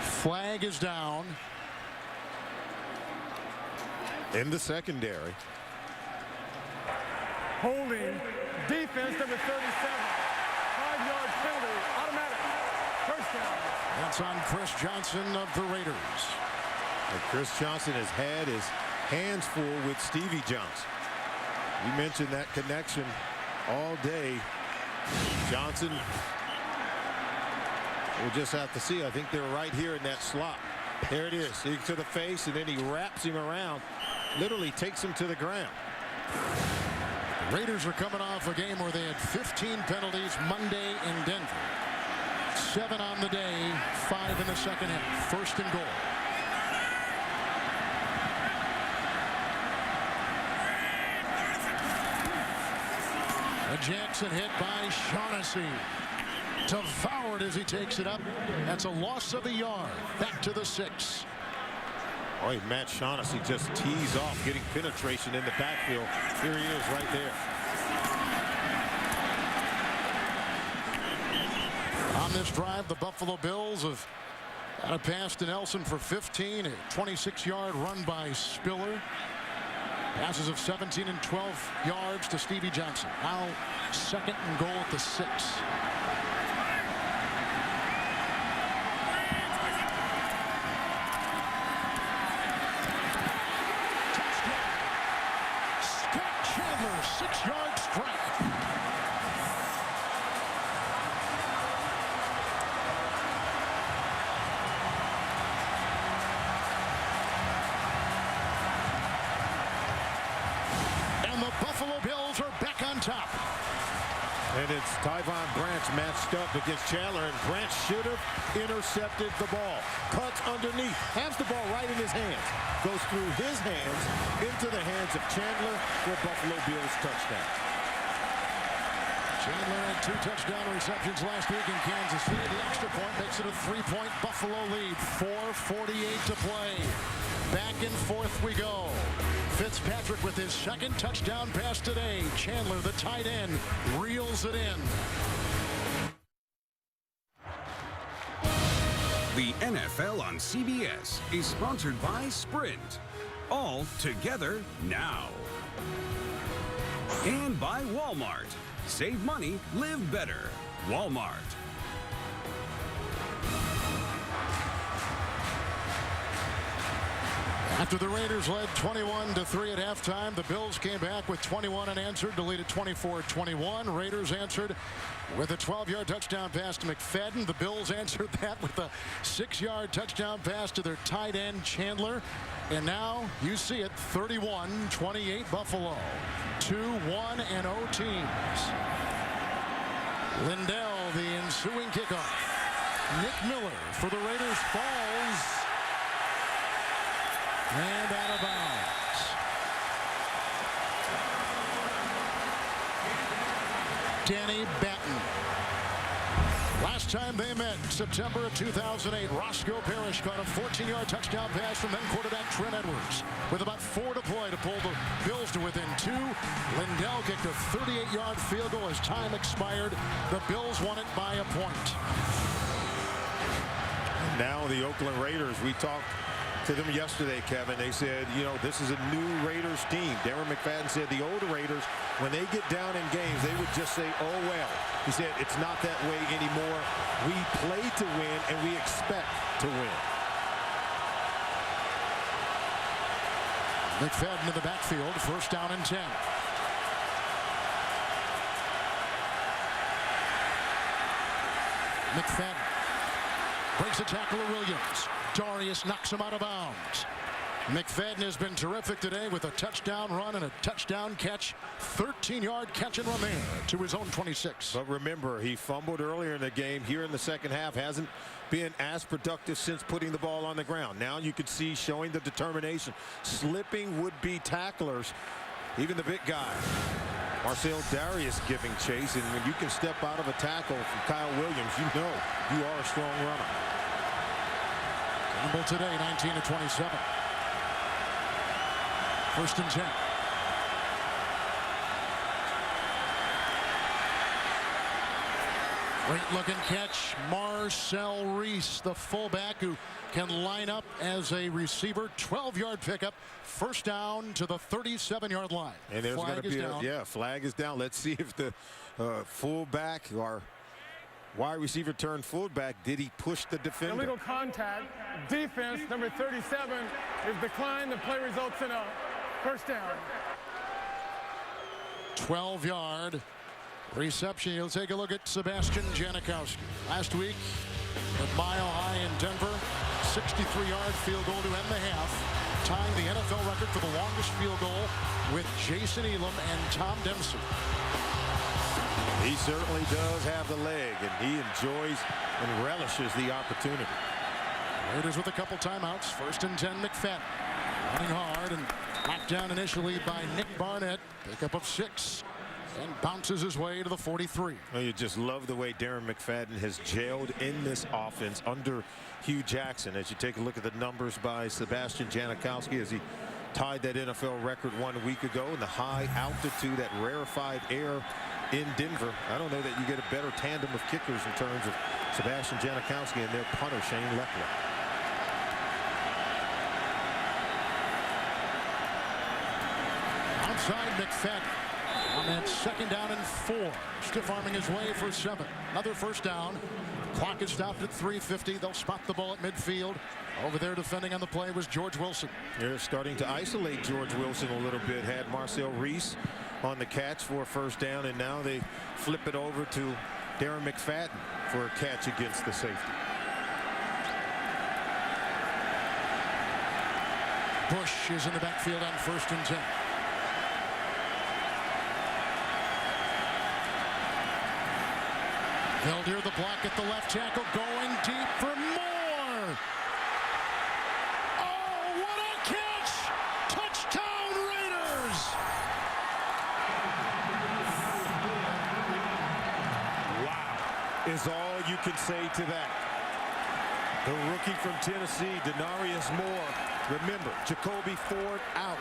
Flag is down. In the secondary. Holding defense number 37. 5-yard penalty. Automatic. First down. That's on Chris Johnson of the Raiders. And Chris Johnson has had his hands full with Stevie Johnson. You mentioned that connection all day. Johnson, we'll just have to see. I think they're right here in that slot. There it is. To the face, and then he wraps him around. Literally takes him to the ground. The Raiders are coming off a game where they had 15 penalties Monday in Denver. 7 on the day, 5 in the second half. First and goal. Jackson hit by Shaughnessy. Devoured as he takes it up. That's a loss of a yard. Back to the 6. Boy, Matt Shaughnessy just tees off, getting penetration in the backfield. Here he is right there. On this drive, the Buffalo Bills have had a pass to Nelson for 15. A 26-yard run by Spiller. Passes of 17 and 12 yards to Stevie Johnson. Now second and goal at the 6. Touchdown. Scott Chandler, 6-yard strike. Buffalo Bills are back on top. And it's Tyvon Branch matched up against Chandler, and Branch should have intercepted the ball. Cuts underneath, has the ball right in his hands. Goes through his hands into the hands of Chandler for Buffalo Bills touchdown. Chandler had 2 touchdown receptions last week in Kansas City. The extra point makes it a 3-point Buffalo lead. 4:48 to play. Back and forth we go. Fitzpatrick with his second touchdown pass today. Chandler, the tight end, reels it in. The NFL on CBS is sponsored by Sprint. All together now. And by Walmart. Save money, live better. Walmart. After the Raiders led 21-3 at halftime, the Bills came back with 21 unanswered to lead at 24-21. Raiders answered with a 12-yard touchdown pass to McFadden. The Bills answered that with a 6-yard touchdown pass to their tight end Chandler. And now you see it, 31-28 Buffalo. 2-1-0 teams. Lindell, the ensuing kickoff. Nick Miller for the Raiders falls. And out of bounds. Danny Benton. Last time they met, September of 2008, Roscoe Parrish caught a 14-yard touchdown pass from then quarterback Trent Edwards. With about 4 to play to pull the Bills to within 2. Lindell kicked a 38-yard field goal as time expired. The Bills won it by a point. Now the Oakland Raiders, we talked to them yesterday, Kevin. They said, you know, this is a new Raiders team. Darren McFadden said the old Raiders, when they get down in games, they would just say, oh, well. He said, it's not that way anymore. We play to win, and we expect to win. McFadden in the backfield, first down and 10. McFadden breaks a tackle of Williams. Darius knocks him out of bounds. McFadden has been terrific today with a touchdown run and a touchdown catch. 13-yard catch and run there to his own 26. But remember, he fumbled earlier in the game. Here in the second half, hasn't been as productive since putting the ball on the ground. Now you can see showing the determination, slipping would-be tacklers, even the big guy. Marcel Darius giving chase, and when you can step out of a tackle from Kyle Williams, you know you are a strong runner. Campbell today, 19-27. First and 10. Great looking catch. Marcel Reese, the fullback who can line up as a receiver. 12-yard pickup. First down to the 37-yard line. And there's going to be a flag is down. Let's see if the fullback or wide receiver turned fullback, did he push the defender? Illegal contact. Defense, number 37, is declined. The play results in a first down. 12-yard reception. You'll take a look at Sebastian Janikowski. Last week at Mile High in Denver, 63-yard field goal to end the half, tying the NFL record for the longest field goal with Jason Elam and Tom Dempsey. He certainly does have the leg, and he enjoys and relishes the opportunity. Raiders with a couple timeouts. First and 10, McFadden. Running hard and knocked down initially by Nick Barnett. Pickup of 6 and bounces his way to the 43. Well, you just love the way Darren McFadden has jailed in this offense under Hugh Jackson. As you take a look at the numbers by Sebastian Janikowski as he tied that NFL record 1 week ago in the high altitude, that rarefied air in Denver. I don't know that you get a better tandem of kickers in terms of Sebastian Janikowski and their punter Shane Lechler. Outside McFadden on that second down and 4. Stiff arming his way for 7. Another first down. Clock is stopped at 3:50. They'll spot the ball at midfield. Over there defending on the play was George Wilson. They're starting to isolate George Wilson a little bit. Had Marcel Reese on the catch for a first down, and now they flip it over to Darren McFadden for a catch against the safety. Bush is in the backfield on first and 10. Veldier the block at the left tackle, going deep for more. Oh, what a catch! Touchdown Raiders! Wow, is all you can say to that. The rookie from Tennessee, Denarius Moore. Remember, Jacoby Ford out.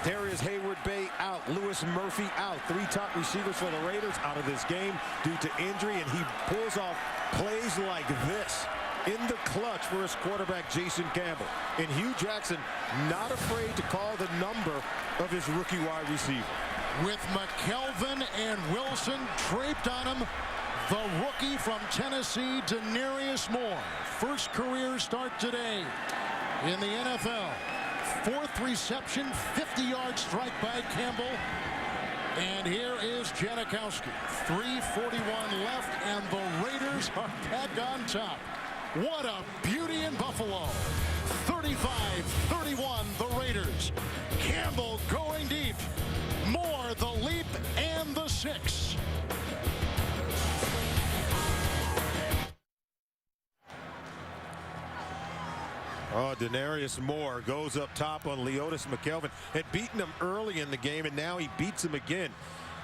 Darius Hayward-Bay out. Lewis Murphy out. 3 top receivers for the Raiders out of this game due to injury, and he pulls off plays like this in the clutch for his quarterback, Jason Campbell. And Hugh Jackson not afraid to call the number of his rookie wide receiver. With McKelvin and Wilson draped on him, the rookie from Tennessee, Denarius Moore. First career start today in the NFL. 4th reception, 50-yard strike by Campbell. And here is Janikowski. 3:41 left, and the Raiders are back on top. What a beauty in Buffalo. 35-31, the Raiders. Campbell going deep. Moore the leap and the 6. Oh, Denarius Moore goes up top on Leotis McKelvin. Had beaten him early in the game, and now he beats him again.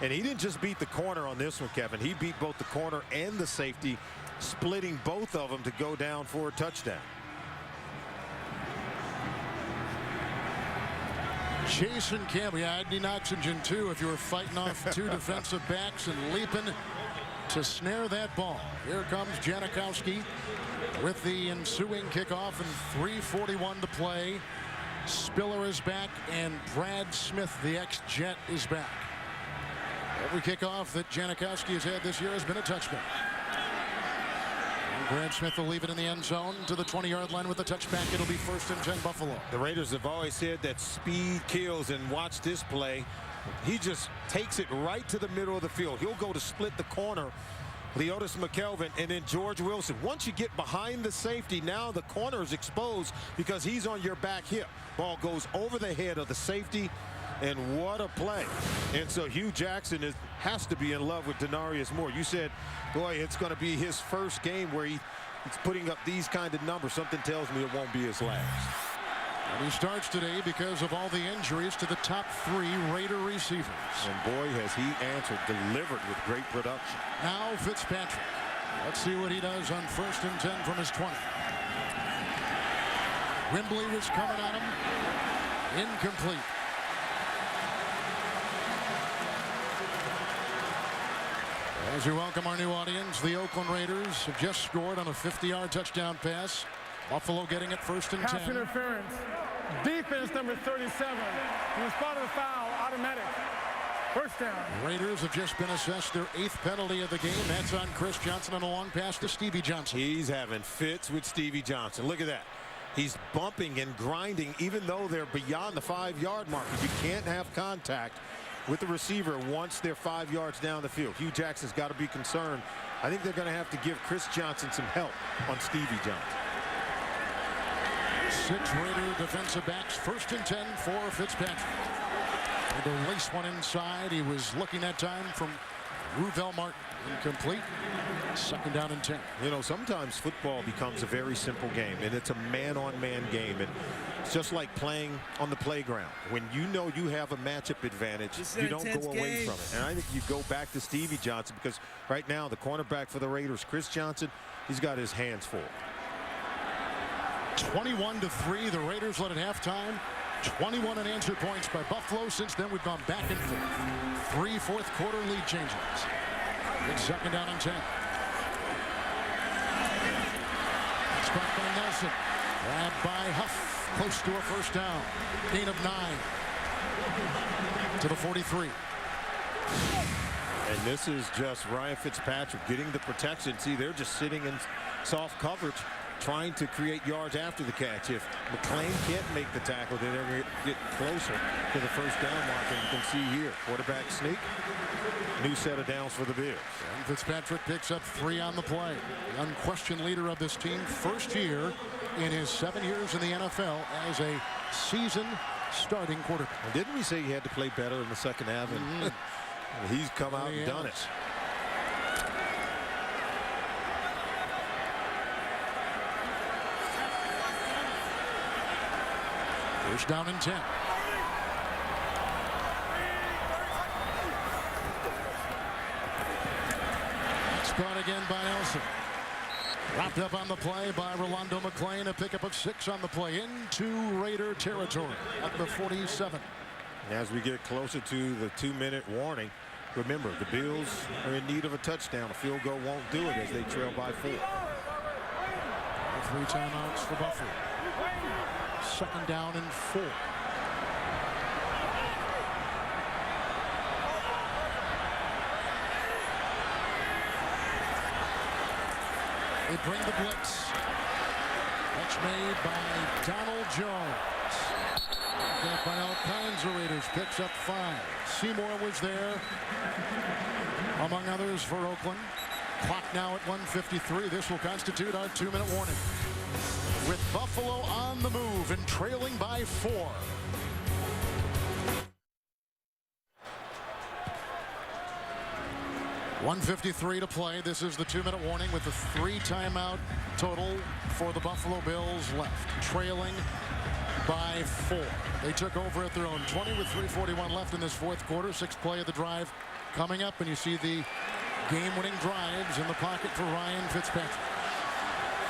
And he didn't just beat the corner on this one, Kevin. He beat both the corner and the safety, splitting both of them to go down for a touchdown. Jason Campbell, yeah, I'd need oxygen too if you were fighting off 2 defensive backs and leaping to snare that ball. Here comes Janikowski with the ensuing kickoff and 3:41 to play. Spiller is back, and Brad Smith, the ex-Jet, is back. Every kickoff that Janikowski has had this year has been a touchback. And Brad Smith will leave it in the end zone to the 20-yard line with the touchback. It'll be 1st and 10 Buffalo. The Raiders have always said that speed kills, and watch this play. He just takes it right to the middle of the field. He'll go to split the corner Leotis McKelvin, and then George Wilson. Once you get behind the safety, now the corner is exposed because he's on your back hip. Ball goes over the head of the safety, and what a play. And so Hugh Jackson has to be in love with Denarius Moore. You said, boy, it's going to be his first game where he's putting up these kind of numbers. Something tells me it won't be his last. And he starts today because of all the injuries to the top 3 Raider receivers. And boy, has he answered, delivered with great production. Now Fitzpatrick. Let's see what he does on 1st and 10 from his 20. Wimbley was coming at him. Incomplete. As we welcome our new audience, the Oakland Raiders have just scored on a 50-yard touchdown pass. Buffalo getting it 1st and 10. Pass interference. Defense number 37. In the spot of the foul, automatic. First down. Raiders have just been assessed their 8th penalty of the game. That's on Chris Johnson and a long pass to Stevie Johnson. He's having fits with Stevie Johnson. Look at that. He's bumping and grinding even though they're beyond the 5-yard marker. You can't have contact with the receiver once they're 5 yards down the field. Hugh Jackson's got to be concerned. I think they're going to have to give Chris Johnson some help on Stevie Johnson. 6 Raider defensive backs, 1st and 10 for Fitzpatrick. And to lace one inside. He was looking that time from Ruvel Martin. Incomplete. 2nd down and 10. You know, sometimes football becomes a very simple game, and it's a man-on-man game. And it's just like playing on the playground. When you know you have a matchup advantage, you don't go away from it. And I think you go back to Stevie Johnson because right now the cornerback for the Raiders, Chris Johnson, he's got his hands full. 21-3. The Raiders led at halftime. 21 unanswered points by Buffalo. Since then, we've gone back and forth. 3 fourth-quarter lead changes. It's 2nd down and 10. Struck by Nelson. Grabbed by Huff. Close to a 1st down. Gain of 9. To the 43. And this is just Ryan Fitzpatrick getting the protection. See, they're just sitting in soft coverage, trying to create yards after the catch. If McClain can't make the tackle, then they're going to get closer to the 1st down mark. And you can see here, quarterback sneak. New set of downs for the Bears. And Fitzpatrick picks up 3 on the play. The unquestioned leader of this team, 1st year in his 7 years in the NFL as a seasoned starting quarterback. And didn't we say he had to play better in the 2nd half? And he's come out and done it. First down and 10. Caught again by Nelson. Wrapped up on the play by Rolando McClain. A pickup of 6 on the play into Raider territory at the 47. As we get closer to the 2-minute warning, remember the Bills are in need of a touchdown. A field goal won't do it as they trail by 4. 3 timeouts for Buffalo. 2nd down and 4. They bring the blitz. Catch made by Donald Jones. Got by all kinds of Raiders. Picks up 5. Seymour was there, among others, for Oakland. Clock now at 1:53. This will constitute our 2-minute warning. With Buffalo on the move and trailing by 4. .153 to play. This is the 2-minute warning with the 3 timeout total for the Buffalo Bills left. Trailing by 4. They took over at their own 20 with 3:41 left in this 4th quarter. 6th play of the drive coming up, and you see the game-winning drives in the pocket for Ryan Fitzpatrick.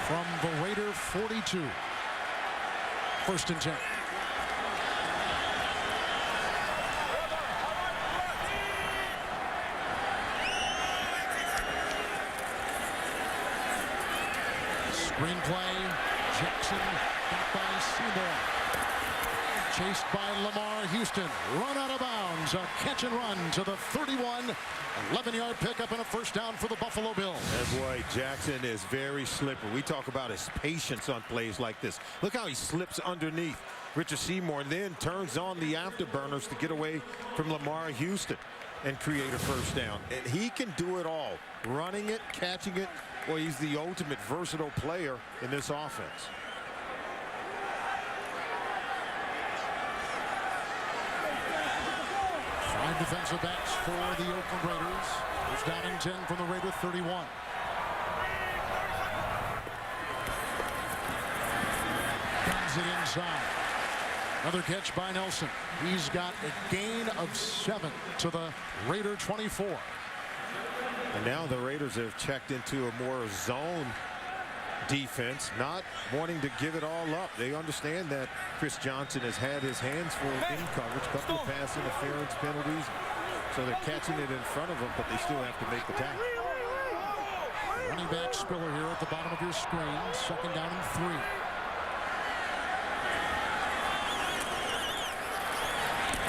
From the Raider 42. 1st and 10. Screenplay, Jackson back by Seymour. Chased by Lamar Houston. Run out of bounds. A catch and run to the 31. 11-yard pickup and a 1st down for the Buffalo Bills. And boy, Jackson is very slippery. We talk about his patience on plays like this. Look how he slips underneath Richard Seymour and then turns on the afterburners to get away from Lamar Houston. and create a first down. And he can do it all. Running it, catching it. Well, he's the ultimate versatile player in this offense. Five defensive backs for the Oakland Raiders. First down and 10 from the Raider 31. Guns it inside. Another catch by Nelson. He's got a gain of 7 to the Raider 24. And now the Raiders have checked into a more zone defense, not wanting to give it all up. They understand that Chris Johnson has had his hands full in coverage, a couple of pass interference penalties, so they're catching it in front of them, but they still have to make the tackle. Running back Spiller here at the bottom of your screen. Second down and 3.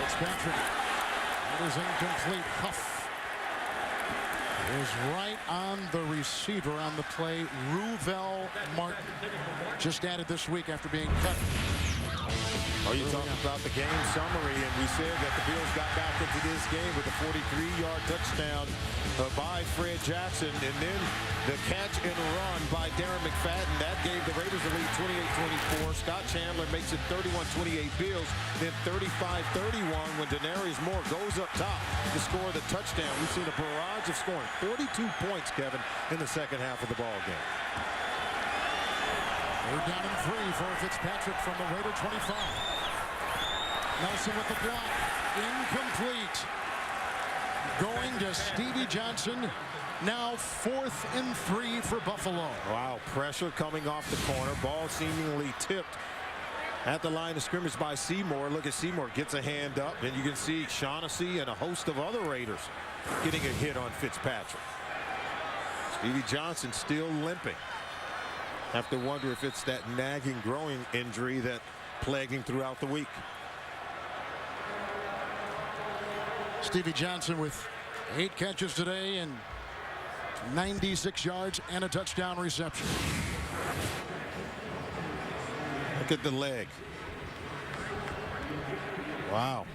Fitzpatrick. It is incomplete. Huff is right on the receiver on the play. Ruvel Martin, just added this week after being cut. Oh, you talked about the game summary, and we said that the Bills got back into this game with a 43-yard touchdown by Fred Jackson, and then the catch and run by Darren McFadden. That gave the Raiders a lead 28-24. Scott Chandler makes it 31-28 Bills, then 35-31 when Denarius Moore goes up top to score the touchdown. We've seen a barrage of scoring. 42 points, Kevin, in the second half of the ball game. Third down and 3 for Fitzpatrick from the Raider 25. Nelson with the block. Incomplete. Going to Stevie Johnson. Now 4th and 3 for Buffalo. Wow, pressure coming off the corner. Ball seemingly tipped at the line of scrimmage by Seymour. Look at Seymour, gets a hand up, and you can see Shaughnessy and a host of other Raiders getting a hit on Fitzpatrick. Stevie Johnson still limping. Have to wonder if it's that nagging growing injury that plagued him throughout the week. Stevie Johnson with 8 catches today and 96 yards and a touchdown reception. Look at the leg. Wow.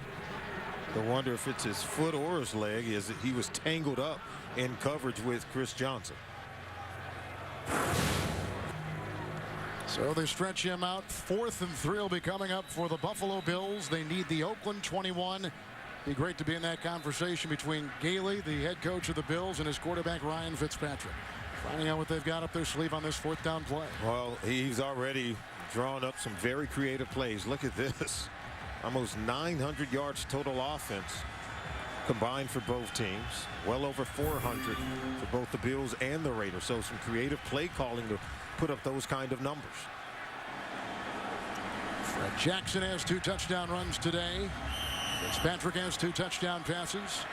I wonder if it's his foot or his leg, as he was tangled up in coverage with Chris Johnson. So they stretch him out. 4th and 3 will be coming up for the Buffalo Bills. They need the Oakland 21. Be great to be in that conversation between Gailey, the head coach of the Bills, and his quarterback Ryan Fitzpatrick. Finding out what they've got up their sleeve on this 4th down play. Well, he's already drawn up some very creative plays. Look at this. Almost 900 yards total offense combined for both teams. Well over 400 for both the Bills and the Raiders. So some creative play calling to put up those kind of numbers. Fred Jackson has 2 touchdown runs today. Fitzpatrick has 2 touchdown passes.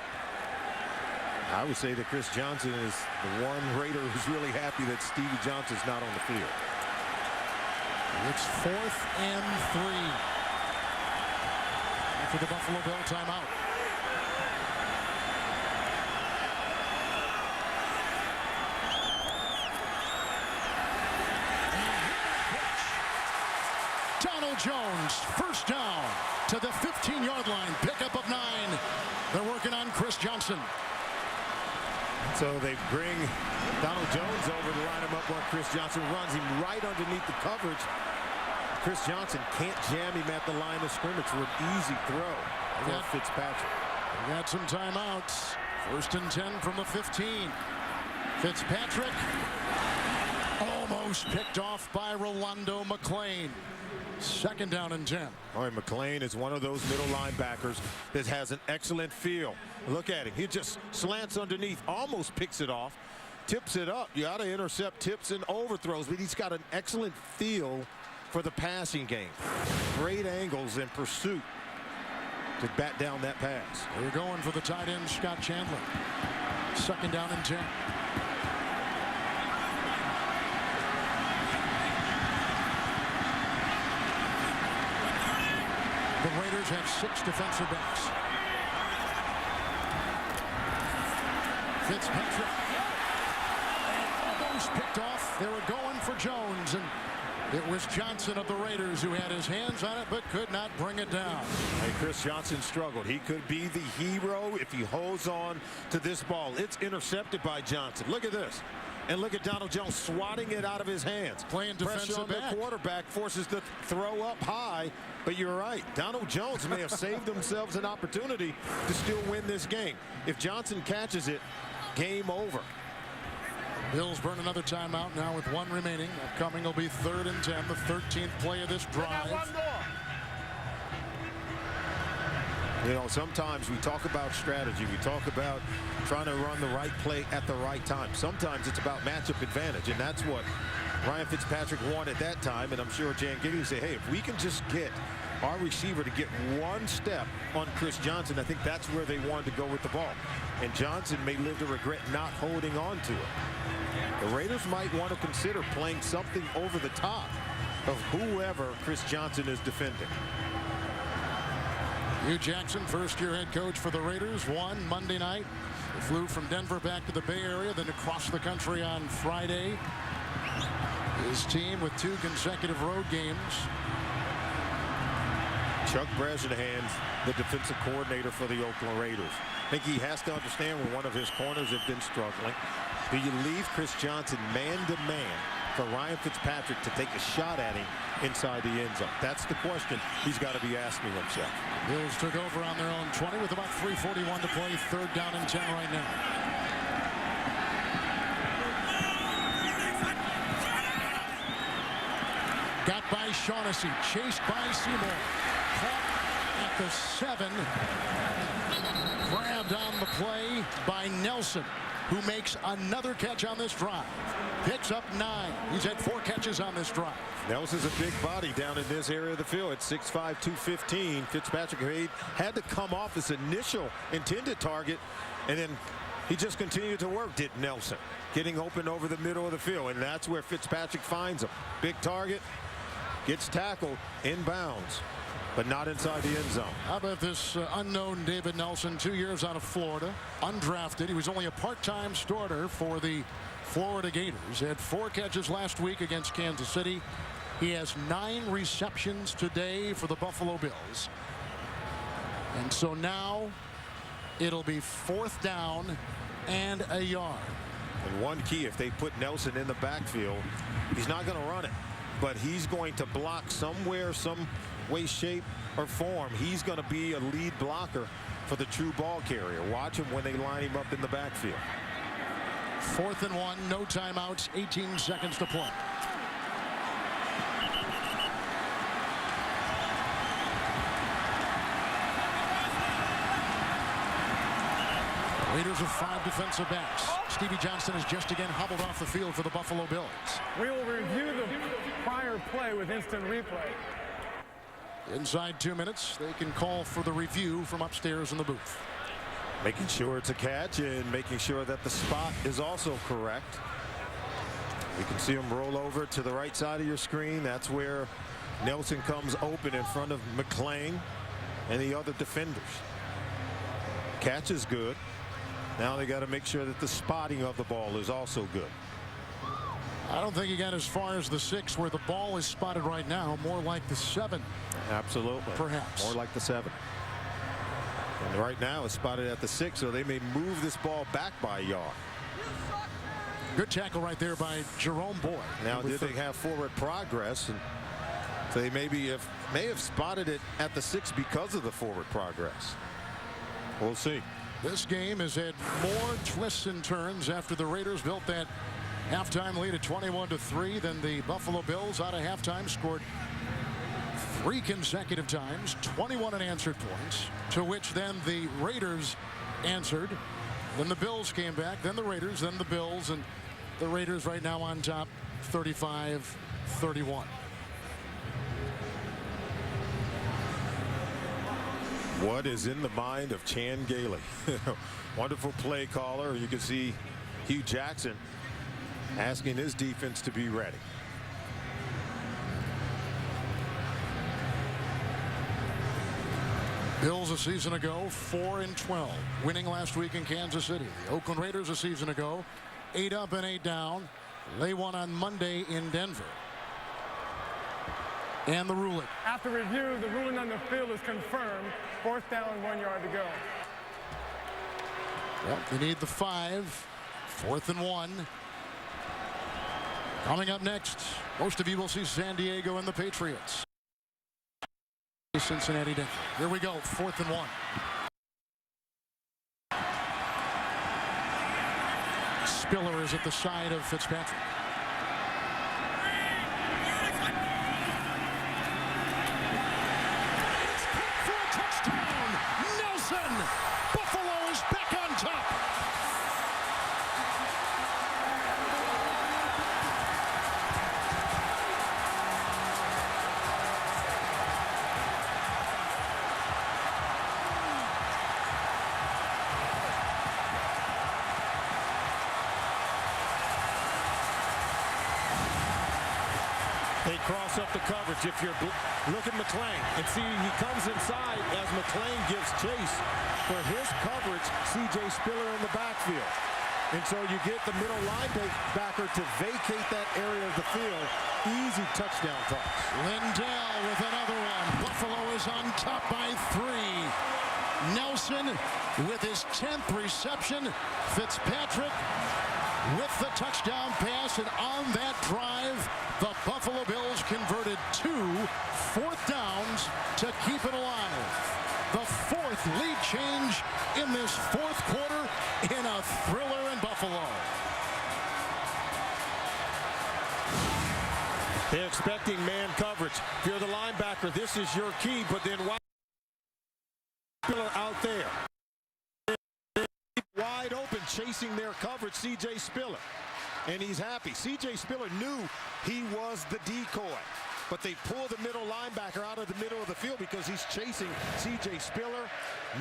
I would say that Chris Johnson is the one Raider who's really happy that Stevie Johnson's not on the field. It's 4th and 3 after the Buffalo Bill timeout. Donald Jones, first down to the 15-yard line. Pickup of 9. They're working on Chris Johnson. So they bring Donald Jones over to line him up on Chris Johnson. Runs him right underneath the coverage. Chris Johnson can't jam him at the line of scrimmage for an easy throw for Fitzpatrick. We got some timeouts. 1st and 10 from the 15. Fitzpatrick almost picked off by Rolando McClain. 2nd down and 10. All right, McClain is one of those middle linebackers that has an excellent feel. Look at him. He just slants underneath, almost picks it off, tips it up. You got to intercept tips and overthrows, but he's got an excellent feel for the passing game. Great angles in pursuit to bat down that pass. They're going for the tight end, Scott Chandler. 2nd down and 10. The Raiders have 6 defensive backs. Fitzpatrick almost picked off. They were going for Jones, and It was Johnson of the Raiders who had his hands on it but could not bring it down. Hey, Chris Johnson struggled. He could be the hero if he holds on to this ball. It's intercepted by Johnson. Look at this. And look at Donald Jones swatting it out of his hands. Playing defensive Pressure on back. the quarterback forces the throw up high. But you're right. Donald Jones may have saved themselves an opportunity to still win this game. If Johnson catches it, game over. Bills burn another timeout now with 1 remaining. Upcoming will be 3rd and 10, the 13th play of this drive. You know, sometimes we talk about strategy. We talk about trying to run the right play at the right time. Sometimes it's about matchup advantage, and that's what Ryan Fitzpatrick wanted that time. And I'm sure Jan Giddy would say, hey, if we can just get our receiver to get 1 step on Chris Johnson, I think that's where they wanted to go with the ball. And Johnson may live to regret not holding on to it. The Raiders might want to consider playing something over the top of whoever Chris Johnson is defending. Hugh Jackson, first-year head coach for the Raiders, won Monday night. He flew from Denver back to the Bay Area, then across the country on Friday. His team with 2 consecutive road games. Chuck Bresnahan, the defensive coordinator for the Oakland Raiders. I think he has to understand when one of his corners have been struggling. Do you leave Chris Johnson man-to-man for Ryan Fitzpatrick to take a shot at him inside the end zone? That's the question he's got to be asking himself. Bills took over on their own 20 with about 3:41 to play. 3rd down and 10 right now. Got by Shaughnessy, chased by Seymour. Caught at the 7. Grabbed on the play by Nelson, who makes another catch on this drive. Picks up 9. He's had 4 catches on this drive. Nelson's a big body down in this area of the field at 6'5", 215. Fitzpatrick had to come off his initial intended target, and then he just continued to work, did Nelson, getting open over the middle of the field, and that's where Fitzpatrick finds him. Big target, gets tackled, inbounds, but not inside the end zone. How about this unknown David Nelson, 2 years out of Florida, undrafted. He was only a part-time starter for the Florida Gators. Had 4 catches last week against Kansas City. He has 9 receptions today for the Buffalo Bills. And so now it'll be 4th down and a yard. And one key, if they put Nelson in the backfield, he's not going to run it, but he's going to block somewhere, some way, shape, or form. He's going to be a lead blocker for the true ball carrier. Watch him when they line him up in the backfield. 4th and 1, no timeouts, 18 seconds to play. Raiders of 5 defensive backs. Stevie Johnson is just again hobbled off the field for the Buffalo Bills. We will review the prior play with instant replay. Inside 2 minutes, they can call for the review from upstairs in the booth. Making sure it's a catch and making sure that the spot is also correct. You can see him roll over to the right side of your screen. That's where Nelson comes open in front of McClain and the other defenders. Catch is good. Now they got to make sure that the spotting of the ball is also good. I don't think he got as far as the 6 where the ball is spotted right now. More like the 7. Absolutely. Perhaps. More like the 7. And right now it's spotted at the 6, so they may move this ball back by a yard. Good tackle right there by Jerome Boyd. Now did they have forward progress? And so they may have spotted it at the 6 because of the forward progress. We'll see. This game has had more twists and turns after the Raiders built that halftime lead at 21-3 than the Buffalo Bills out of halftime scored 3 consecutive times, 21 unanswered points, to which then the Raiders answered. Then the Bills came back, then the Raiders, then the Bills, and the Raiders right now on top 35-31. What is in the mind of Chan Gailey? Wonderful play caller. You can see Hugh Jackson asking his defense to be ready. Bills a season ago 4-12, winning last week in Kansas City. The Oakland Raiders a season ago 8 up and 8 down. They won on Monday in Denver. And the ruling. After review, the ruling on the field is confirmed. 4th down, 1 yard to go. Well, they need the 5. 4th and 1. Coming up next, most of you will see San Diego and the Patriots. Cincinnati Denver. Here we go, 4th and 1. Spiller is at the side of Fitzpatrick. For a touchdown, Nelson! Buffalo is back on top. They cross up the coverage. If you're look at McClain and see he comes inside as McClain gives chase for his coverage. C.J. Spiller in the backfield. And so you get the middle linebacker to vacate that area of the field. Easy touchdown toss. Lindell with another one. Buffalo is on top by 3. Nelson with his 10th reception. Fitzpatrick with the touchdown pass, and on that drive, the Buffalo Bills converted 2 4th downs to keep it alive. The 4th lead change in this 4th quarter in a thriller in Buffalo. They're expecting man coverage. If you're the linebacker, this is your key, but then Spiller out there. Wide open, chasing their coverage, C.J. Spiller. And he's happy. C.J. Spiller knew he was the decoy. But they pull the middle linebacker out of the middle of the field because he's chasing C.J. Spiller.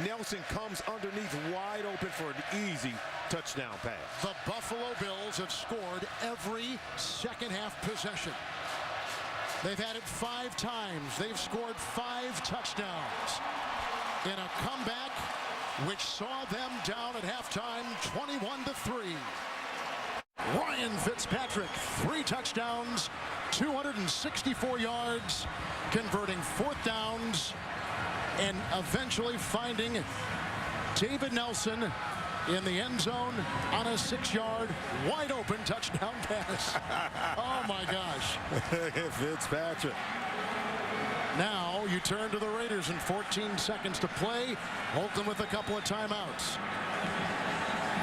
Nelson comes underneath wide open for an easy touchdown pass. The Buffalo Bills have scored every second half possession. They've had it 5 times. They've scored 5 touchdowns in a comeback which saw them down at halftime 21-3. Ryan Fitzpatrick, 3 touchdowns, 264 yards, converting 4th downs, and eventually finding David Nelson in the end zone on a 6-yard wide open touchdown pass. Oh my gosh. Fitzpatrick. Now you turn to the Raiders in 14 seconds to play. Oakland with a couple of timeouts.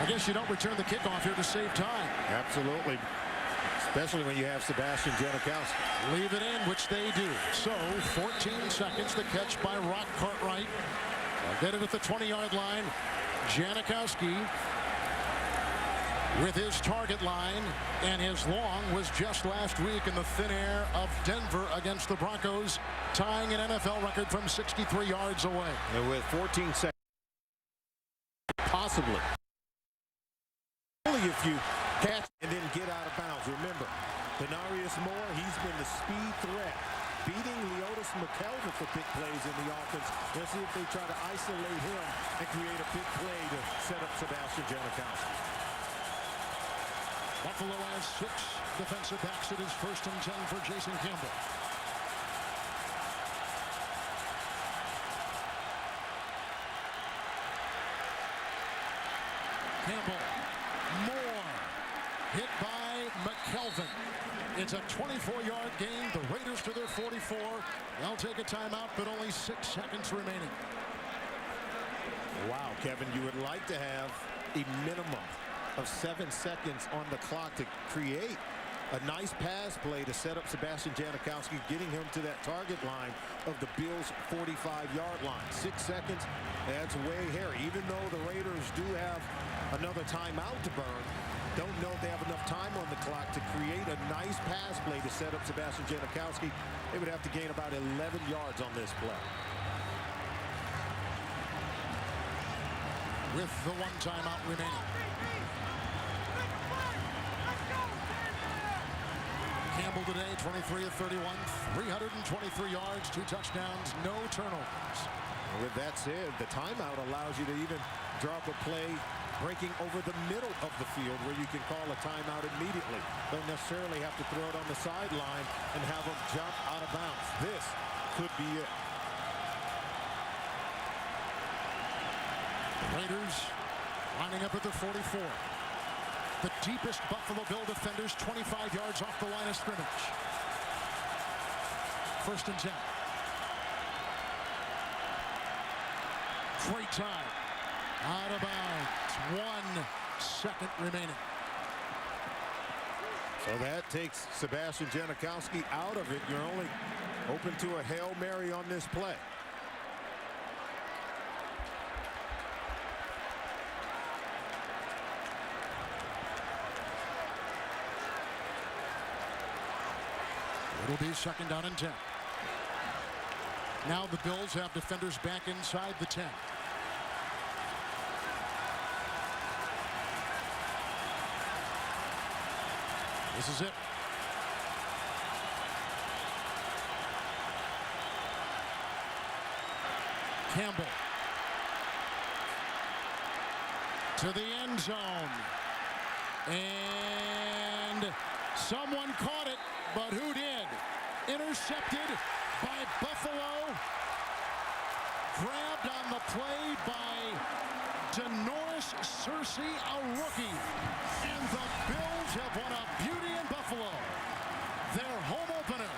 I guess you don't return the kickoff here to save time. Absolutely. Especially when you have Sebastian Janikowski. Leave it in, which they do. So 14 seconds, the catch by Rock Cartwright. They'll get it at the 20-yard line. Janikowski with his target line, and his long was just last week in the thin air of Denver against the Broncos, tying an NFL record from 63 yards away. And with 14 seconds, possibly. Only if you catch and then get out of bounds. Remember, Denarius Moore, he's been the speed threat, beating Leotis McKelvin for big plays in the offense. Let's see if they try to isolate him and create a big play to set up Sebastian Janikowski. Buffalo has 6 defensive backs. It is 1st and 10 for Jason Campbell. Campbell, Moore, hit by McKelvin. It's a 24-yard gain. The Raiders to their 44. They'll take a timeout, but only 6 seconds remaining. Wow, Kevin, you would like to have a minimum of 7 seconds on the clock to create a nice pass play to set up Sebastian Janikowski, getting him to that target line of the Bills' 45-yard line. 6 seconds, that's way hairy. Even though the Raiders do have another timeout to burn, don't know if they have enough time on the clock to create a nice pass play to set up Sebastian Janikowski. They would have to gain about 11 yards on this play. With the 1 timeout remaining. Campbell today, 23 of 31, 323 yards, 2 touchdowns, no turnovers. With that said, the timeout allows you to even draw up a play breaking over the middle of the field where you can call a timeout immediately. Don't necessarily have to throw it on the sideline and have them jump out of bounds. This could be it. Raiders lining up at the 44. The deepest Buffalo Bill defenders 25 yards off the line of scrimmage. 1st and 10. Great time. Out of bounds. 1 second remaining. So that takes Sebastian Janikowski out of it. You're only open to a Hail Mary on this play. It'll be 2nd down and 10. Now the Bills have defenders back inside the 10. This is it. Campbell to the end zone. And someone caught it, but who did? Intercepted by Buffalo. Grabbed on the play by Denoris Searcy, a rookie. And the Bills have won a beauty in Buffalo. Their home opener.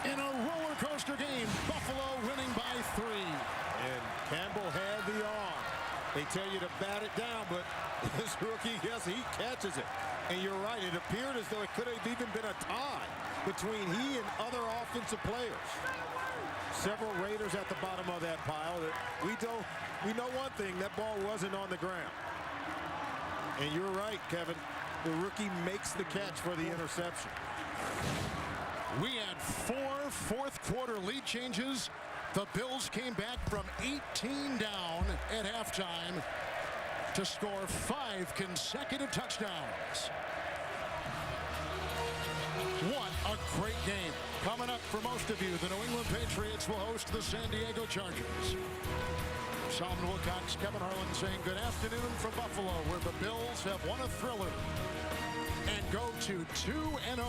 In a roller coaster game, Buffalo winning by 3. And Campbell had the arm. They tell you to bat it down, but this rookie, yes, he catches it. And you're right, it appeared as though it could have even been a tie between he and other offensive players. Several Raiders at the bottom of that pile. We know one thing, that ball wasn't on the ground. And you're right, Kevin. The rookie makes the catch for the interception. We had 4 fourth-quarter lead changes. The Bills came back from 18 down at halftime to score 5 consecutive touchdowns. What a great game. Coming up for most of you, the New England Patriots will host the San Diego Chargers. Solomon Wilcots, Kevin Harlan saying good afternoon from Buffalo, where the Bills have won a thriller and go to 2-0.